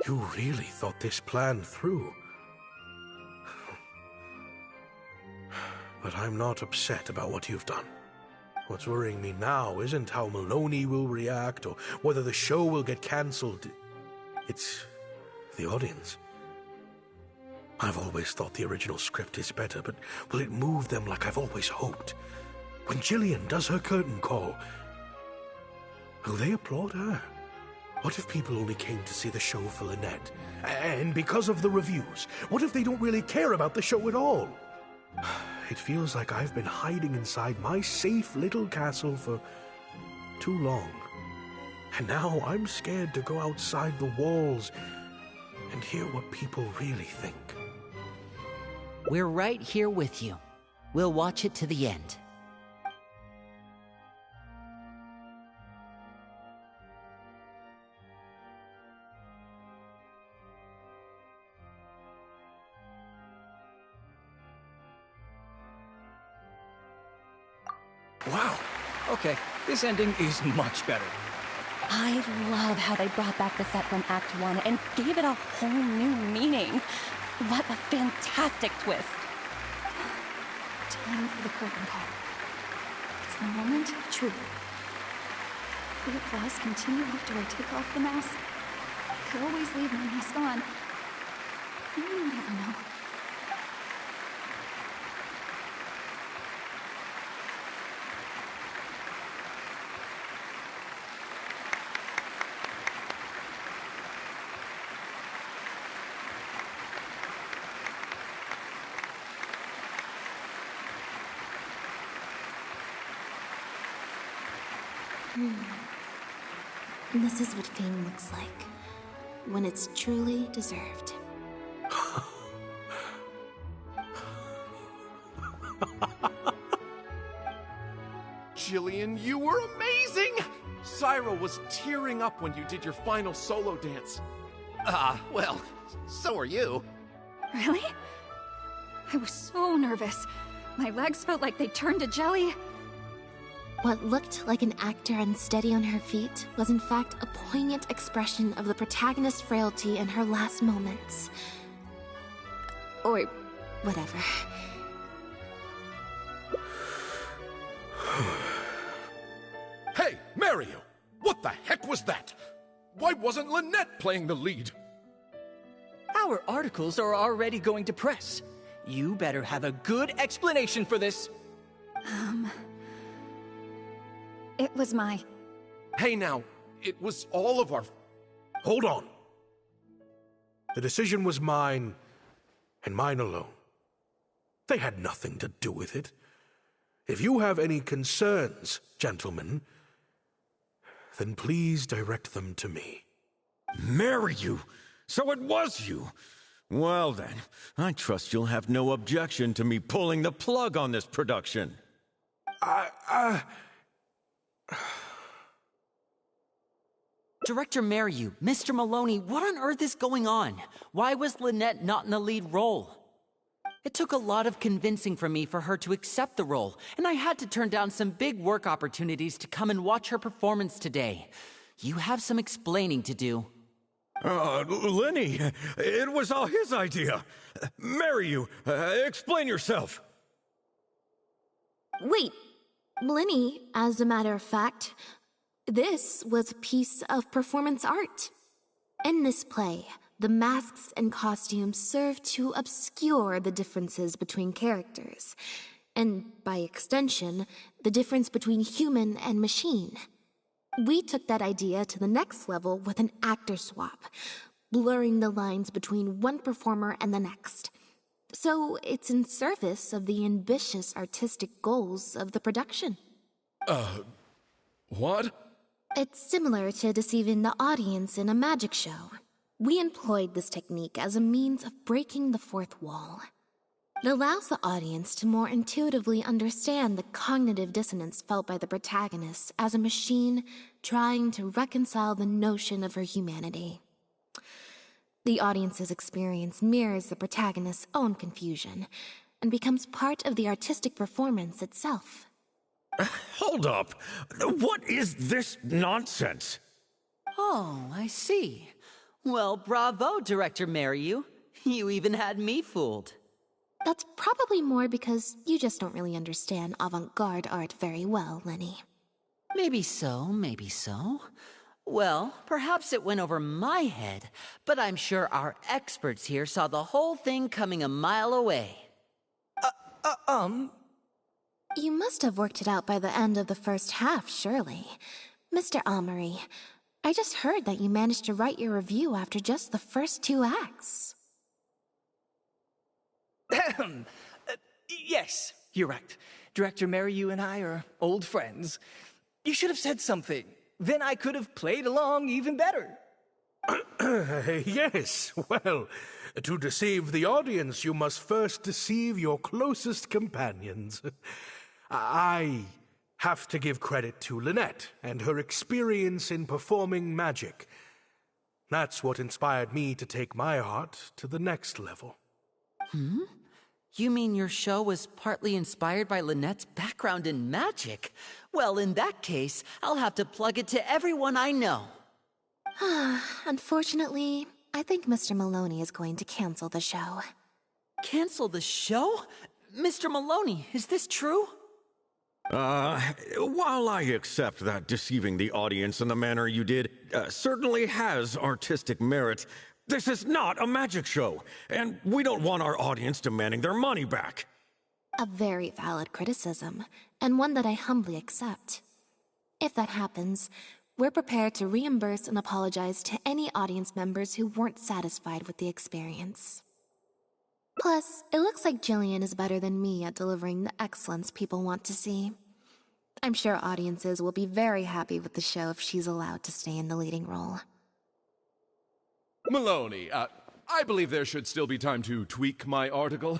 You really thought this plan through. But I'm not upset about what you've done. What's worrying me now isn't how Maloney will react or whether the show will get cancelled. It's the audience. I've always thought the original script is better, but will it move them like I've always hoped? When Jillian does her curtain call, will they applaud her? What if people only came to see the show for Lynette? And because of the reviews, what if they don't really care about the show at all? It feels like I've been hiding inside my safe little castle for too long. And now I'm scared to go outside the walls and hear what people really think. We're right here with you. We'll watch it to the end. Wow. Okay, this ending is much better. I love how they brought back the set from Act 1 and gave it a whole new meaning. What a fantastic twist. Time for the curtain call. It's the moment of truth. Will the applause continue after I take off the mask? I could always leave my mask on, No one would ever know. This is what fame looks like, when it's truly deserved. Jillian, you were amazing! Syra was tearing up when you did your final solo dance. Well, so are you. Really? I was so nervous. My legs felt like they turned to jelly. What looked like an actor unsteady on her feet was in fact a poignant expression of the protagonist's frailty in her last moments. Or whatever. Hey, Mario! What the heck was that? Why wasn't Lynette playing the lead? Our articles are already going to press. You better have a good explanation for this. It was my... Hey now, it was all of our... Hold on. The decision was mine, and mine alone. They had nothing to do with it. If you have any concerns, gentlemen, then please direct them to me. Marry you? So it was you? Well then, I trust you'll have no objection to me pulling the plug on this production. Director Mariu, Mr. Maloney, what on earth is going on? Why was Lynette not in the lead role? It took a lot of convincing from me for her to accept the role, and I had to turn down some big work opportunities to come and watch her performance today. You have some explaining to do. Lenny, it was all his idea. Mariu, explain yourself. Wait, Linny, as a matter of fact, this was a piece of performance art. In this play, the masks and costumes serve to obscure the differences between characters, and by extension, the difference between human and machine. We took that idea to the next level with an actor swap, blurring the lines between one performer and the next. So it's in service of the ambitious artistic goals of the production. What? It's similar to deceiving the audience in a magic show. We employed this technique as a means of breaking the fourth wall. It allows the audience to more intuitively understand the cognitive dissonance felt by the protagonist as a machine trying to reconcile the notion of her humanity. The audience's experience mirrors the protagonist's own confusion and becomes part of the artistic performance itself. Hold up. What is this nonsense? Oh, I see. Well, bravo, Director Mariu. You even had me fooled. That's probably more because you just don't really understand avant-garde art very well, Lenny. Maybe so, maybe so. Well, perhaps it went over my head, but I'm sure our experts here saw the whole thing coming a mile away. You must have worked it out by the end of the first half, surely. Mr. Amory, I just heard that you managed to write your review after just the first 2 acts. Yes, you're right. Director Mariu and I are old friends. You should have said something. Then I could have played along even better. Yes, well, to deceive the audience, you must first deceive your closest companions. I have to give credit to Lynette and her experience in performing magic. That's what inspired me to take my art to the next level. You mean your show was partly inspired by Lynette's background in magic? Well, in that case, I'll have to plug it to everyone I know. Unfortunately, I think Mr. Maloney is going to cancel the show. Cancel the show? Mr. Maloney, is this true? While I accept that deceiving the audience in the manner you did certainly has artistic merit, This is not a magic show, and we don't want our audience demanding their money back. A very valid criticism, and one that I humbly accept. If that happens, we're prepared to reimburse and apologize to any audience members who weren't satisfied with the experience. Plus, it looks like Jillian is better than me at delivering the excellence people want to see. I'm sure audiences will be very happy with the show if she's allowed to stay in the leading role. Maloney, I believe there should still be time to tweak my article.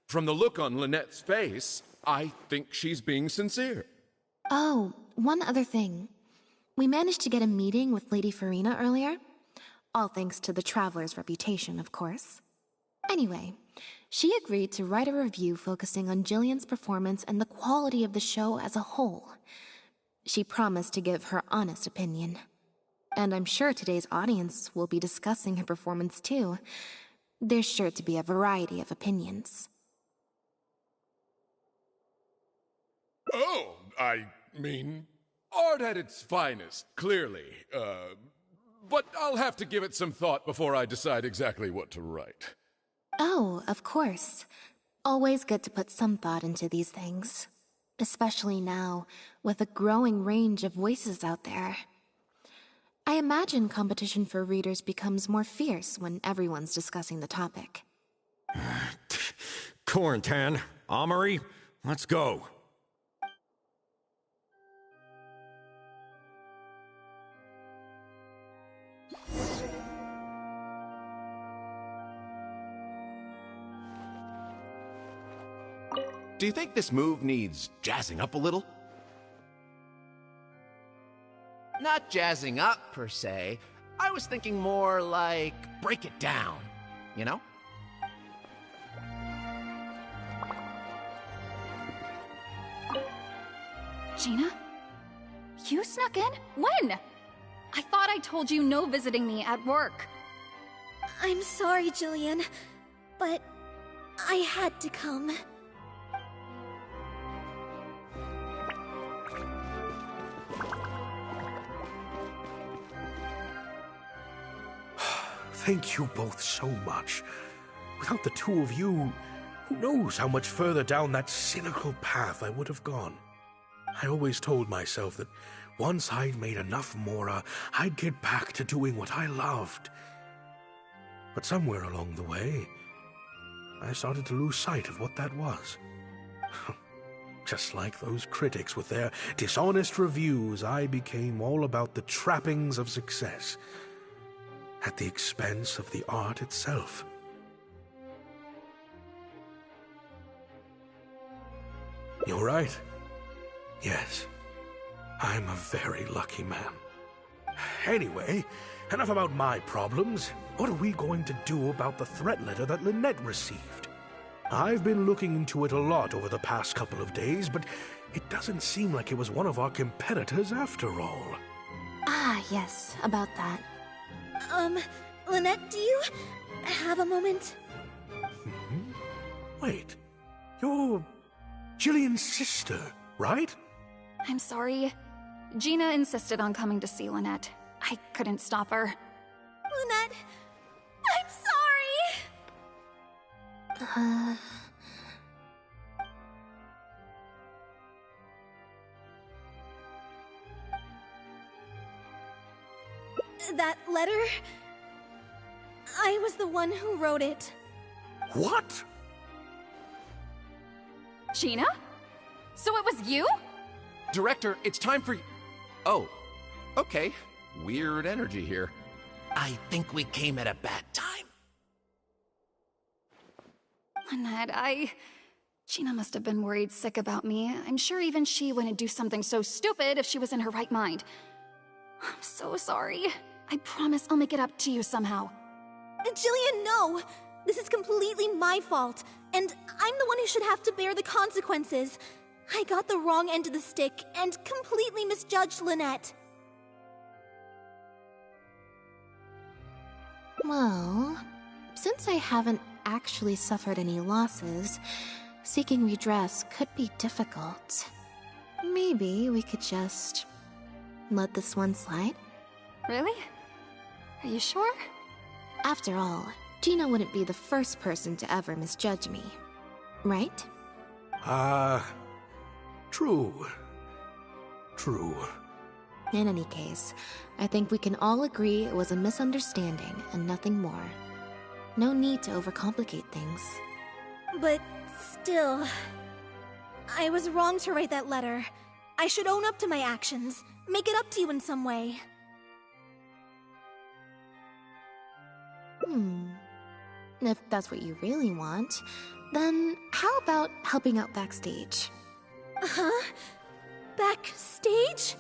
From the look on Lynette's face, I think she's being sincere. Oh, one other thing. We managed to get a meeting with Lady Farina earlier. All thanks to the Traveler's reputation, of course. Anyway, she agreed to write a review focusing on Jillian's performance and the quality of the show as a whole. She promised to give her honest opinion. And I'm sure today's audience will be discussing her performance too. There's sure to be a variety of opinions. Oh, I mean, art at its finest, clearly. But I'll have to give it some thought before I decide exactly what to write. Oh, of course. Always good to put some thought into these things. Especially now, with a growing range of voices out there. I imagine competition for readers becomes more fierce when everyone's discussing the topic. Corentan, Amory, let's go. Do you think this move needs jazzing up a little? Not jazzing up, per se. I was thinking more like break it down, you know? Gina? You snuck in? When? I thought I told you no visiting me at work. I'm sorry, Jillian, but I had to come. Thank you both so much. Without the two of you, who knows how much further down that cynical path I would have gone. I always told myself that once I'd made enough Mora, I'd get back to doing what I loved. But somewhere along the way, I started to lose sight of what that was. Just like those critics with their dishonest reviews, I became all about the trappings of success, at the expense of the art itself. You're right. Yes, I'm a very lucky man. Anyway, enough about my problems. What are we going to do about the threat letter that Lynette received? I've been looking into it a lot over the past couple of days, but it doesn't seem like it was one of our competitors after all. Ah, yes, about that. Lynette, do you have a moment? Wait, you're Jillian's sister, right? I'm sorry. Gina insisted on coming to see Lynette. I couldn't stop her. Lynette, I'm sorry! That letter? I was the one who wrote it. What? Gina? So it was you? Director, it's time for... Oh, okay. Weird energy here. I think we came at a bad time. Lynette, Gina must have been worried sick about me. I'm sure even she wouldn't do something so stupid if she was in her right mind. I'm so sorry. I promise I'll make it up to you somehow. Jillian, no! This is completely my fault, and I'm the one who should have to bear the consequences. I got the wrong end of the stick and completely misjudged Lynette. Well, since I haven't actually suffered any losses, seeking redress could be difficult. Maybe we could just let this one slide? Really? Are you sure? After all, Gina wouldn't be the first person to ever misjudge me. Right? True. True. In any case, I think we can all agree it was a misunderstanding and nothing more. No need to overcomplicate things. But still, I was wrong to write that letter. I should own up to my actions, make it up to you in some way. If that's what you really want, then how about helping out backstage? Huh? Backstage?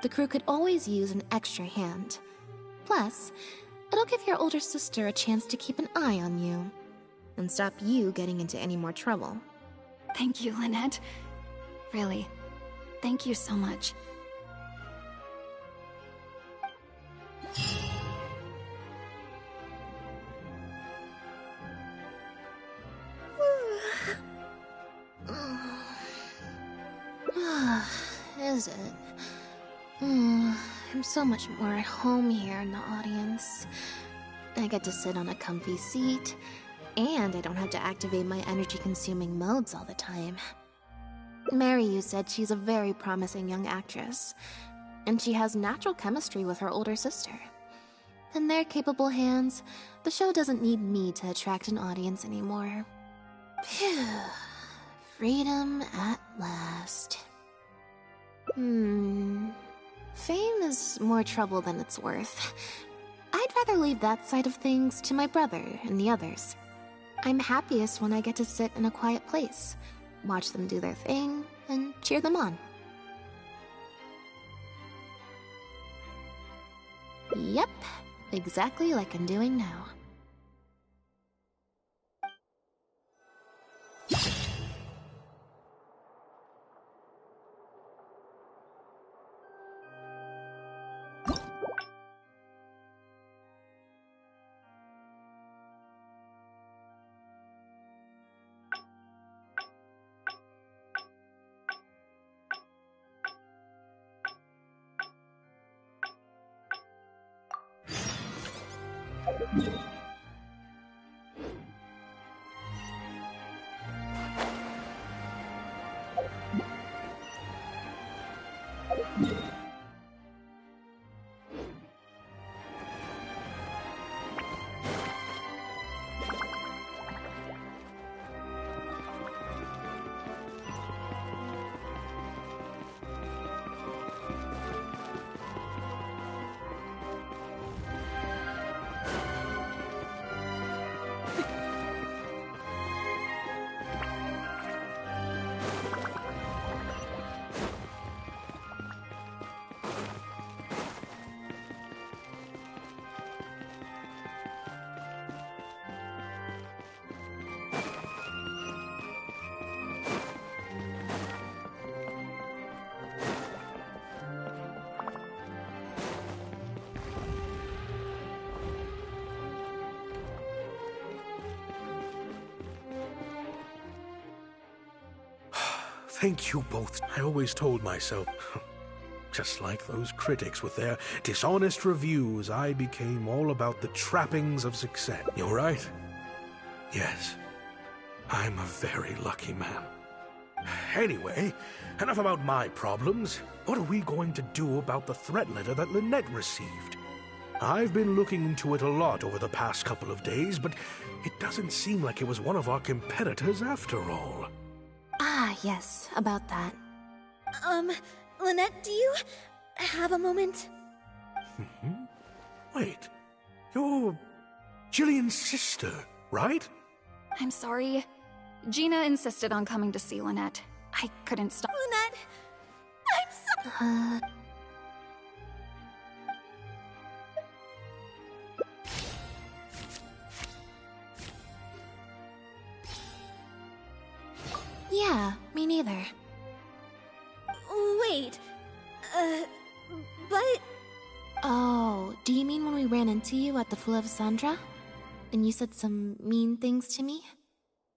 The crew could always use an extra hand. Plus, it'll give your older sister a chance to keep an eye on you and stop you getting into any more trouble. Thank you, Lynette. Really, thank you so much. Is it? I'm so much more at home here in the audience. I get to sit on a comfy seat, and I don't have to activate my energy-consuming modes all the time. Mariyu said she's a very promising young actress, and she has natural chemistry with her older sister. In their capable hands, the show doesn't need me to attract an audience anymore. Phew. Freedom at last. Fame is more trouble than it's worth. I'd rather leave that side of things to my brother and the others. I'm happiest when I get to sit in a quiet place, watch them do their thing, and cheer them on. Yep, exactly like I'm doing now. Thank you both. I always told myself, just like those critics with their dishonest reviews, I became all about the trappings of success. You're right. Yes, I'm a very lucky man. Anyway, enough about my problems. What are we going to do about the threat letter that Lynette received? I've been looking into it a lot over the past couple of days, but it doesn't seem like it was one of our competitors after all. Ah, yes, about that. Lynette, do you have a moment? Wait, you're Jillian's sister, right? I'm sorry. Gina insisted on coming to see Lynette. I couldn't stop. Lynette, I'm so... Yeah, me neither. Wait, but... Oh, do you mean when we ran into you at the Full of Sandra? And you said some mean things to me?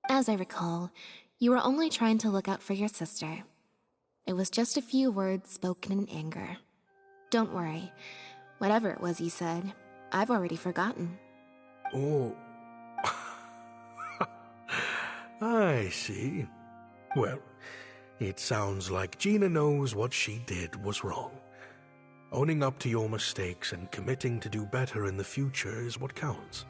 As I recall, you were only trying to look out for your sister. It was just a few words spoken in anger. Don't worry. Whatever it was you said, I've already forgotten. Oh. I see. Well, it sounds like Gina knows what she did was wrong. Owning up to your mistakes and committing to do better in the future is what counts.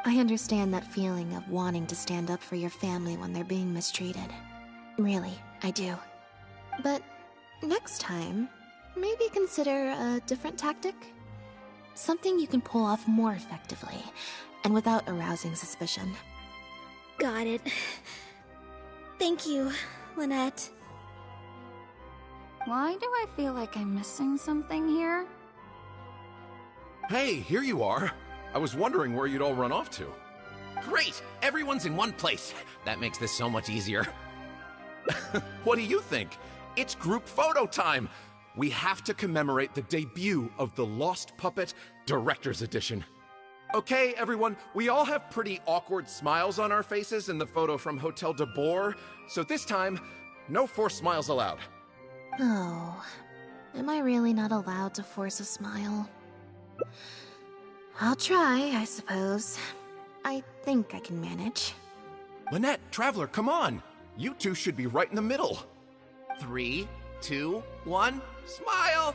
I understand that feeling of wanting to stand up for your family when they're being mistreated. Really, I do. But next time, maybe consider a different tactic? Something you can pull off more effectively, and without arousing suspicion. Got it. Thank you, Lynette. Why do I feel like I'm missing something here? Hey, here you are. I was wondering where you'd all run off to. Great! Everyone's in one place. That makes this so much easier. What do you think? It's group photo time! We have to commemorate the debut of the Lost Puppet Director's Edition. Okay, everyone, we all have pretty awkward smiles on our faces in the photo from Hotel de Boer, so this time, no forced smiles allowed. Oh, am I really not allowed to force a smile? I'll try, I suppose. I think I can manage. Lynette, Traveler, come on! You two should be right in the middle. 3, 2, 1, smile!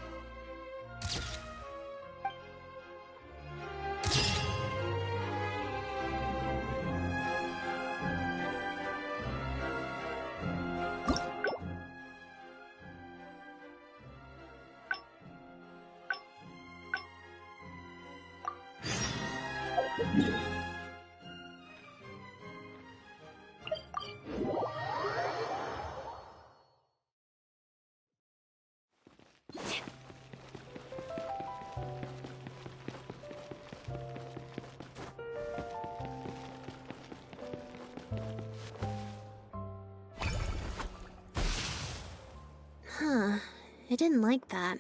Huh, I didn't like that.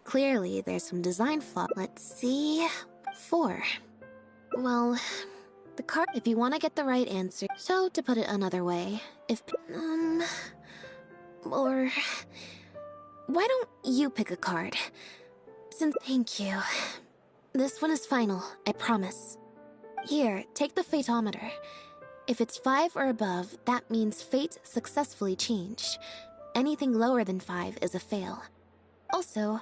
Clearly, there's some design flaw. Let's see. 4. Well, the card, if you want to get the right answer. So, to put it another way, if, or, why don't you pick a card? Thank you. This one is final, I promise. Here, take the Fatometer. If it's 5 or above, that means fate successfully changed. Anything lower than 5 is a fail. Also,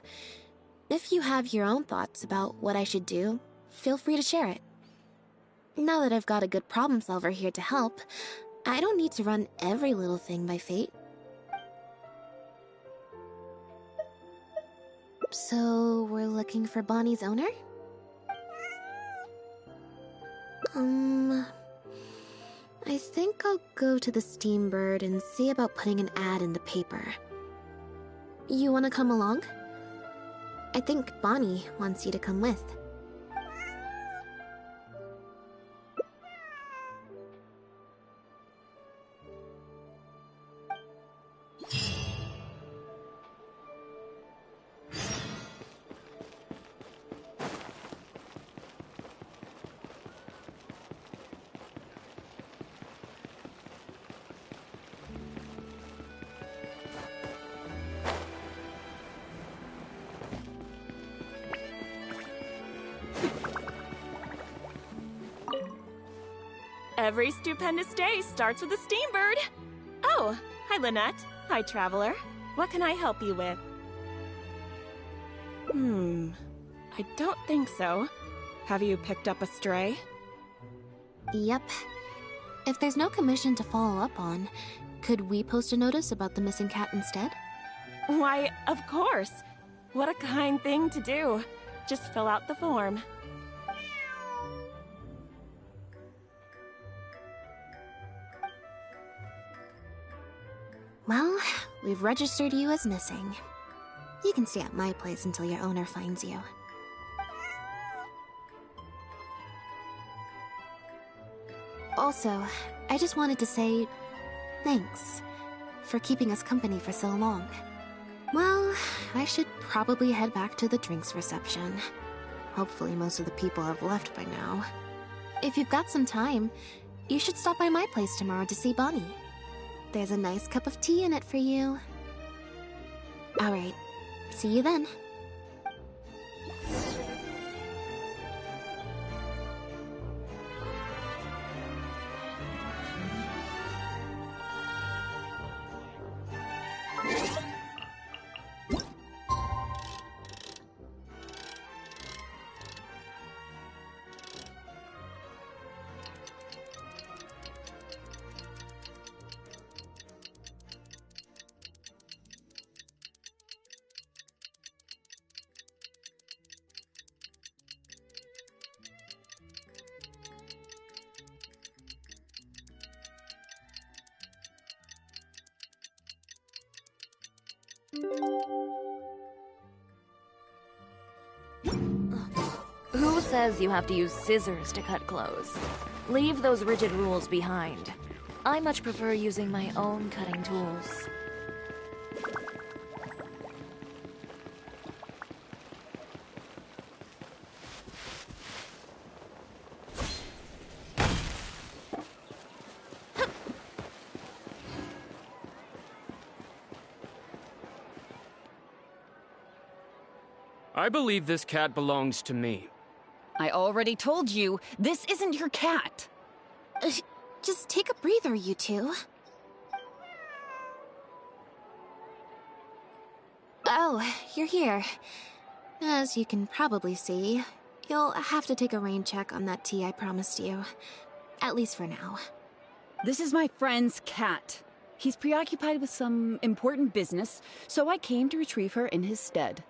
if you have your own thoughts about what I should do, feel free to share it. Now that I've got a good problem solver here to help, I don't need to run every little thing by fate. So, we're looking for Bonnie's owner? I think I'll go to the Steambird and see about putting an ad in the paper. You wanna come along? I think Bonnie wants you to come with. Every stupendous day starts with a Steambird. Oh, hi Lynette. Hi Traveler. What can I help you with? I don't think so. Have you picked up a stray? Yep. If there's no commission to follow up on, could we post a notice about the missing cat instead? Why, of course. What a kind thing to do. Just fill out the form. Well, we've registered you as missing. You can stay at my place until your owner finds you. Also, I just wanted to say thanks for keeping us company for so long. Well, I should probably head back to the drinks reception. Hopefully most of the people have left by now. If you've got some time, you should stop by my place tomorrow to see Bonnie. There's a nice cup of tea in it for you. Alright, see you then. Who says you have to use scissors to cut clothes? Leave those rigid rules behind. I much prefer using my own cutting tools. I believe this cat belongs to me. I already told you, this isn't your cat. Just take a breather, you two. Oh, you're here. As you can probably see, you'll have to take a rain check on that tea I promised you. At least for now. This is my friend's cat. He's preoccupied with some important business, so I came to retrieve her in his stead.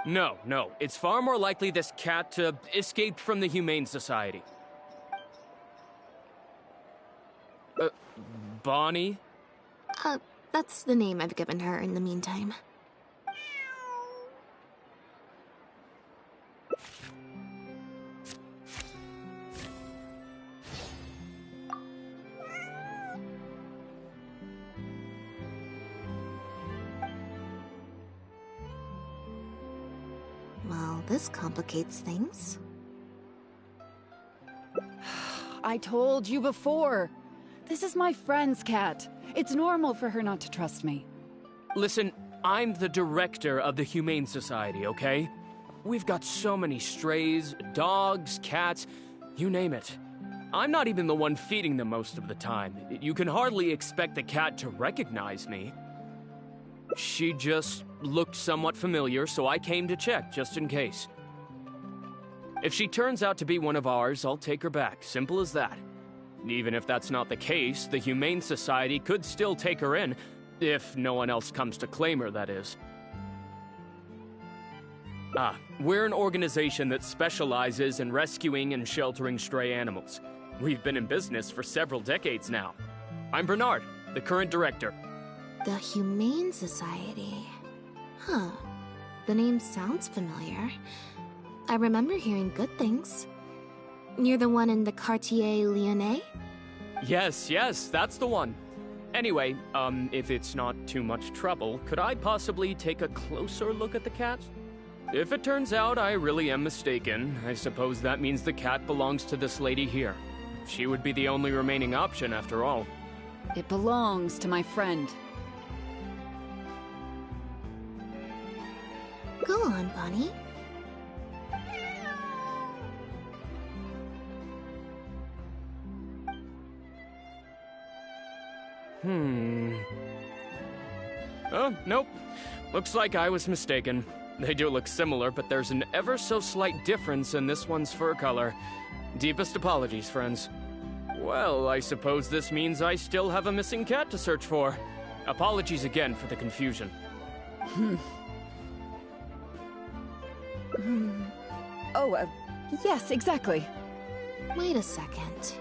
No. It's far more likely this cat escaped from the Humane Society. Bonnie? That's the name I've given her in the meantime. Well, this complicates things. I told you before. This is my friend's cat. It's normal for her not to trust me. Listen, I'm the director of the Humane Society, okay? We've got so many strays, dogs, cats, you name it. I'm not even the one feeding them most of the time. You can hardly expect the cat to recognize me. She just looked somewhat familiar, so I came to check, just in case. If she turns out to be one of ours, I'll take her back. Simple as that. Even if that's not the case, the Humane Society could still take her in, if no one else comes to claim her, that is. We're an organization that specializes in rescuing and sheltering stray animals. We've been in business for several decades now. I'm Bernard, the current director. The Humane Society. Huh. The name sounds familiar. I remember hearing good things. Near the one in the Quartier Lyonnais? Yes, that's the one. Anyway, if it's not too much trouble, could I possibly take a closer look at the cat? If it turns out I really am mistaken, I suppose that means the cat belongs to this lady here. She would be the only remaining option after all. It belongs to my friend. Go on, Bonnie. Oh, nope. Looks like I was mistaken. They do look similar, but there's an ever so slight difference in this one's fur color. Deepest apologies, friends. Well, I suppose this means I still have a missing cat to search for. Apologies again for the confusion. Yes, exactly. Wait a second.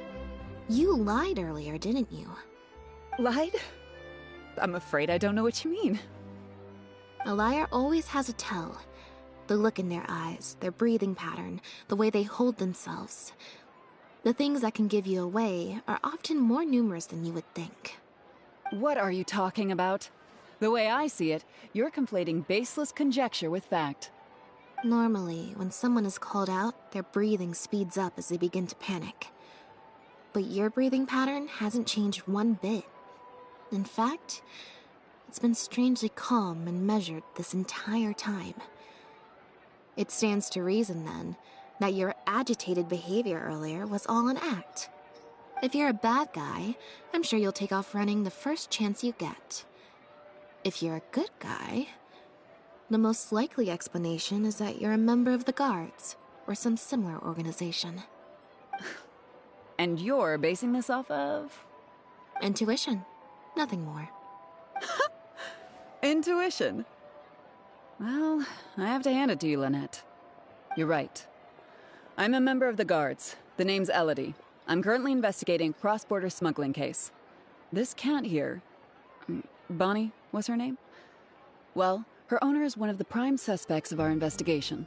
You lied earlier, didn't you? Lied? I'm afraid I don't know what you mean. A liar always has a tell. The look in their eyes, their breathing pattern, the way they hold themselves. The things that can give you away are often more numerous than you would think. What are you talking about? The way I see it, you're conflating baseless conjecture with fact. Normally, when someone is called out, their breathing speeds up as they begin to panic. But your breathing pattern hasn't changed one bit. In fact, it's been strangely calm and measured this entire time. It stands to reason, then, that your agitated behavior earlier was all an act. If you're a bad guy, I'm sure you'll take off running the first chance you get. If you're a good guy, the most likely explanation is that you're a member of the Guards, or some similar organization. And you're basing this off of? Intuition. Nothing more. Intuition. Well, I have to hand it to you, Lynette. You're right. I'm a member of the Guards. The name's Elodie. I'm currently investigating a cross-border smuggling case. This cat here... Bonnie was her name? Well, her owner is one of the prime suspects of our investigation.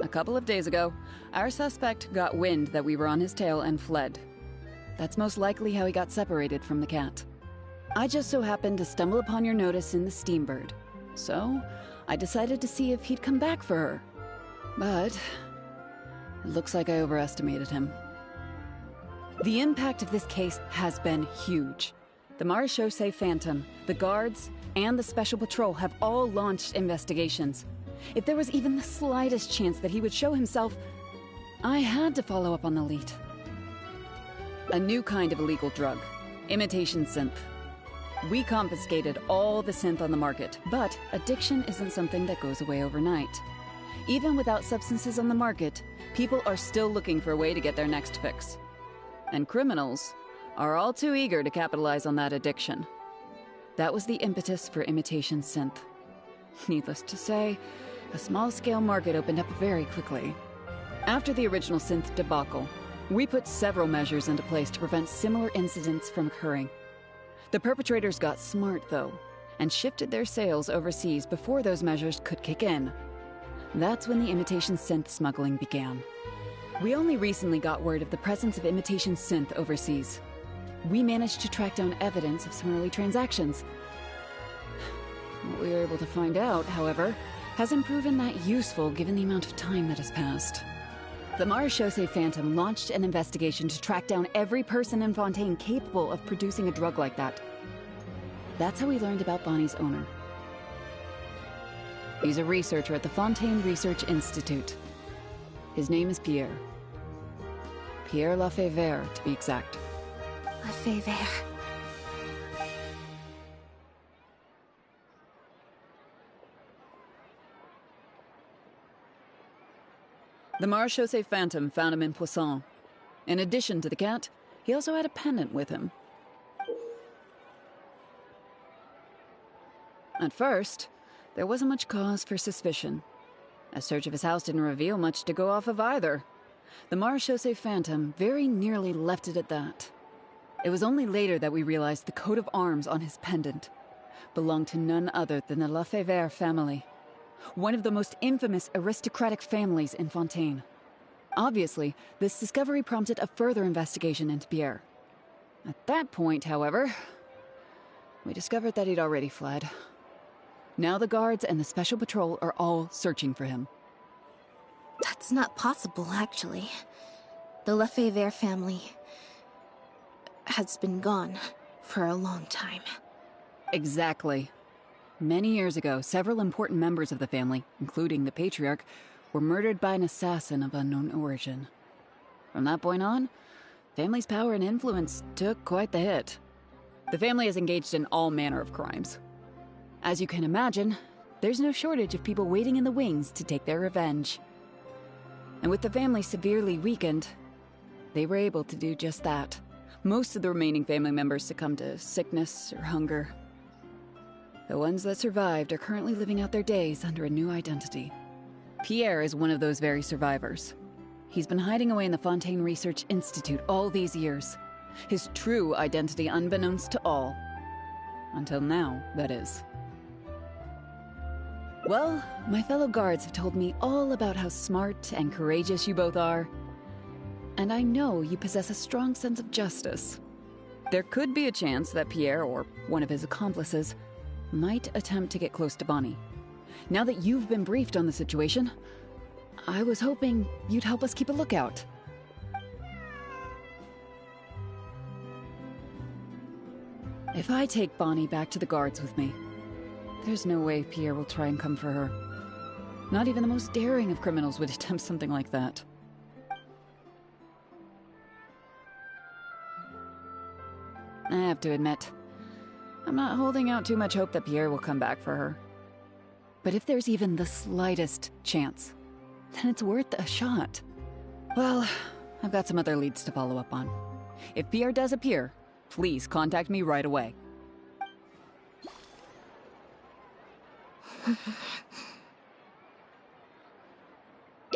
A couple of days ago, our suspect got wind that we were on his tail and fled. That's most likely how he got separated from the cat. I just so happened to stumble upon your notice in the Steambird. So, I decided to see if he'd come back for her. But... it looks like I overestimated him. The impact of this case has been huge. The Marechaussee Phantom, the Guards, and the Special Patrol have all launched investigations. If there was even the slightest chance that he would show himself, I had to follow up on the lead. A new kind of illegal drug, imitation synth. We confiscated all the synth on the market, but addiction isn't something that goes away overnight. Even without substances on the market, people are still looking for a way to get their next fix. And criminals are all too eager to capitalize on that addiction. That was the impetus for imitation synth. Needless to say, a small-scale market opened up very quickly. After the original synth debacle, we put several measures into place to prevent similar incidents from occurring. The perpetrators got smart, though, and shifted their sales overseas before those measures could kick in. That's when the imitation synth smuggling began. We only recently got word of the presence of imitation synth overseas. We managed to track down evidence of some early transactions. What we were able to find out, however, hasn't proven that useful given the amount of time that has passed. The Marechaussee Phantom launched an investigation to track down every person in Fontaine capable of producing a drug like that. That's how we learned about Bonnie's owner. He's a researcher at the Fontaine Research Institute. His name is Pierre. Pierre Lafayette, to be exact. Lafayette. The Marechaussee Phantom found him in Poisson. In addition to the cat, he also had a pendant with him. At first, there wasn't much cause for suspicion. A search of his house didn't reveal much to go off of either. The Marechaussee Phantom very nearly left it at that. It was only later that we realized the coat of arms on his pendant belonged to none other than the Lafayette family, one of the most infamous aristocratic families in Fontaine. Obviously, this discovery prompted a further investigation into Pierre. At that point, however, we discovered that he'd already fled. Now the Guards and the Special Patrol are all searching for him. That's not possible, actually. The Lafayette family has been gone for a long time. Exactly. Many years ago, several important members of the family, including the Patriarch, were murdered by an assassin of unknown origin. From that point on, family's power and influence took quite the hit. The family is engaged in all manner of crimes. As you can imagine, there's no shortage of people waiting in the wings to take their revenge. And with the family severely weakened, they were able to do just that. Most of the remaining family members succumbed to sickness or hunger. The ones that survived are currently living out their days under a new identity. Pierre is one of those very survivors. He's been hiding away in the Fontaine Research Institute all these years. His true identity unbeknownst to all. Until now, that is. Well, my fellow guards have told me all about how smart and courageous you both are. And I know you possess a strong sense of justice. There could be a chance that Pierre, or one of his accomplices, might attempt to get close to Bonnie. Now that you've been briefed on the situation, I was hoping you'd help us keep a lookout. If I take Bonnie back to the Guards with me, there's no way Pierre will try and come for her. Not even the most daring of criminals would attempt something like that. I have to admit, I'm not holding out too much hope that Pierre will come back for her. But if there's even the slightest chance, then it's worth a shot. Well, I've got some other leads to follow up on. If Pierre does appear, please contact me right away.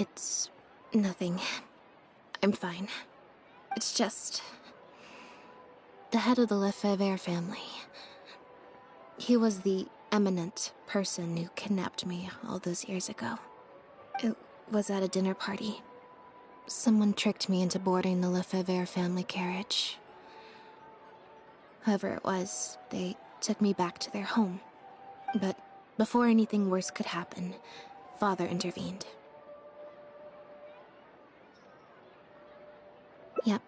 It's nothing. I'm fine. It's just... the head of the Lefebvre family. He was the eminent person who kidnapped me all those years ago. It was at a dinner party. Someone tricked me into boarding the Lefebvre family carriage. Whoever it was, they took me back to their home. But before anything worse could happen, Father intervened. Yep.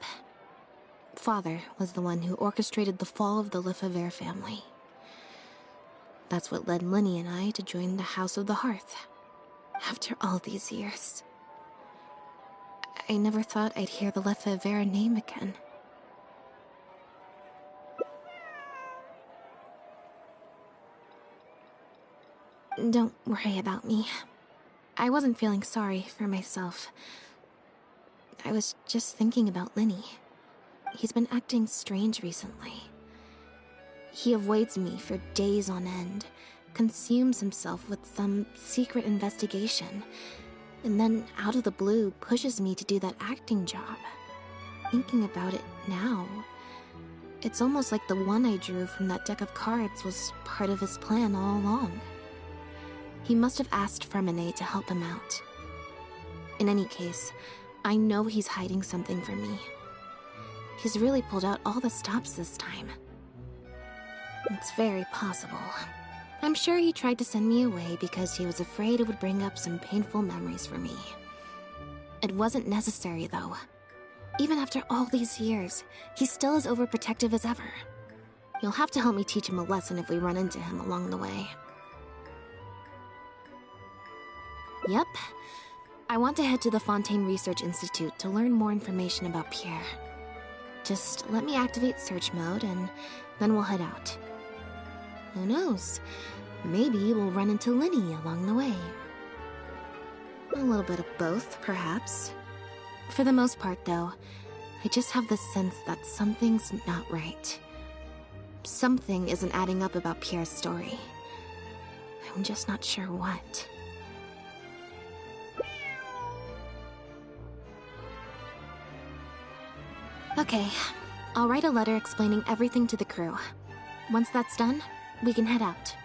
Father was the one who orchestrated the fall of the Lefebvre family. That's what led Linny and I to join the House of the Hearth. After all these years. I never thought I'd hear the Lefebvre name again. Don't worry about me. I wasn't feeling sorry for myself. I was just thinking about Linny. He's been acting strange recently. He avoids me for days on end, consumes himself with some secret investigation, and then out of the blue pushes me to do that acting job. Thinking about it now, it's almost like the one I drew from that deck of cards was part of his plan all along. He must have asked Fremine to help him out. In any case, I know he's hiding something from me. He's really pulled out all the stops this time. It's very possible. I'm sure he tried to send me away because he was afraid it would bring up some painful memories for me. It wasn't necessary, though. Even after all these years, he's still as overprotective as ever. You'll have to help me teach him a lesson if we run into him along the way. Yep. I want to head to the Fontaine Research Institute to learn more information about Pierre. Just let me activate search mode and then we'll head out. Who knows? Maybe we'll run into Linny along the way. A little bit of both, perhaps. For the most part, though, I just have the sense that something's not right. Something isn't adding up about Pierre's story. I'm just not sure what. Okay, I'll write a letter explaining everything to the crew. Once that's done, we can head out.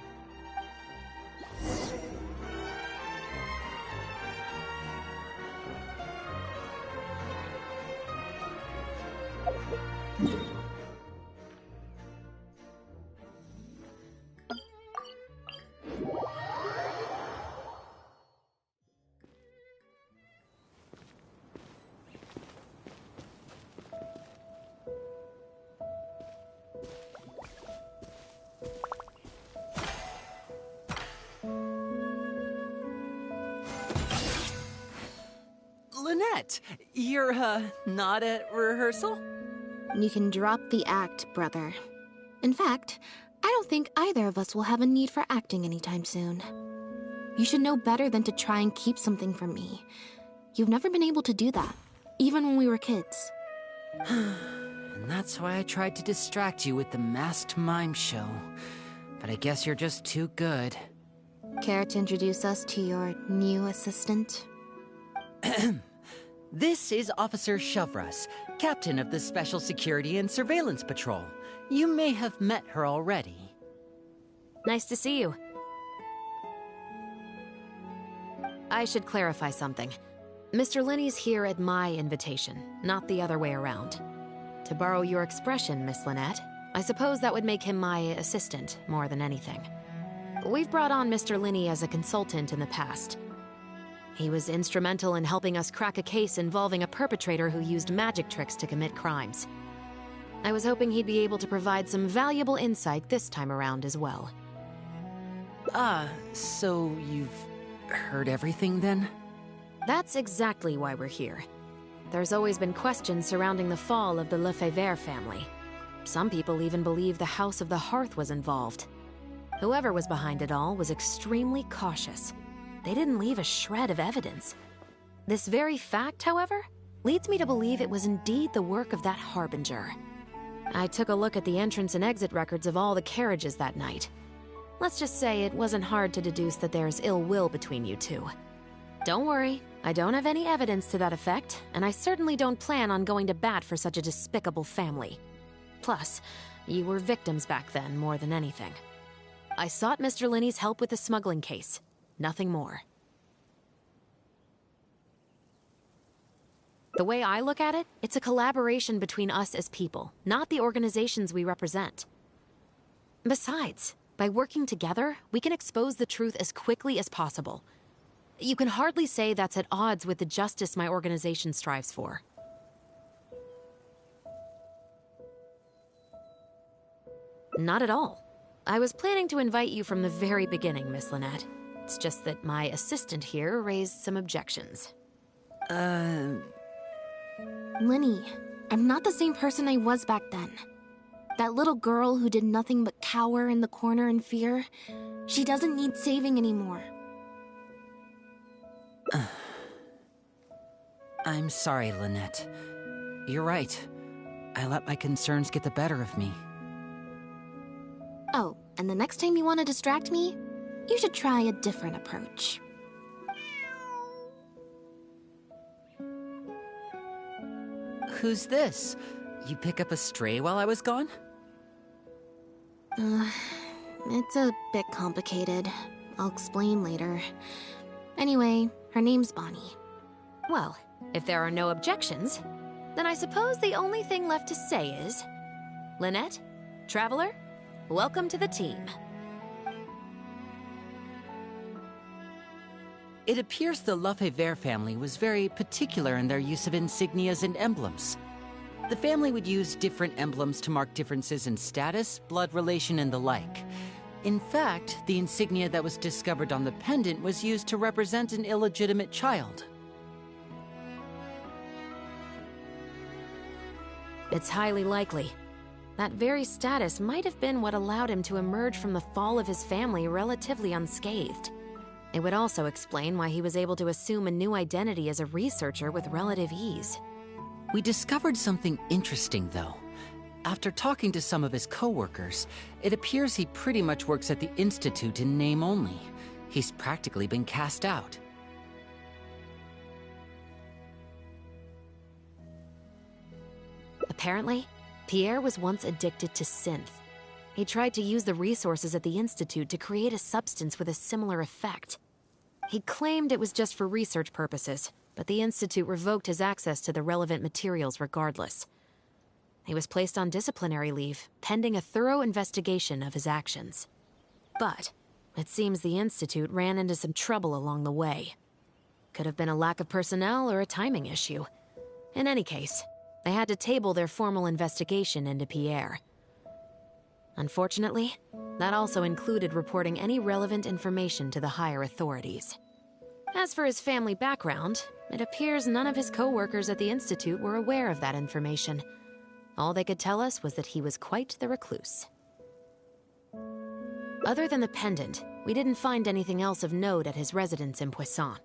Lynette, you're, not at rehearsal? You can drop the act, brother. In fact, I don't think either of us will have a need for acting anytime soon. You should know better than to try and keep something from me. You've never been able to do that, even when we were kids. And that's why I tried to distract you with the masked mime show. But I guess you're just too good. Care to introduce us to your new assistant? This is Officer Shovras, captain of the Special Security and Surveillance Patrol. You may have met her already. Nice to see you. I should clarify something. Mr. Linny's here at my invitation, not the other way around. To borrow your expression, Miss Lynette, I suppose that would make him my assistant more than anything. We've brought on Mr. Linny as a consultant in the past. He was instrumental in helping us crack a case involving a perpetrator who used magic tricks to commit crimes. I was hoping he'd be able to provide some valuable insight this time around as well. So you've heard everything then? That's exactly why we're here. There's always been questions surrounding the fall of the Lefebvre family. Some people even believe the House of the Hearth was involved. Whoever was behind it all was extremely cautious. They didn't leave a shred of evidence. This very fact, however, leads me to believe it was indeed the work of that Harbinger. I took a look at the entrance and exit records of all the carriages that night. Let's just say it wasn't hard to deduce that there's ill will between you two. Don't worry, I don't have any evidence to that effect, and I certainly don't plan on going to bat for such a despicable family. Plus, you were victims back then more than anything. I sought Mr. Linney's help with the smuggling case. Nothing more. The way I look at it, it's a collaboration between us as people, not the organizations we represent. Besides, by working together, we can expose the truth as quickly as possible. You can hardly say that's at odds with the justice my organization strives for. Not at all. I was planning to invite you from the very beginning, Miss Lynette. It's just that my assistant here raised some objections. Linny, I'm not the same person I was back then. That little girl who did nothing but cower in the corner in fear, she doesn't need saving anymore. I'm sorry, Lynette. You're right. I let my concerns get the better of me. Oh, and the next time you want to distract me, you should try a different approach. Who's this? You pick up a stray while I was gone? It's a bit complicated. I'll explain later. Anyway, her name's Bonnie. Well, if there are no objections, then I suppose the only thing left to say is... Lynette, Traveler, welcome to the team. It appears the Lefebvre family was very particular in their use of insignias and emblems. The family would use different emblems to mark differences in status, blood relation, and the like. In fact, the insignia that was discovered on the pendant was used to represent an illegitimate child. It's highly likely. That very status might have been what allowed him to emerge from the fall of his family relatively unscathed. It would also explain why he was able to assume a new identity as a researcher with relative ease. We discovered something interesting, though. After talking to some of his co-workers, it appears he pretty much works at the Institute in name only. He's practically been cast out. Apparently, Pierre was once addicted to synth. He tried to use the resources at the Institute to create a substance with a similar effect. He claimed it was just for research purposes, but the Institute revoked his access to the relevant materials regardless. He was placed on disciplinary leave, pending a thorough investigation of his actions. But it seems the Institute ran into some trouble along the way. Could have been a lack of personnel or a timing issue. In any case, they had to table their formal investigation into Pierre. Unfortunately, that also included reporting any relevant information to the higher authorities. As for his family background, it appears none of his co-workers at the Institute were aware of that information. All they could tell us was that he was quite the recluse. Other than the pendant, we didn't find anything else of note at his residence in Poisson.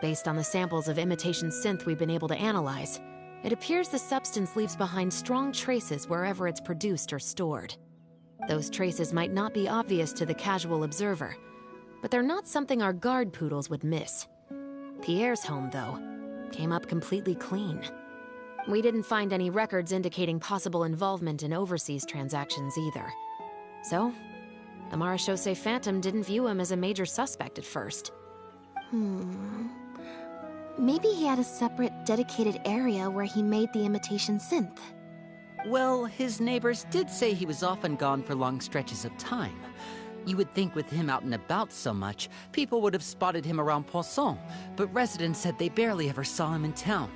Based on the samples of imitation synth we've been able to analyze, it appears the substance leaves behind strong traces wherever it's produced or stored. Those traces might not be obvious to the casual observer, but they're not something our guard poodles would miss. Pierre's home, though, came up completely clean. We didn't find any records indicating possible involvement in overseas transactions either. So, the Marechaussee Phantom didn't view him as a major suspect at first. Maybe he had a separate, dedicated area where he made the imitation synth. Well, his neighbors did say he was often gone for long stretches of time. You would think with him out and about so much, people would have spotted him around Poisson, but residents said they barely ever saw him in town.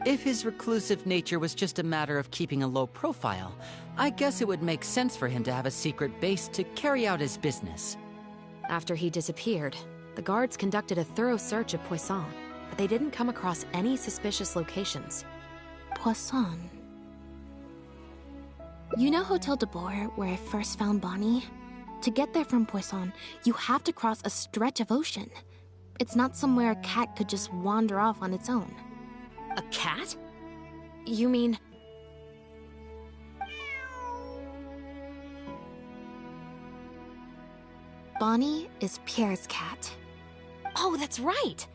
If his reclusive nature was just a matter of keeping a low profile, I guess it would make sense for him to have a secret base to carry out his business. After he disappeared, the guards conducted a thorough search of Poisson, but they didn't come across any suspicious locations. Poisson. You know Hotel de Boer, where I first found Bonnie? To get there from Poisson, you have to cross a stretch of ocean. It's not somewhere a cat could just wander off on its own. A cat? You mean... Bonnie is Pierre's cat. Oh, that's right!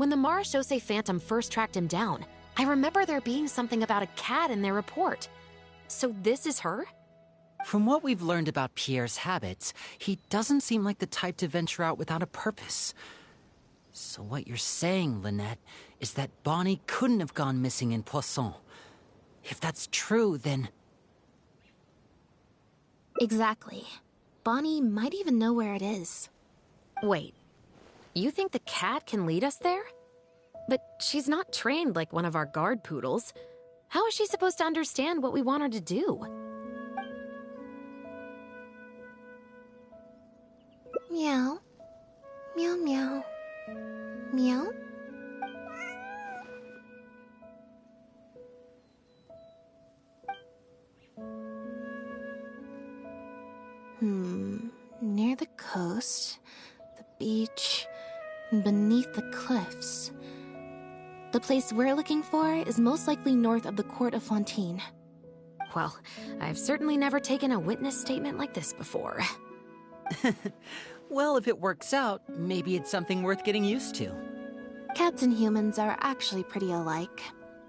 When the Marashose Phantom first tracked him down, I remember there being something about a cat in their report. So this is her? From what we've learned about Pierre's habits, he doesn't seem like the type to venture out without a purpose. So what you're saying, Lynette, is that Bonnie couldn't have gone missing in Poisson. If that's true, then... Exactly. Bonnie might even know where it is. Wait, you think the cat can lead us there? But she's not trained like one of our guard poodles. How is she supposed to understand what we want her to do? Meow. Meow meow. Meow? Near the coast, the beach, and beneath the cliffs. The place we're looking for is most likely north of the Court of Fontaine. Well, I've certainly never taken a witness statement like this before. Well, if it works out, maybe it's something worth getting used to. Cats and humans are actually pretty alike.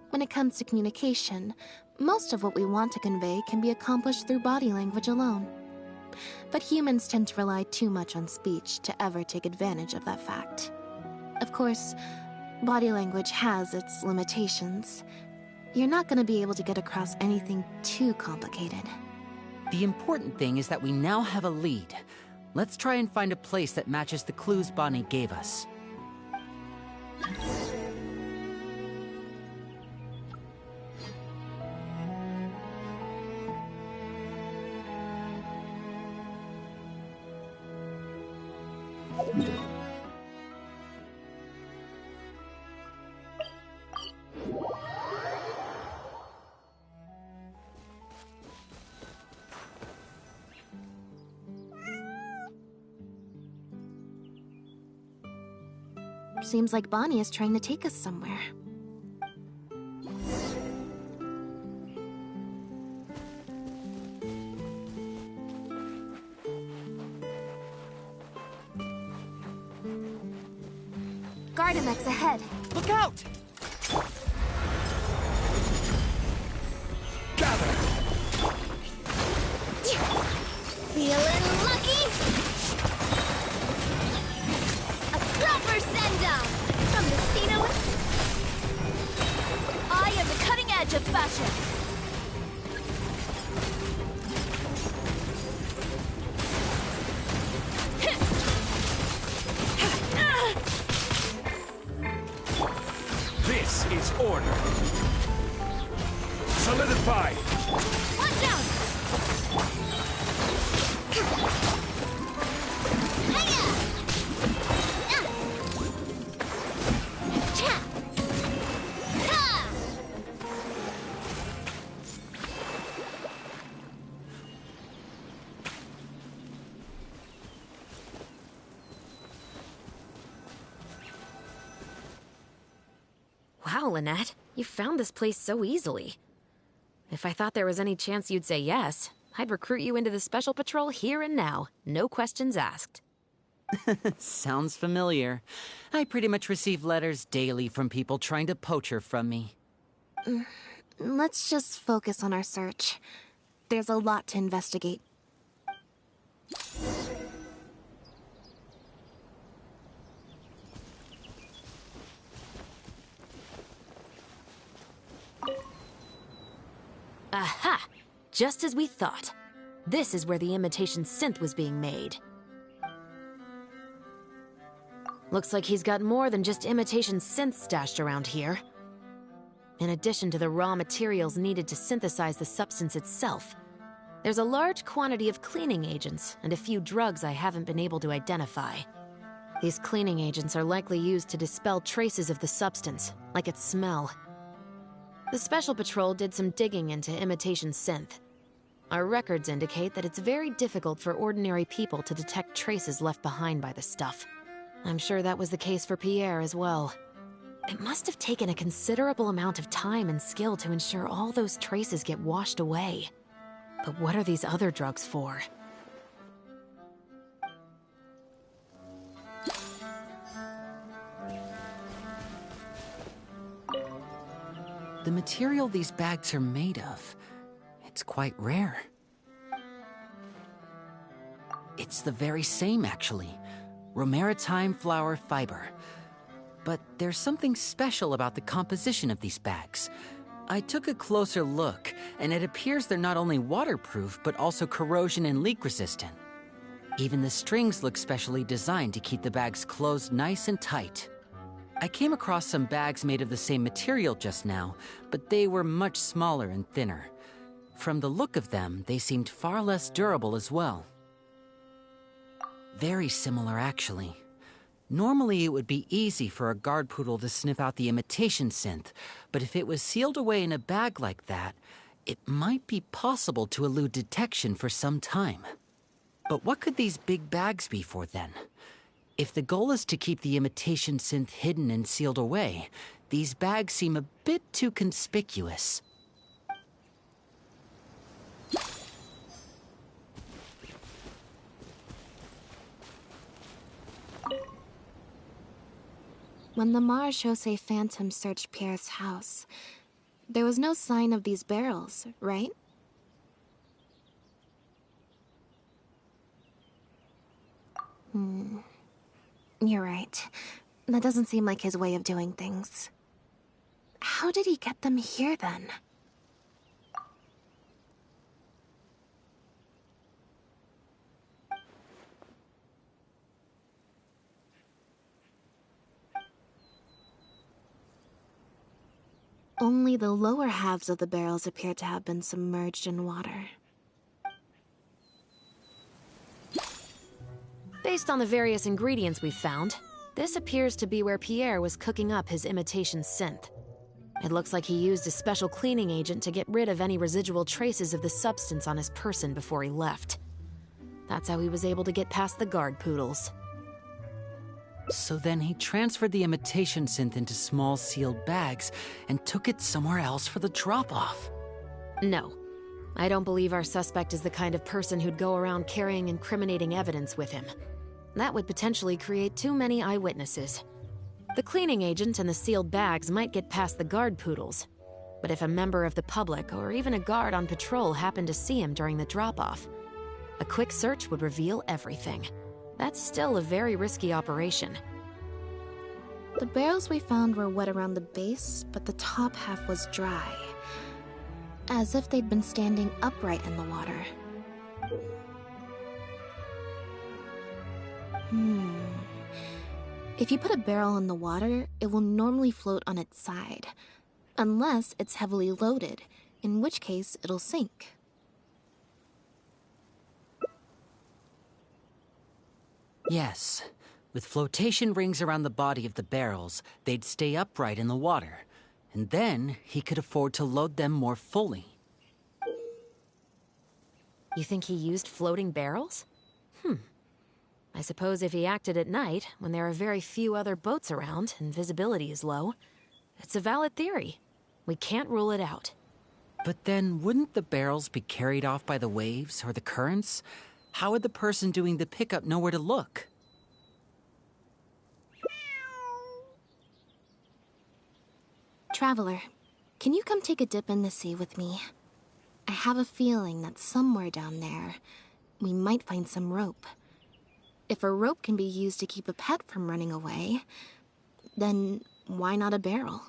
When it comes to communication, most of what we want to convey can be accomplished through body language alone. But humans tend to rely too much on speech to ever take advantage of that fact. Of course, body language has its limitations. You're not going to be able to get across anything too complicated. The important thing is that we now have a lead. Let's try and find a place that matches the clues Bonnie gave us. Seems like Bonnie is trying to take us somewhere. Gardamex ahead. Look out! Gather! Feeling lucky? A proper send-up! From the Stino... I am the cutting edge of fashion! This is order. Solidify. Watch out! Hiya! Cha! Ha! Wow, Lynette, you found this place so easily. If I thought there was any chance you'd say yes, I'd recruit you into the Special Patrol here and now, no questions asked. Sounds familiar. I pretty much receive letters daily from people trying to poach her from me. Let's just focus on our search. There's a lot to investigate. Aha! Just as we thought. This is where the imitation synth was being made. Looks like he's got more than just imitation synth stashed around here. In addition to the raw materials needed to synthesize the substance itself, there's a large quantity of cleaning agents and a few drugs I haven't been able to identify. These cleaning agents are likely used to dispel traces of the substance, like its smell. The Special Patrol did some digging into imitation synth. Our records indicate that it's very difficult for ordinary people to detect traces left behind by the stuff. I'm sure that was the case for Pierre as well. It must have taken a considerable amount of time and skill to ensure all those traces get washed away. But what are these other drugs for? The material these bags are made of, it's quite rare. It's the very same, actually. Romaritime flower fiber. But there's something special about the composition of these bags. I took a closer look, and it appears they're not only waterproof, but also corrosion and leak resistant. Even the strings look specially designed to keep the bags closed nice and tight. I came across some bags made of the same material just now, but they were much smaller and thinner. From the look of them, they seemed far less durable as well. Very similar, actually. Normally, it would be easy for a guard poodle to sniff out the imitation synth, but if it was sealed away in a bag like that, it might be possible to elude detection for some time. But what could these big bags be for then? If the goal is to keep the imitation synth hidden and sealed away, these bags seem a bit too conspicuous. When the Marechaussee Phantom searched Pierre's house, there was no sign of these barrels, right? You're right. That doesn't seem like his way of doing things. How did he get them here, then? Only the lower halves of the barrels appear to have been submerged in water. Based on the various ingredients we've found, this appears to be where Pierre was cooking up his imitation synth. It looks like he used a special cleaning agent to get rid of any residual traces of the substance on his person before he left. That's how he was able to get past the guard poodles. So then he transferred the imitation synth into small sealed bags and took it somewhere else for the drop-off. No. I don't believe our suspect is the kind of person who'd go around carrying incriminating evidence with him. That would potentially create too many eyewitnesses. The cleaning agent and the sealed bags might get past the guard poodles. But if a member of the public or even a guard on patrol happened to see him during the drop-off, a quick search would reveal everything. That's still a very risky operation. The barrels we found were wet around the base, but the top half was dry. As if they'd been standing upright in the water. If you put a barrel in the water, it will normally float on its side. Unless it's heavily loaded, in which case it'll sink. Yes. With flotation rings around the body of the barrels, they'd stay upright in the water. And then he could afford to load them more fully. You think he used floating barrels? I suppose if he acted at night, when there are very few other boats around and visibility is low, it's a valid theory. We can't rule it out. But then, wouldn't the barrels be carried off by the waves or the currents? How would the person doing the pickup know where to look? Traveler, can you come take a dip in the sea with me? I have a feeling that somewhere down there, we might find some rope. If a rope can be used to keep a pet from running away, then why not a barrel?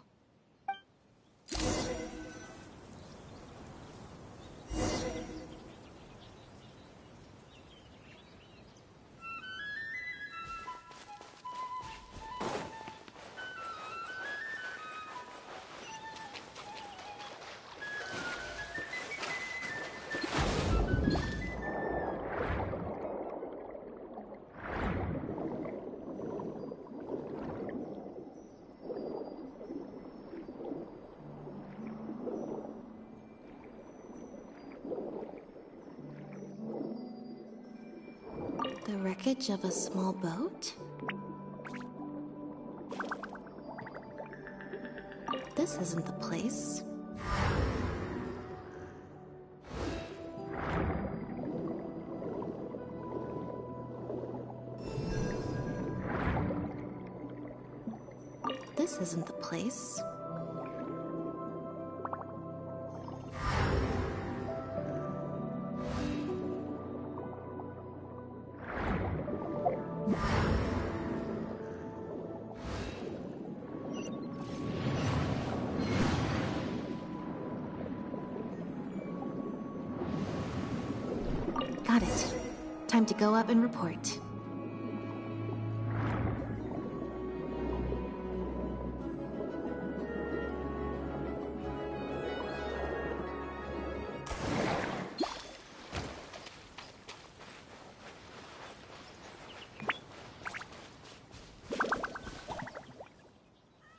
The wreckage of a small boat? This isn't the place. This isn't the place. Got it. Time to go up and report.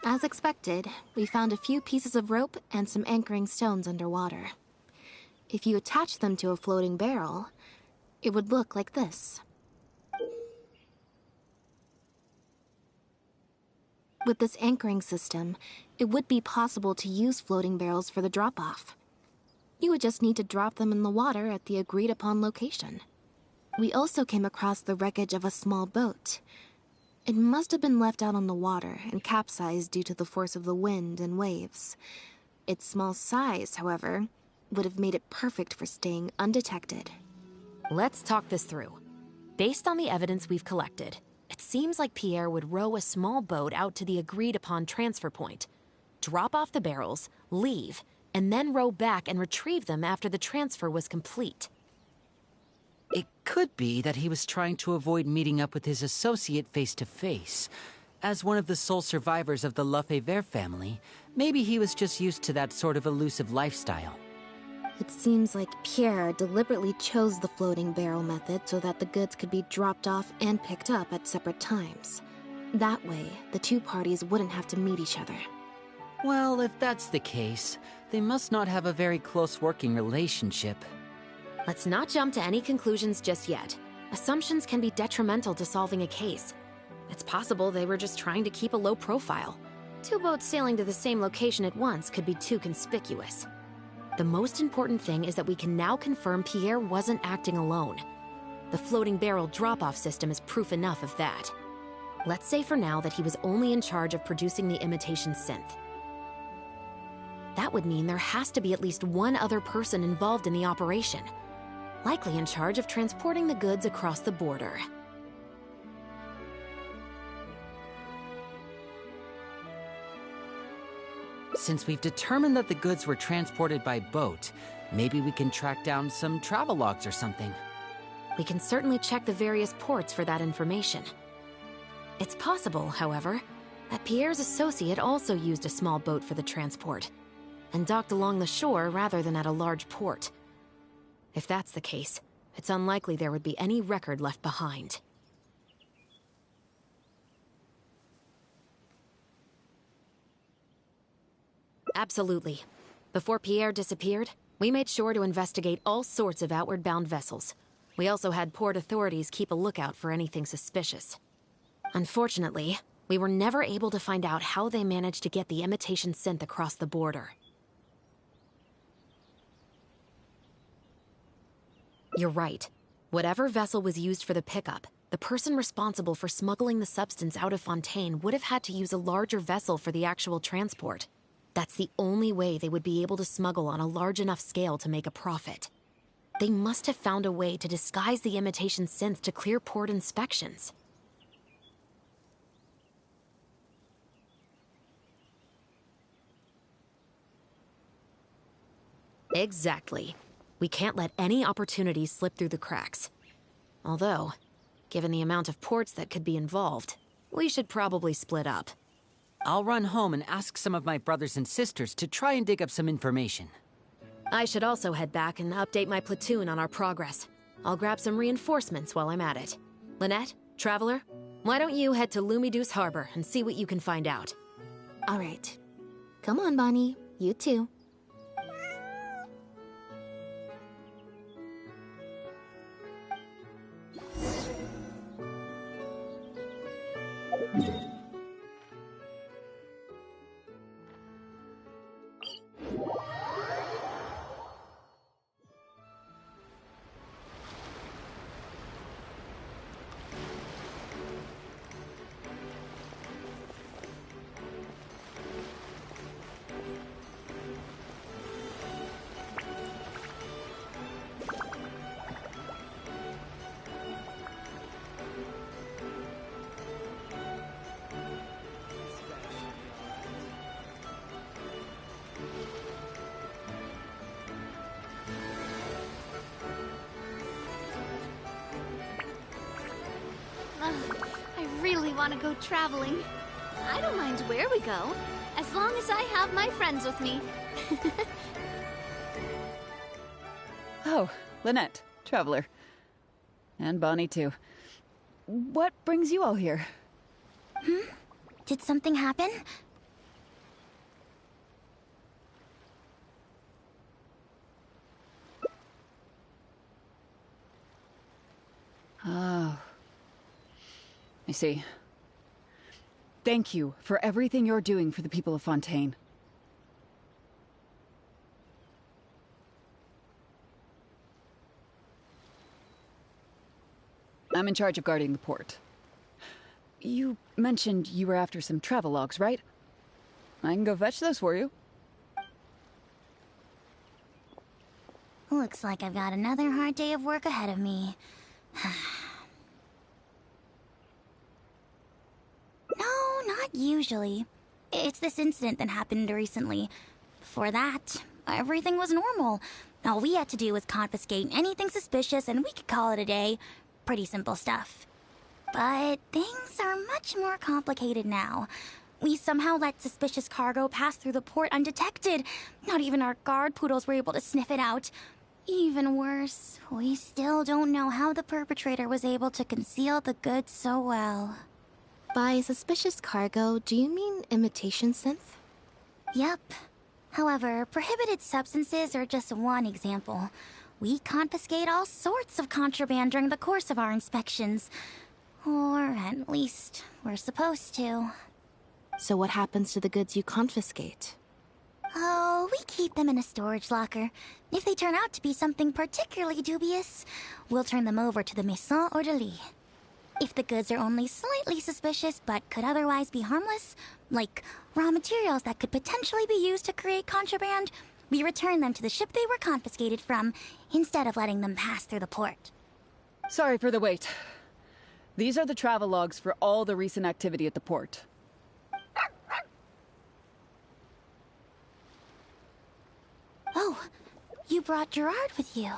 As expected, we found a few pieces of rope and some anchoring stones underwater. If you attach them to a floating barrel, it would look like this. With this anchoring system, it would be possible to use floating barrels for the drop-off. You would just need to drop them in the water at the agreed-upon location. We also came across the wreckage of a small boat. It must have been left out on the water and capsized due to the force of the wind and waves. Its small size, however, would have made it perfect for staying undetected. Let's talk this through. Based on the evidence we've collected, it seems like Pierre would row a small boat out to the agreed-upon transfer point, drop off the barrels, leave, and then row back and retrieve them after the transfer was complete. It could be that he was trying to avoid meeting up with his associate face-to-face. As one of the sole survivors of the Lefebvre family, maybe he was just used to that sort of elusive lifestyle. It seems like Pierre deliberately chose the floating barrel method so that the goods could be dropped off and picked up at separate times. That way, the two parties wouldn't have to meet each other. Well, if that's the case, they must not have a very close working relationship. Let's not jump to any conclusions just yet. Assumptions can be detrimental to solving a case. It's possible they were just trying to keep a low profile. Two boats sailing to the same location at once could be too conspicuous. The most important thing is that we can now confirm Pierre wasn't acting alone. The floating barrel drop-off system is proof enough of that. Let's say for now that he was only in charge of producing the imitation synth. That would mean there has to be at least one other person involved in the operation, likely in charge of transporting the goods across the border. Since we've determined that the goods were transported by boat, maybe we can track down some travel logs or something. We can certainly check the various ports for that information. It's possible, however, that Pierre's associate also used a small boat for the transport, and docked along the shore rather than at a large port. If that's the case, it's unlikely there would be any record left behind. Absolutely. Before Pierre disappeared, we made sure to investigate all sorts of outward-bound vessels. We also had port authorities keep a lookout for anything suspicious. Unfortunately, we were never able to find out how they managed to get the imitation synth across the border. You're right. Whatever vessel was used for the pickup, the person responsible for smuggling the substance out of Fontaine would have had to use a larger vessel for the actual transport. That's the only way they would be able to smuggle on a large enough scale to make a profit. They must have found a way to disguise the imitation synth to clear port inspections. Exactly. We can't let any opportunities slip through the cracks. Although, given the amount of ports that could be involved, we should probably split up. I'll run home and ask some of my brothers and sisters to try and dig up some information. I should also head back and update my platoon on our progress. I'll grab some reinforcements while I'm at it. Lynette, Traveler, why don't you head to Lumideus Harbor and see what you can find out? All right. Come on, Bonnie. You too. really want to go traveling. I don't mind where we go, as long as I have my friends with me. Oh, Lynette, traveler. And Bonnie, too. What brings you all here? Did something happen? Oh. I see. Thank you for everything you're doing for the people of Fontaine. I'm in charge of guarding the port. You mentioned you were after some travelogues, right? I can go fetch those for you. Looks like I've got another hard day of work ahead of me. No, not usually. It's this incident that happened recently. Before that, everything was normal. All we had to do was confiscate anything suspicious and we could call it a day. Pretty simple stuff. But things are much more complicated now. We somehow let suspicious cargo pass through the port undetected. Not even our guard poodles were able to sniff it out. Even worse, we still don't know how the perpetrator was able to conceal the goods so well. By suspicious cargo, do you mean imitation synth? Yep. However, prohibited substances are just one example. We confiscate all sorts of contraband during the course of our inspections. Or at least, we're supposed to. So what happens to the goods you confiscate? Oh, we keep them in a storage locker. If they turn out to be something particularly dubious, we'll turn them over to the Maison Orderly. If the goods are only slightly suspicious but could otherwise be harmless, like raw materials that could potentially be used to create contraband, we return them to the ship they were confiscated from, instead of letting them pass through the port. Sorry for the wait. These are the travelogues for all the recent activity at the port. Oh, you brought Gerard with you.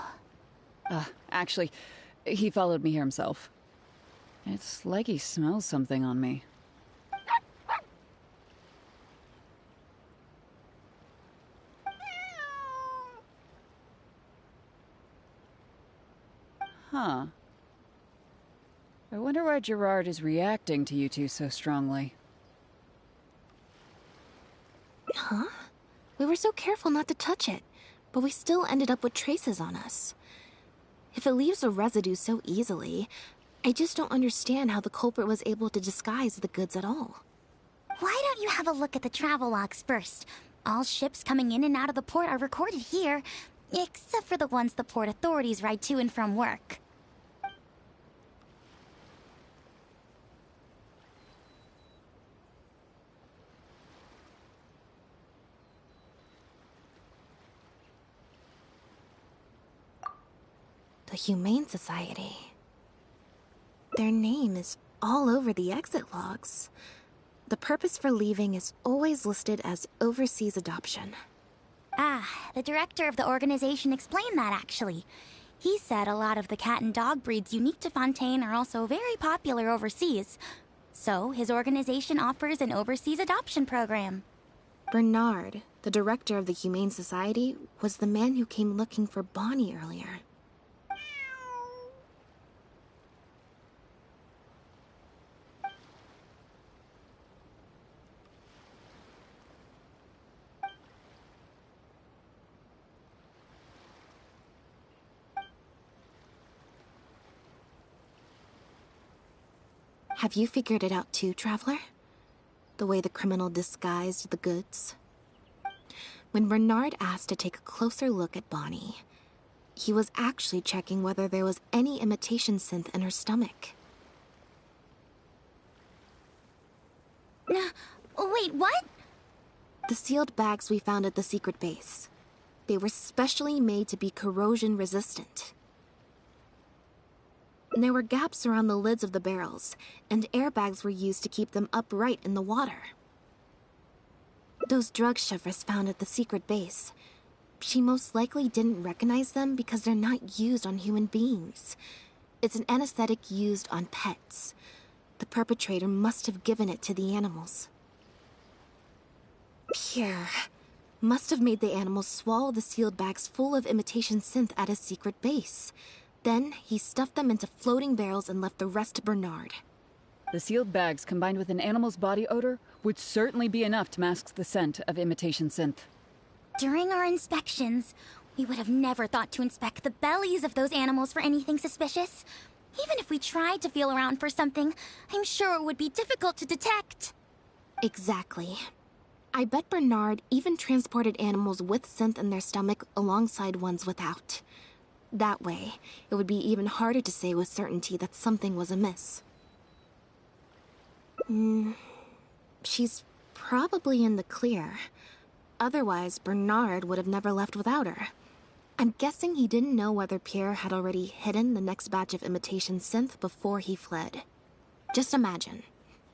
Actually, he followed me here himself. It's like he smells something on me. Huh. I wonder why Gerard is reacting to you two so strongly. Huh? We were so careful not to touch it, but we still ended up with traces on us. If it leaves a residue so easily, I just don't understand how the culprit was able to disguise the goods at all. Why don't you have a look at the travelogues first? All ships coming in and out of the port are recorded here, except for the ones the port authorities ride to and from work. The Humane Society. Their name is all over the exit logs. The purpose for leaving is always listed as overseas adoption. Ah, the director of the organization explained that, actually. He said a lot of the cat and dog breeds unique to Fontaine are also very popular overseas. So, his organization offers an overseas adoption program. Bernard, the director of the Humane Society, was the man who came looking for Bonnie earlier. Have you figured it out too, Traveler? The way the criminal disguised the goods? When Bernard asked to take a closer look at Bonnie, he was actually checking whether there was any imitation synth in her stomach. Wait, what? The sealed bags we found at the secret base. They were specially made to be corrosion resistant. There were gaps around the lids of the barrels, and airbags were used to keep them upright in the water. Those drug shovers found at the secret base, she most likely didn't recognize them because they're not used on human beings. It's an anesthetic used on pets. The perpetrator must have given it to the animals. Pierre must have made the animals swallow the sealed bags full of imitation synth at his secret base. Then he stuffed them into floating barrels and left the rest to Bernard. The sealed bags combined with an animal's body odor would certainly be enough to mask the scent of imitation synth. During our inspections, we would have never thought to inspect the bellies of those animals for anything suspicious. Even if we tried to feel around for something, I'm sure it would be difficult to detect. Exactly. I bet Bernard even transported animals with synth in their stomach alongside ones without. That way, it would be even harder to say with certainty that something was amiss. She's probably in the clear. Otherwise, Bernard would have never left without her. I'm guessing he didn't know whether Pierre had already hidden the next batch of imitation synth before he fled. Just imagine.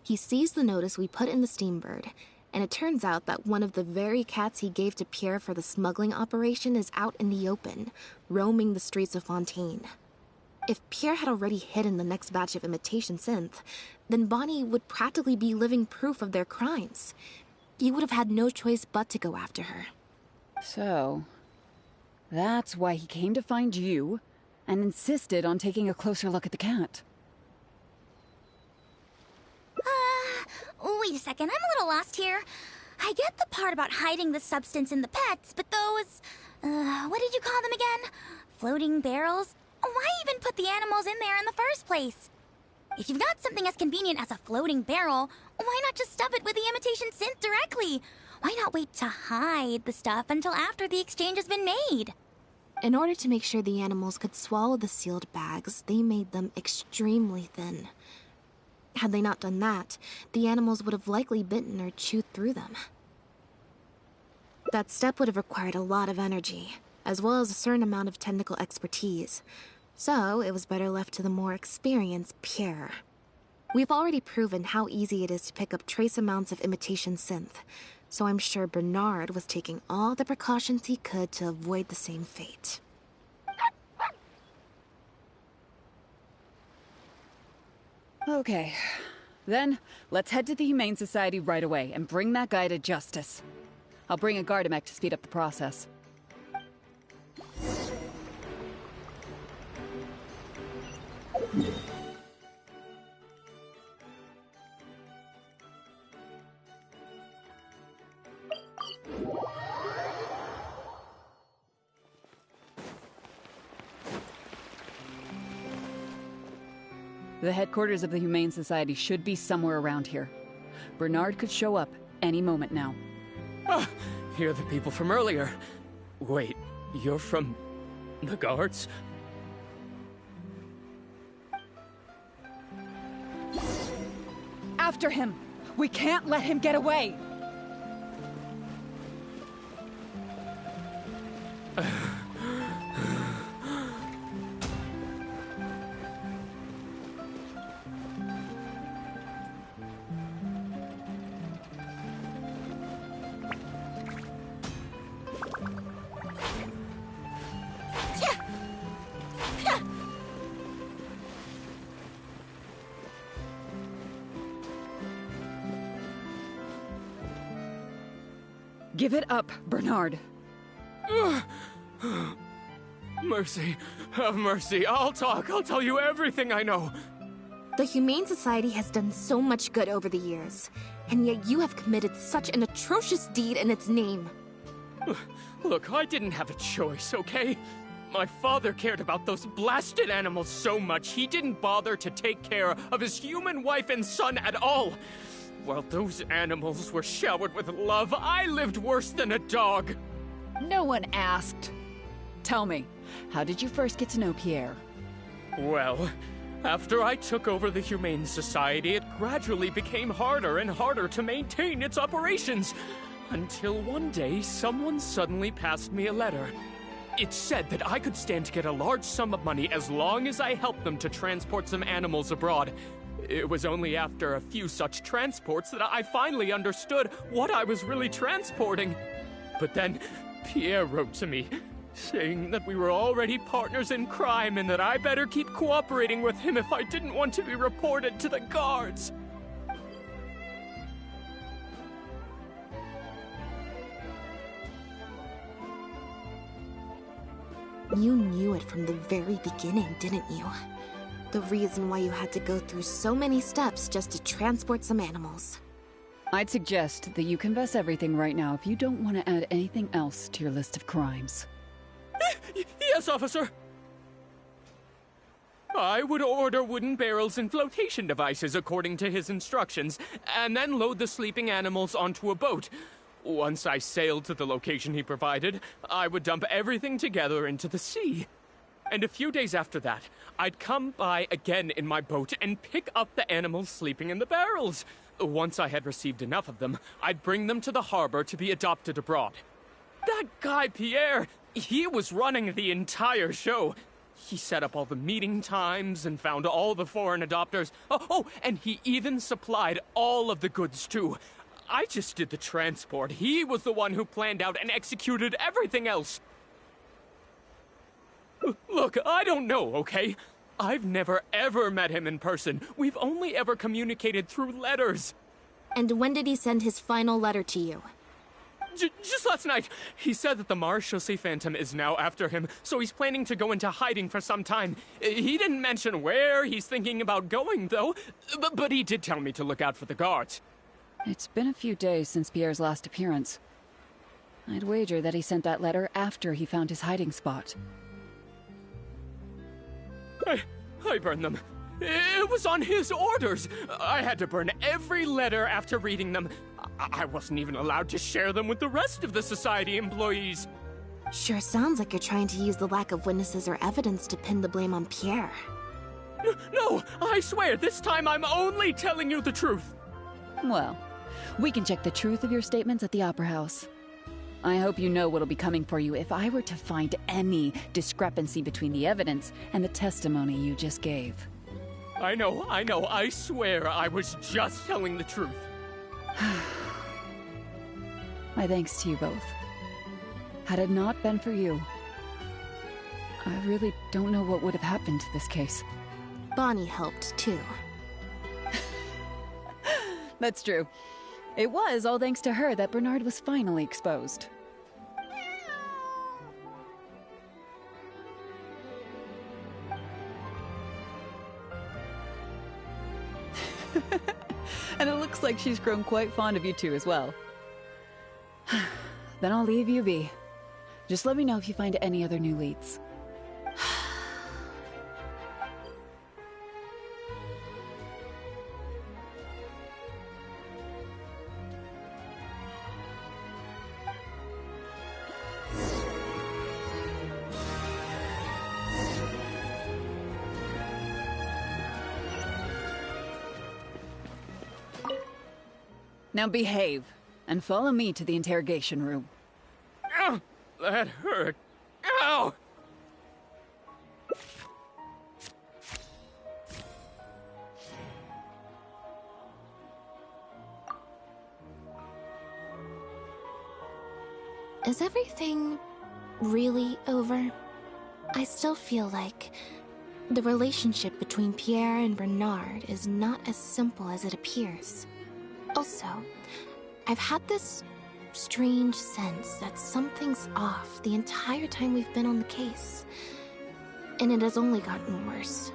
He sees the notice we put in the Steambird, and it turns out that one of the very cats he gave to Pierre for the smuggling operation is out in the open, roaming the streets of Fontaine. If Pierre had already hidden the next batch of imitation synth, then Bonnie would practically be living proof of their crimes. He would have had no choice but to go after her. So, that's why he came to find you and insisted on taking a closer look at the cat. Wait a second, I'm a little lost here. I get the part about hiding the substance in the pets, but those, what did you call them again? Floating barrels? Why even put the animals in there in the first place? If you've got something as convenient as a floating barrel, why not just stuff it with the imitation synth directly? Why not wait to hide the stuff until after the exchange has been made? In order to make sure the animals could swallow the sealed bags, they made them extremely thin. Had they not done that, the animals would have likely bitten or chewed through them. That step would have required a lot of energy, as well as a certain amount of technical expertise. So, it was better left to the more experienced Pierre. We've already proven how easy it is to pick up trace amounts of imitation synth, so I'm sure Bernard was taking all the precautions he could to avoid the same fate. Okay. Then, let's head to the Humane Society right away and bring that guy to justice. I'll bring a Gardamek to speed up the process. The headquarters of the Humane Society should be somewhere around here. Bernard could show up any moment now. Ah, you're the people from earlier. Wait, you're from the guards? After him! We can't let him get away! Give it up, Bernard. Mercy. Have mercy. I'll talk. I'll tell you everything I know. The Humane Society has done so much good over the years, and yet you have committed such an atrocious deed in its name. Look, I didn't have a choice, okay? My father cared about those blasted animals so much, he didn't bother to take care of his human wife and son at all. While those animals were showered with love, I lived worse than a dog. No one asked. Tell me, how did you first get to know Pierre? Well, after I took over the Humane Society, it gradually became harder and harder to maintain its operations. Until one day, someone suddenly passed me a letter. It said that I could stand to get a large sum of money as long as I helped them to transport some animals abroad. It was only after a few such transports that I finally understood what I was really transporting. But then, Pierre wrote to me. saying that we were already partners in crime and that I better keep cooperating with him if I didn't want to be reported to the guards. You knew it from the very beginning, didn't you? The reason why you had to go through so many steps just to transport some animals. I'd suggest that you confess everything right now if you don't want to add anything else to your list of crimes. Yes, officer. I would order wooden barrels and flotation devices according to his instructions, and then load the sleeping animals onto a boat. Once I sailed to the location he provided, I would dump everything together into the sea. And a few days after that, I'd come by again in my boat and pick up the animals sleeping in the barrels. Once I had received enough of them, I'd bring them to the harbor to be adopted abroad. That guy, Pierre, he was running the entire show. He set up all the meeting times and found all the foreign adopters. Oh, and he even supplied all of the goods, too. I just did the transport. He was the one who planned out and executed everything else. Look, I don't know, okay? I've never ever met him in person. We've only ever communicated through letters. And when did he send his final letter to you? Just last night. He said that the Marechaussee Phantom is now after him, so he's planning to go into hiding for some time. He didn't mention where he's thinking about going, though. But he did tell me to look out for the guards. It's been a few days since Pierre's last appearance. I'd wager that he sent that letter after he found his hiding spot. I burned them. It was on his orders. I had to burn every letter after reading them. I wasn't even allowed to share them with the rest of the society employees. Sure sounds like you're trying to use the lack of witnesses or evidence to pin the blame on Pierre. No, I swear, this time I'm only telling you the truth. Well, we can check the truth of your statements at the Opera House. I hope you know what'll be coming for you if I were to find any discrepancy between the evidence and the testimony you just gave. I know. I swear I was just telling the truth. My thanks to you both. Had it not been for you, I really don't know what would have happened to this case. Bonnie helped, too. That's true. It was all thanks to her that Bernard was finally exposed. And it looks like she's grown quite fond of you two as well. Then I'll leave you be. Just let me know if you find any other new leads. Now behave, and follow me to the interrogation room. Ow! That hurt. Ow! Is everything really over? I still feel like the relationship between Pierre and Bernard is not as simple as it appears. Also, I've had this strange sense that something's off the entire time we've been on the case. And it has only gotten worse.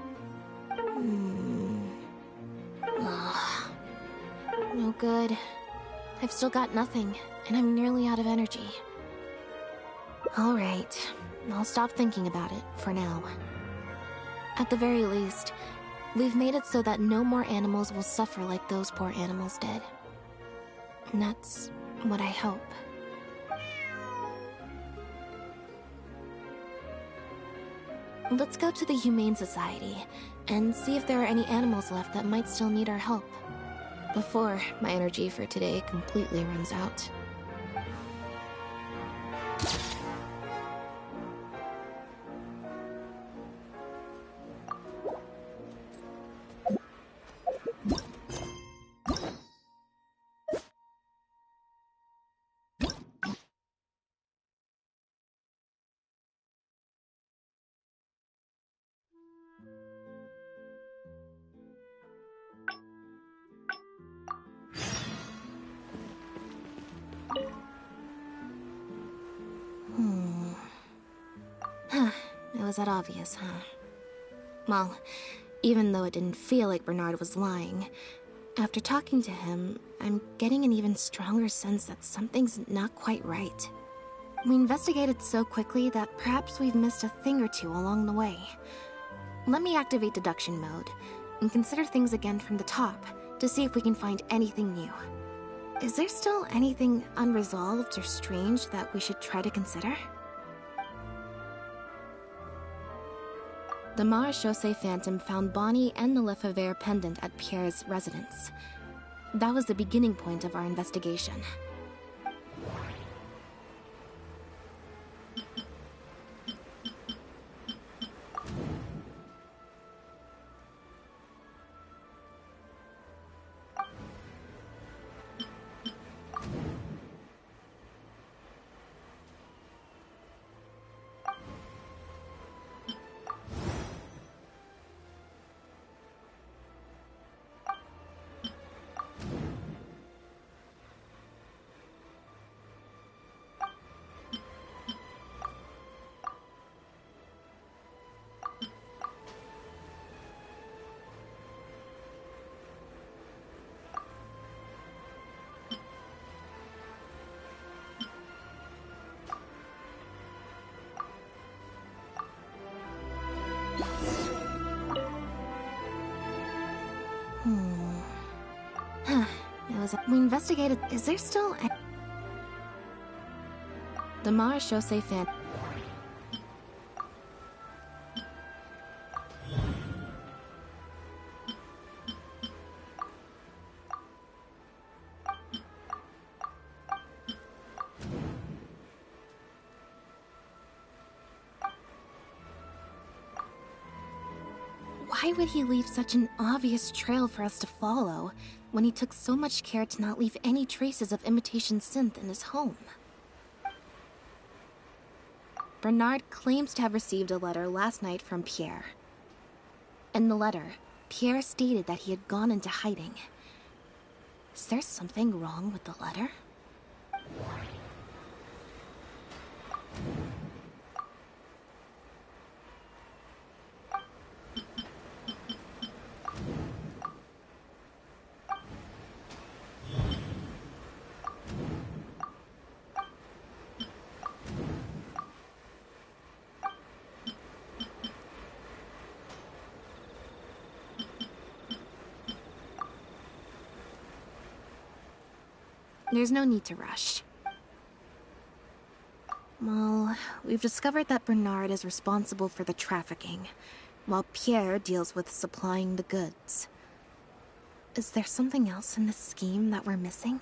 No good. I've still got nothing, and I'm nearly out of energy. Alright, I'll stop thinking about it, for now. At the very least, we've made it so that no more animals will suffer like those poor animals did. And that's what I hope. Let's go to the Humane Society and see if there are any animals left that might still need our help before my energy for today completely runs out. It was that obvious, huh? Well, even though it didn't feel like Bernard was lying, after talking to him, I'm getting an even stronger sense that something's not quite right. We investigated so quickly that perhaps we've missed a thing or two along the way. Let me activate deduction mode and consider things again from the top to see if we can find anything new. Is there still anything unresolved or strange that we should try to consider? The Marechaussee Phantom found Bonnie and the Lefebvre pendant at Pierre's residence. That was the beginning point of our investigation. We investigated. Is there still the Marechaussee Phantom? Why would he leave such an obvious trail for us to follow when he took so much care to not leave any traces of imitation synth in his home? Bernard claims to have received a letter last night from Pierre. In the letter, Pierre stated that he had gone into hiding. Is there something wrong with the letter? There's no need to rush. Well, we've discovered that Bernard is responsible for the trafficking, while Pierre deals with supplying the goods. Is there something else in this scheme that we're missing?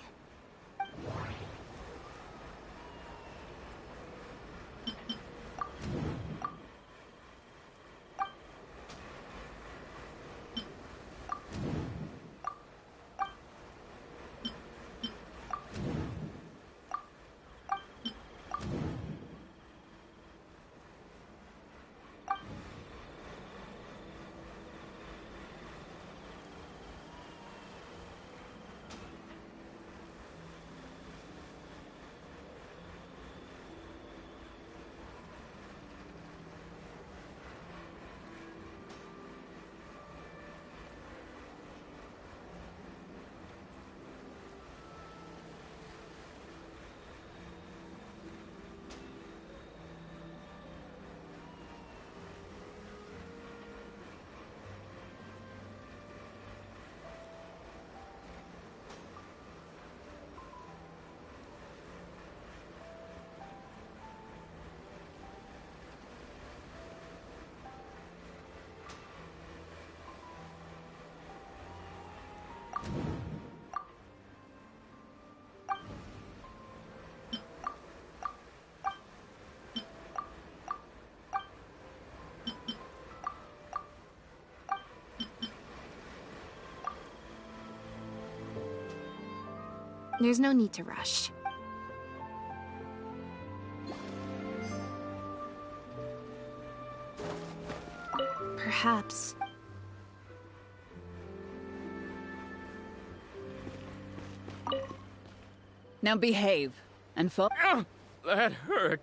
There's no need to rush. Perhaps. Now behave and that hurt.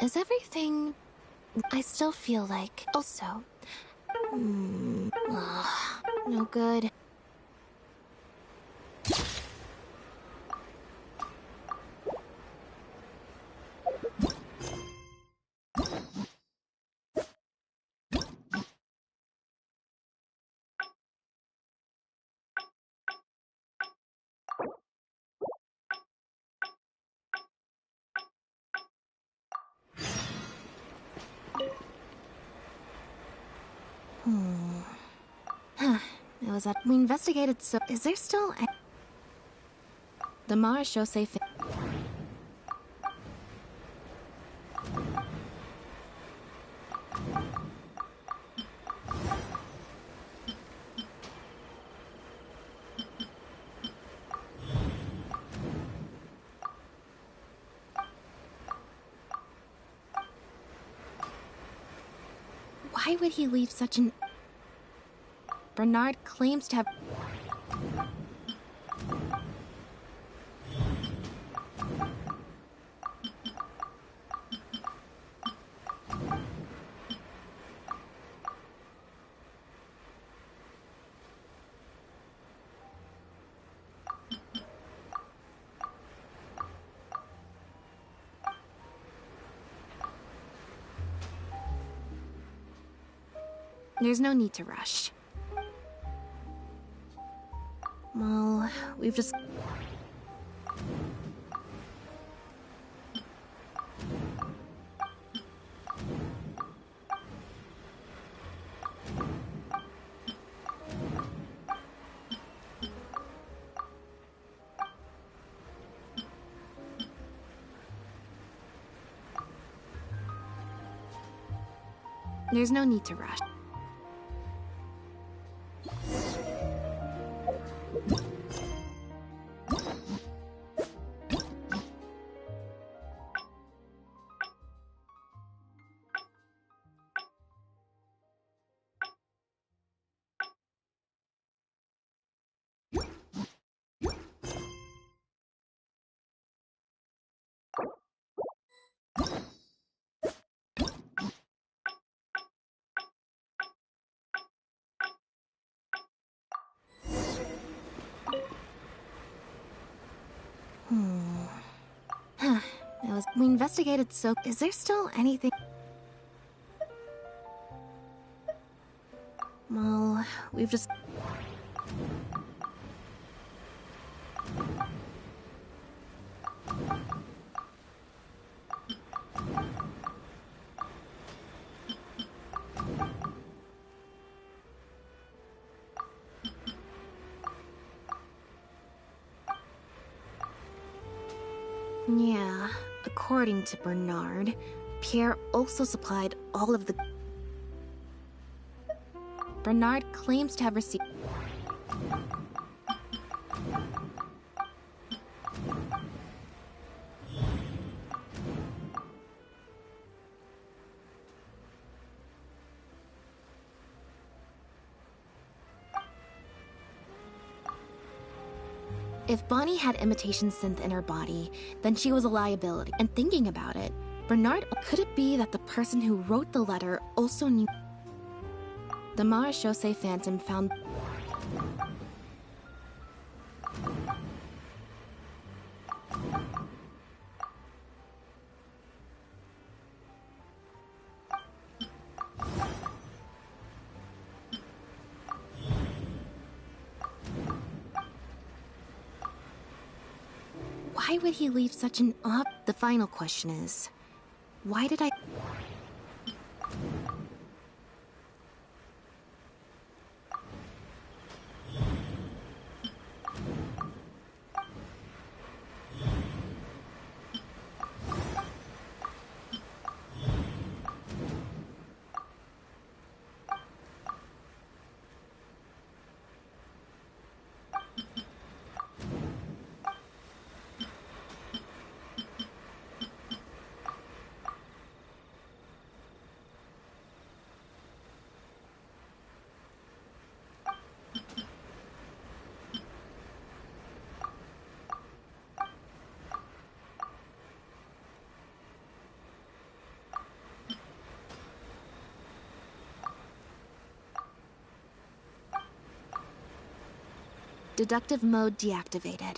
Is everything... I still feel like... Also... no good. It was that we investigated, so is there still a... The Mara Shosei Why would he leave such an... Bernard claims to have... There's no need to rush. Well, we've just... There's no need to rush. We investigated, so is there still anything? Well, we've just... Yeah, according to Bernard, Pierre also supplied all of the... Bernard claims to have received... If Bonnie had imitation synth in her body, then she was a liability. And thinking about it, Bernard, could it be that the person who wrote the letter also knew... The Marashose Phantom found... Why would he leave such an The final question is, why did I... Deductive mode deactivated.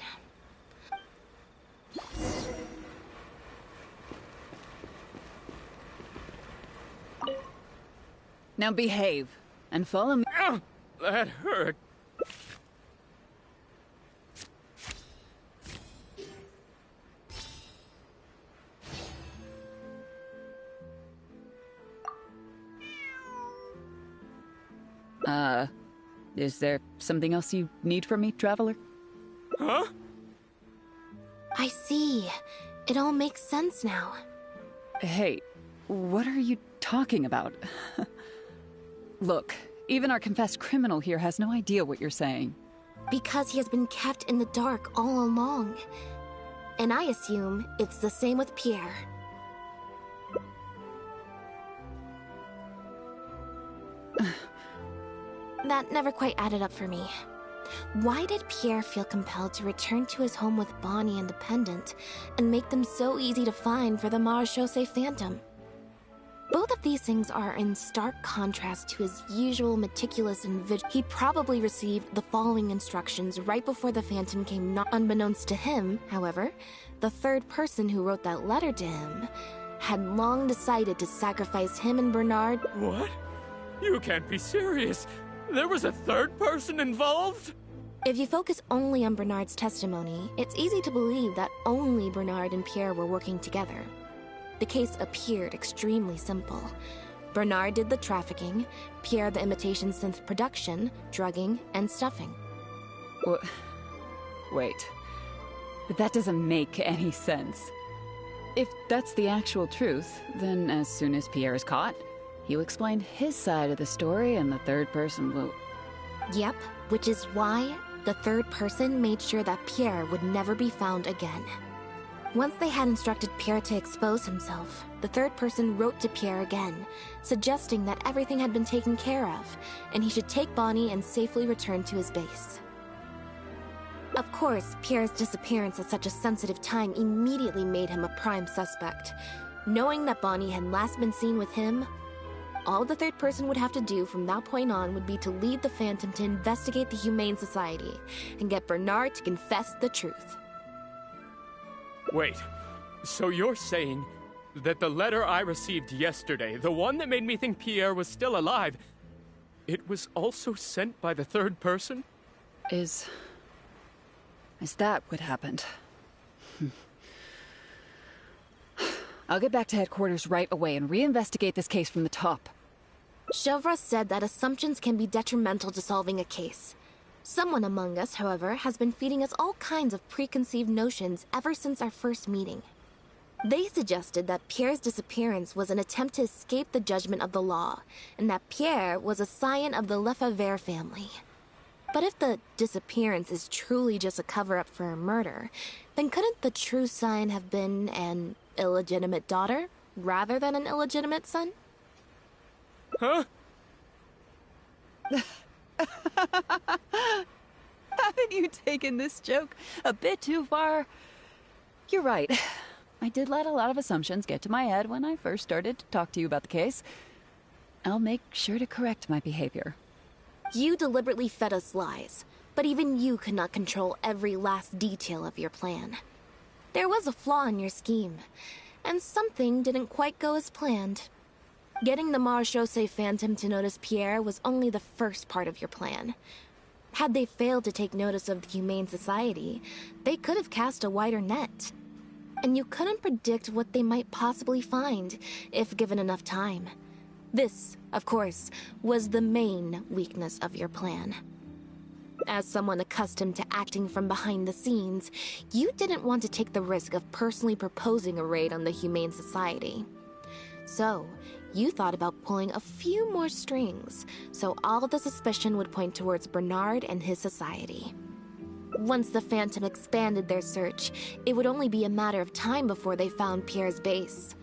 Now behave and follow me. That hurt. Is there something else you need from me, traveler? Huh? I see. It all makes sense now. Hey, what are you talking about? Look, even our confessed criminal here has no idea what you're saying. Because he has been kept in the dark all along. And I assume it's the same with Pierre. That never quite added up for me. Why did Pierre feel compelled to return to his home with Bonnie and Dependent, and make them so easy to find for the Marechaussee Phantom? Both of these things are in stark contrast to his usual meticulous and He probably received the following instructions right before the Phantom came. Not unbeknownst to him, however, the third person who wrote that letter to him had long decided to sacrifice him and Bernard. What? You can't be serious. There was a third person involved? If you focus only on Bernard's testimony, it's easy to believe that only Bernard and Pierre were working together. The case appeared extremely simple. Bernard did the trafficking, Pierre the imitation synth production, drugging, and stuffing. Wait. But that doesn't make any sense. If that's the actual truth, then as soon as Pierre is caught, he'll explain his side of the story and the third person will... Yep, which is why the third person made sure that Pierre would never be found again. Once they had instructed Pierre to expose himself, the third person wrote to Pierre again, suggesting that everything had been taken care of, and he should take Bonnie and safely return to his base. Of course, Pierre's disappearance at such a sensitive time immediately made him a prime suspect. Knowing that Bonnie had last been seen with him, all the third person would have to do from that point on would be to lead the Phantom to investigate the Humane Society and get Bernard to confess the truth. Wait, so you're saying that the letter I received yesterday, the one that made me think Pierre was still alive, it was also sent by the third person? Is that what happened? I'll get back to headquarters right away and reinvestigate this case from the top. Chevra said that assumptions can be detrimental to solving a case. Someone among us, however, has been feeding us all kinds of preconceived notions ever since our first meeting. They suggested that Pierre's disappearance was an attempt to escape the judgment of the law, and that Pierre was a scion of the Lefebvre family. But if the disappearance is truly just a cover-up for a murder, then couldn't the true scion have been an illegitimate daughter, rather than an illegitimate son? Huh? Haven't you taken this joke a bit too far? You're right. I did let a lot of assumptions get to my head when I first started to talk to you about the case. I'll make sure to correct my behavior. You deliberately fed us lies, but even you could not control every last detail of your plan. There was a flaw in your scheme, and something didn't quite go as planned. Getting the Marechaussee Phantom to notice Pierre was only the first part of your plan. Had they failed to take notice of the Humane Society, they could have cast a wider net. And you couldn't predict what they might possibly find, if given enough time. This, of course, was the main weakness of your plan. As someone accustomed to acting from behind the scenes, you didn't want to take the risk of personally proposing a raid on the Humane Society. So, you thought about pulling a few more strings, so all the suspicion would point towards Bernard and his society. Once the Phantom expanded their search, it would only be a matter of time before they found Pierre's base.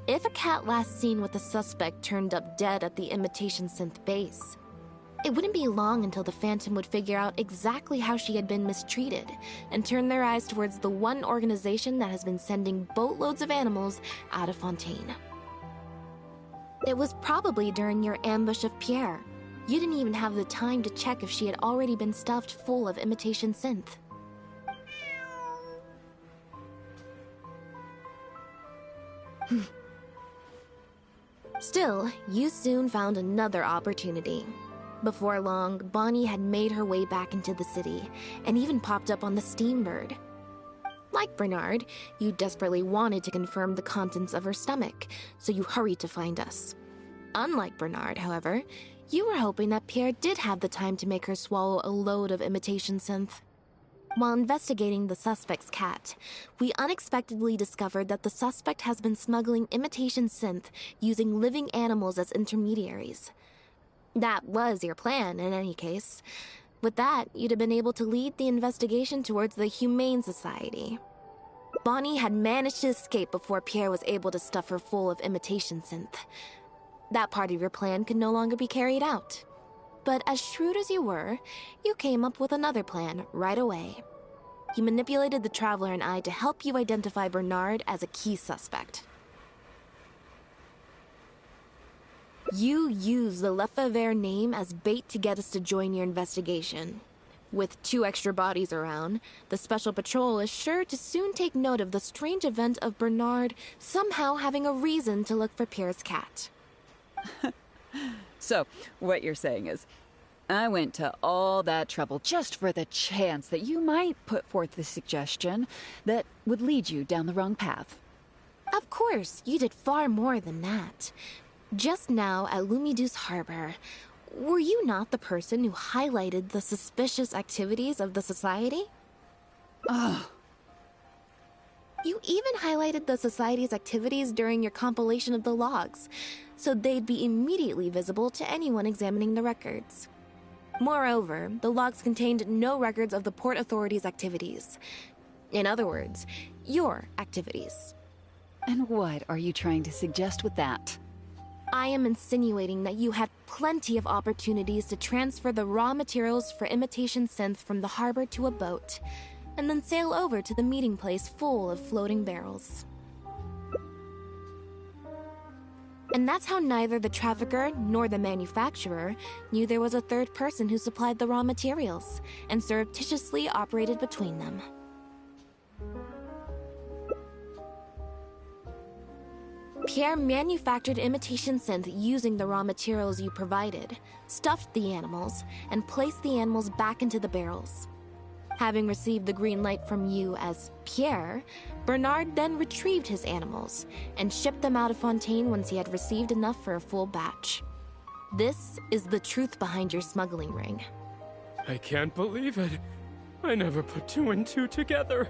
If a cat last seen with the suspect turned up dead at the imitation synth base, It wouldn't be long until the Phantom would figure out exactly how she had been mistreated and turn their eyes towards the one organization that has been sending boatloads of animals out of Fontaine. It was probably during your ambush of Pierre. You didn't even have the time to check if she had already been stuffed full of imitation synth. Still, you soon found another opportunity. Before long, Bonnie had made her way back into the city, and even popped up on the Steambird. Like Bernard, you desperately wanted to confirm the contents of her stomach, so you hurried to find us. Unlike Bernard, however, you were hoping that Pierre did have the time to make her swallow a load of imitation synth. While investigating the suspect's cat, we unexpectedly discovered that the suspect has been smuggling imitation synth using living animals as intermediaries. That was your plan, in any case. With that, you'd have been able to lead the investigation towards the Humane Society. Bonnie had managed to escape before Pierre was able to stuff her full of imitation synth. That part of your plan could no longer be carried out. But as shrewd as you were, you came up with another plan right away. You manipulated the Traveler and I to help you identify Bernard as a key suspect. You used the Lefebvre name as bait to get us to join your investigation. With 2 extra bodies around, the Special Patrol is sure to soon take note of the strange event of Bernard somehow having a reason to look for Pierre's cat. So, what you're saying is, I went to all that trouble just for the chance that you might put forth the suggestion that would lead you down the wrong path. Of course, you did far more than that. Just now at Lumidu's harbor, were you not the person who highlighted the suspicious activities of the Society? Ugh. You even highlighted the Society's activities during your compilation of the logs, so they'd be immediately visible to anyone examining the records. Moreover, the logs contained no records of the Port Authority's activities. In other words, your activities. And what are you trying to suggest with that? I am insinuating that you had plenty of opportunities to transfer the raw materials for imitation synth from the harbor to a boat, and then sail over to the meeting place full of floating barrels. And that's how neither the trafficker nor the manufacturer knew there was a third person who supplied the raw materials, and surreptitiously operated between them. Pierre manufactured imitation synth using the raw materials you provided, stuffed the animals, and placed the animals back into the barrels. Having received the green light from you as Pierre, Bernard then retrieved his animals and shipped them out of Fontaine once he had received enough for a full batch. This is the truth behind your smuggling ring. I can't believe it. I never put 2 and 2 together.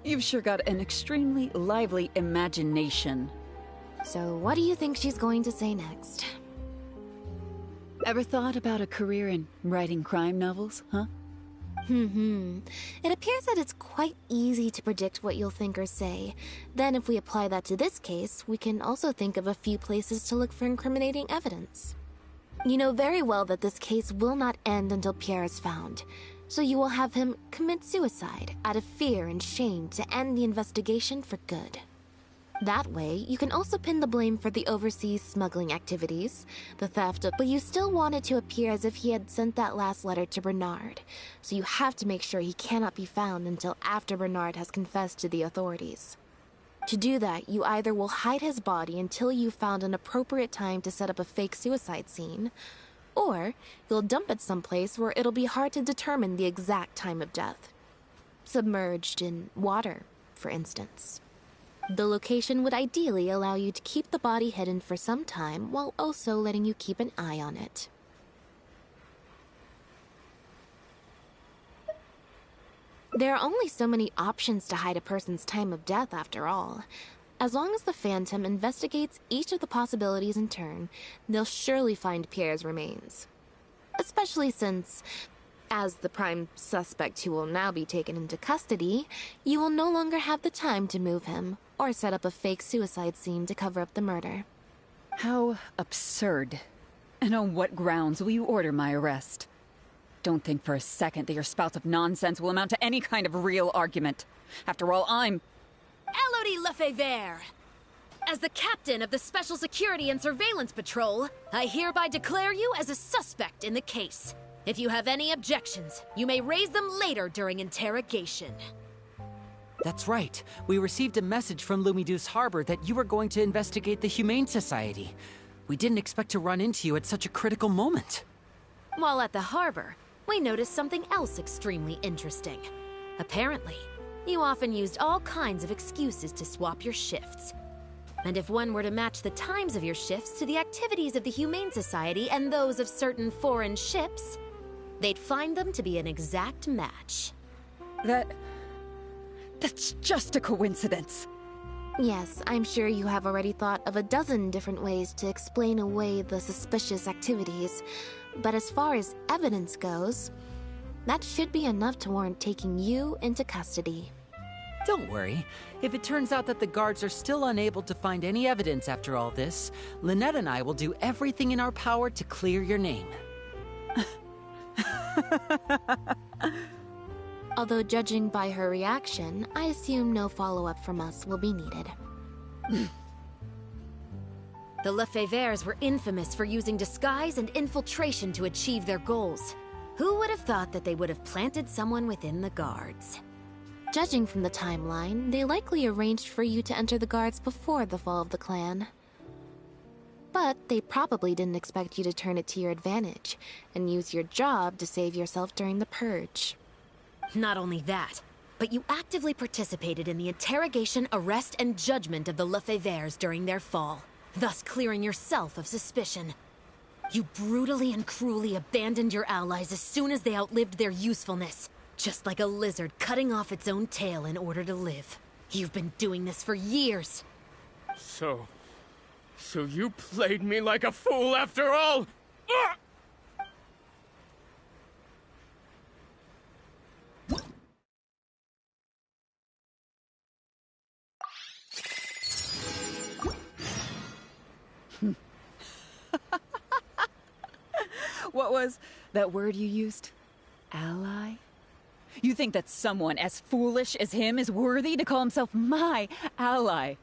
You've sure got an extremely lively imagination. So what do you think she's going to say next? Ever thought about a career in writing crime novels, huh? It appears that it's quite easy to predict what you'll think or say. Then if we apply that to this case, we can also think of a few places to look for incriminating evidence. You know very well that this case will not end until Pierre is found, so you will have him commit suicide out of fear and shame to end the investigation for good. That way, you can also pin the blame for the overseas smuggling activities, the theft of, but you still want it to appear as if he had sent that last letter to Bernard, so you have to make sure he cannot be found until after Bernard has confessed to the authorities. To do that, you either will hide his body until you've found an appropriate time to set up a fake suicide scene, or you'll dump it someplace where it'll be hard to determine the exact time of death. Submerged in water, for instance. The location would ideally allow you to keep the body hidden for some time while also letting you keep an eye on it. There are only so many options to hide a person's time of death, after all. As long as the Phantom investigates each of the possibilities in turn, they'll surely find Pierre's remains. Especially since, as the prime suspect who will now be taken into custody, you will no longer have the time to move him or set up a fake suicide scene to cover up the murder. How absurd. And on what grounds will you order my arrest? Don't think for a second that your spouts of nonsense will amount to any kind of real argument. After all, I'm... Elodie Lefebvre! As the captain of the Special Security and Surveillance Patrol, I hereby declare you as a suspect in the case. If you have any objections, you may raise them later during interrogation. That's right. We received a message from Lumiduce Harbor that you were going to investigate the Humane Society. We didn't expect to run into you at such a critical moment. While at the harbor, we noticed something else extremely interesting. Apparently, you often used all kinds of excuses to swap your shifts. And if one were to match the times of your shifts to the activities of the Humane Society and those of certain foreign ships, they'd find them to be an exact match. That's just a coincidence. Yes, I'm sure you have already thought of a dozen different ways to explain away the suspicious activities. But as far as evidence goes, that should be enough to warrant taking you into custody. Don't worry. If it turns out that the guards are still unable to find any evidence after all this, Lynette and I will do everything in our power to clear your name. Although judging by her reaction, I assume no follow-up from us will be needed. The Lefebvres were infamous for using disguise and infiltration to achieve their goals. Who would have thought that they would have planted someone within the guards? Judging from the timeline, they likely arranged for you to enter the guards before the fall of the clan. But they probably didn't expect you to turn it to your advantage and use your job to save yourself during the purge. Not only that, but you actively participated in the interrogation, arrest, and judgment of the Lefebvres during their fall, thus clearing yourself of suspicion. You brutally and cruelly abandoned your allies as soon as they outlived their usefulness, just like a lizard cutting off its own tail in order to live. You've been doing this for years. So you played me like a fool after all? Ugh! What was that word you used? Ally? You think that someone as foolish as him is worthy to call himself my ally?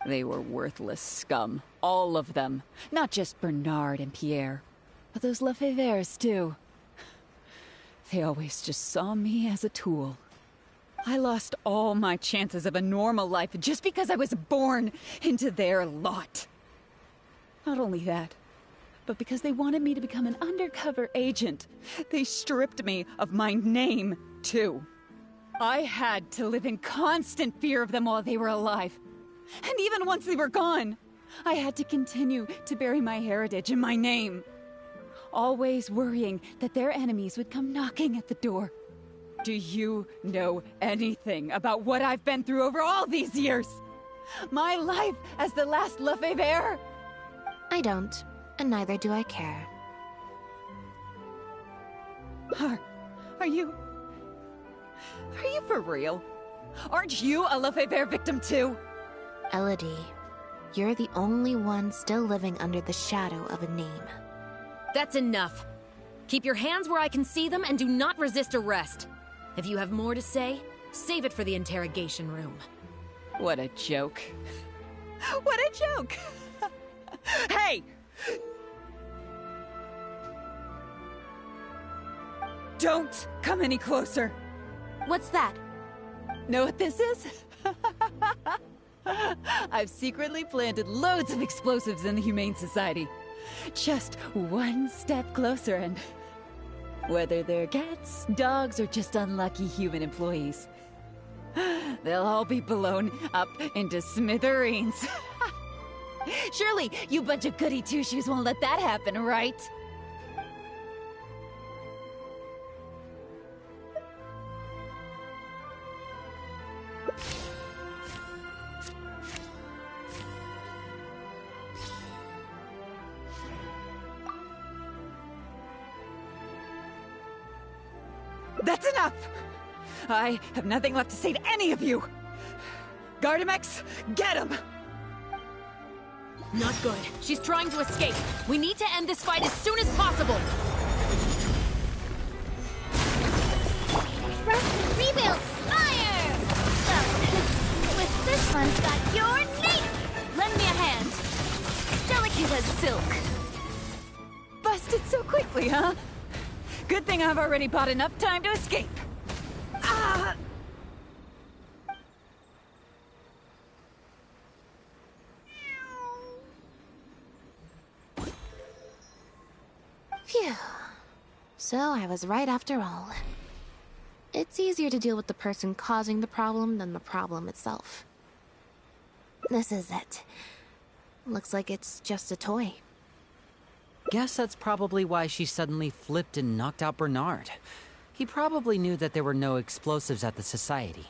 They were worthless scum, all of them. Not just Bernard and Pierre, but those Lefebvres too. They always just saw me as a tool. I lost all my chances of a normal life just because I was born into their lot. Not only that, but because they wanted me to become an undercover agent, they stripped me of my name, too. I had to live in constant fear of them while they were alive. And even once they were gone, I had to continue to bury my heritage and my name. Always worrying that their enemies would come knocking at the door. Do you know anything about what I've been through over all these years? My life as the last Lefebvre? I don't. And neither do I care. Are you for real? Aren't you a Lefebvre victim too? Elodie, you're the only one still living under the shadow of a name. That's enough. Keep your hands where I can see them and do not resist arrest. If you have more to say, save it for the interrogation room. What a joke. What a joke! Hey! Don't come any closer! What's that? Know what this is? I've secretly planted loads of explosives in the Humane Society. Just one step closer and... whether they're cats, dogs, or just unlucky human employees, they'll all be blown up into smithereens. Surely you bunch of goody two-shoes won't let that happen, right? That's enough! I have nothing left to say to any of you! Gardamex, get him! Not good. She's trying to escape. We need to end this fight as soon as possible. Rebuild! Fire! With this one's got your name! Lend me a hand. Delicate as silk. Busted so quickly, huh? Good thing I've already bought enough time to escape. Ah! Phew. So I was right after all. It's easier to deal with the person causing the problem than the problem itself. This is it. Looks like it's just a toy. Guess that's probably why she suddenly flipped and knocked out Bernard. He probably knew that there were no explosives at the Society.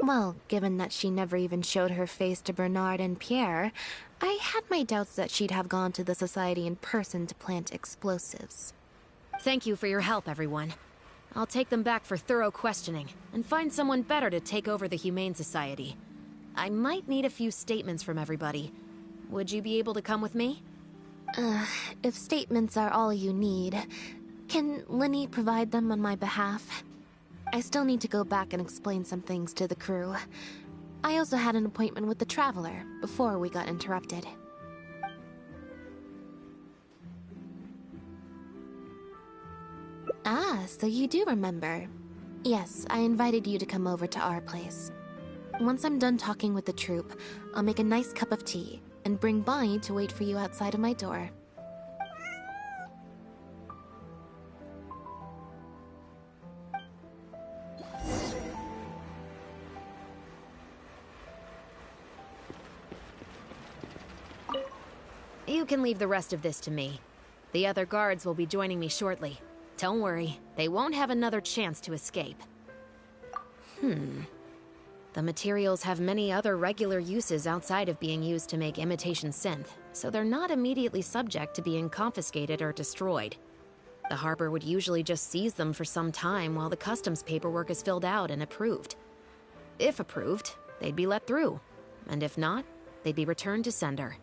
Well, given that she never even showed her face to Bernard and Pierre, I had my doubts that she'd have gone to the Society in person to plant explosives. Thank you for your help, everyone. I'll take them back for thorough questioning, and find someone better to take over the Humane Society. I might need a few statements from everybody. Would you be able to come with me? If statements are all you need, can Linny provide them on my behalf? I still need to go back and explain some things to the crew. I also had an appointment with the Traveler before we got interrupted. Ah, so you do remember. Yes, I invited you to come over to our place. Once I'm done talking with the troupe, I'll make a nice cup of tea and bring Bonnie to wait for you outside of my door. You can leave the rest of this to me. The other guards will be joining me shortly. Don't worry, they won't have another chance to escape. The materials have many other regular uses outside of being used to make imitation synth, so they're not immediately subject to being confiscated or destroyed. The harbor would usually just seize them for some time while the customs paperwork is filled out and approved. If approved, they'd be let through, and if not, they'd be returned to sender.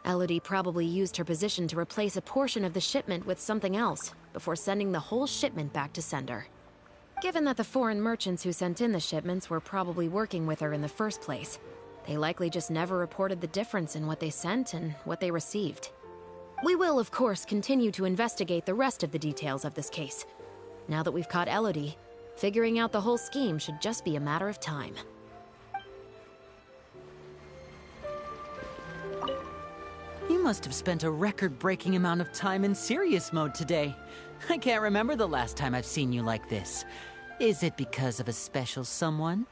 Elodie probably used her position to replace a portion of the shipment with something else, before sending the whole shipment back to sender. Given that the foreign merchants who sent in the shipments were probably working with her in the first place, they likely just never reported the difference in what they sent and what they received. We will, of course, continue to investigate the rest of the details of this case. Now that we've caught Elodie, figuring out the whole scheme should just be a matter of time. You must have spent a record-breaking amount of time in serious mode today. I can't remember the last time I've seen you like this. Is it because of a special someone?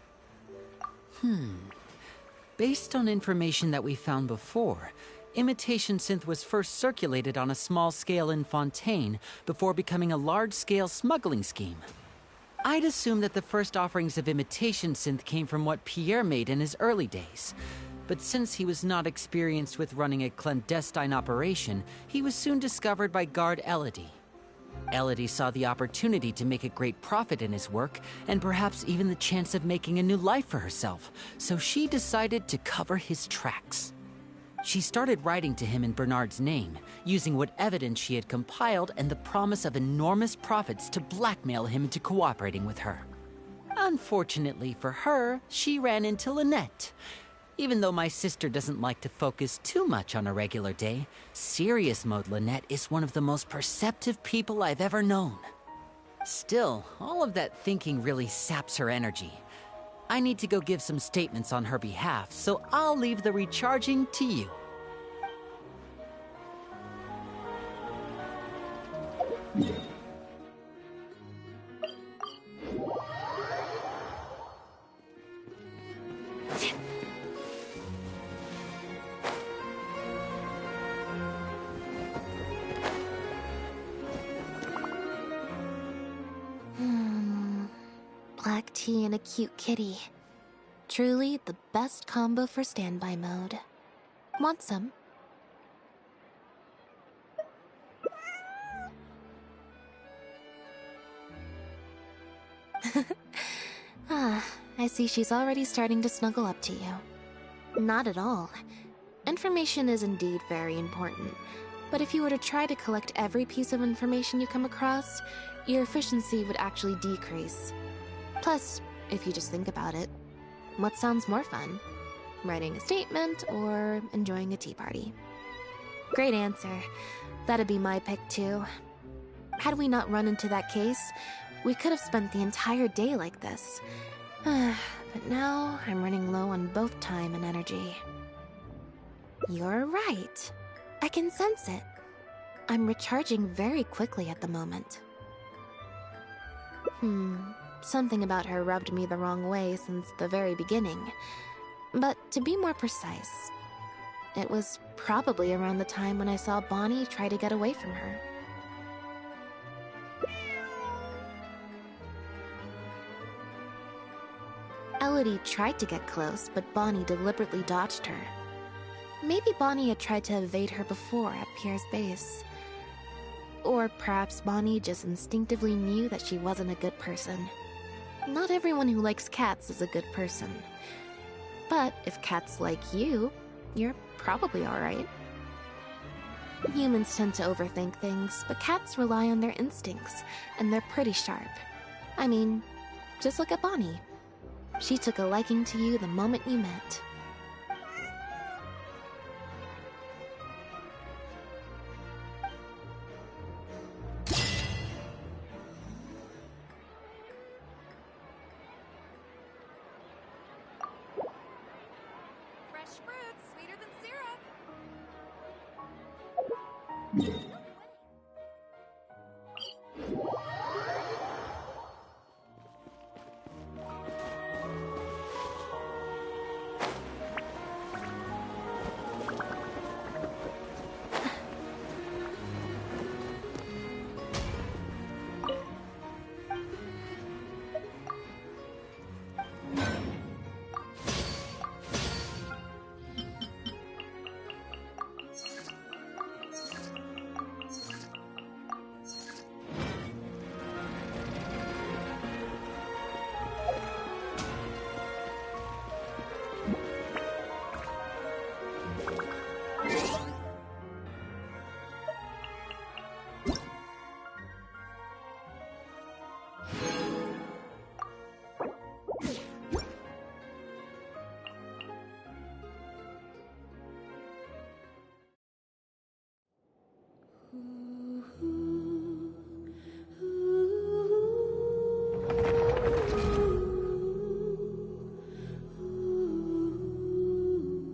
Based on information that we found before, imitation synth was first circulated on a small scale in Fontaine before becoming a large-scale smuggling scheme. I'd assume that the first offerings of imitation synth came from what Pierre made in his early days. But since he was not experienced with running a clandestine operation, he was soon discovered by guard Elodie. Elodie saw the opportunity to make a great profit in his work, and perhaps even the chance of making a new life for herself, so she decided to cover his tracks. She started writing to him in Bernard's name, using what evidence she had compiled and the promise of enormous profits to blackmail him into cooperating with her. Unfortunately for her, she ran into Lynette. Even though my sister doesn't like to focus too much on a regular day, serious mode Lynette is one of the most perceptive people I've ever known. Still, all of that thinking really saps her energy. I need to go give some statements on her behalf, so I'll leave the recharging to you. Black tea and a cute kitty. Truly the best combo for standby mode. Want some? I see she's already starting to snuggle up to you. Not at all. Information is indeed very important, but if you were to try to collect every piece of information you come across, your efficiency would actually decrease. Plus, if you just think about it, what sounds more fun? Writing a statement or enjoying a tea party? Great answer. That'd be my pick too. Had we not run into that case, we could have spent the entire day like this. But now I'm running low on both time and energy. You're right. I can sense it. I'm recharging very quickly at the moment. Something about her rubbed me the wrong way since the very beginning. But to be more precise, it was probably around the time when I saw Bonnie try to get away from her. Elodie tried to get close, but Bonnie deliberately dodged her. Maybe Bonnie had tried to evade her before at Pierre's base. Or perhaps Bonnie just instinctively knew that she wasn't a good person. Not everyone who likes cats is a good person. But if cats like you, you're probably alright. Humans tend to overthink things, but cats rely on their instincts, and they're pretty sharp. I mean, just look at Bonnie. She took a liking to you the moment you met. Fresh fruit, sweeter than syrup.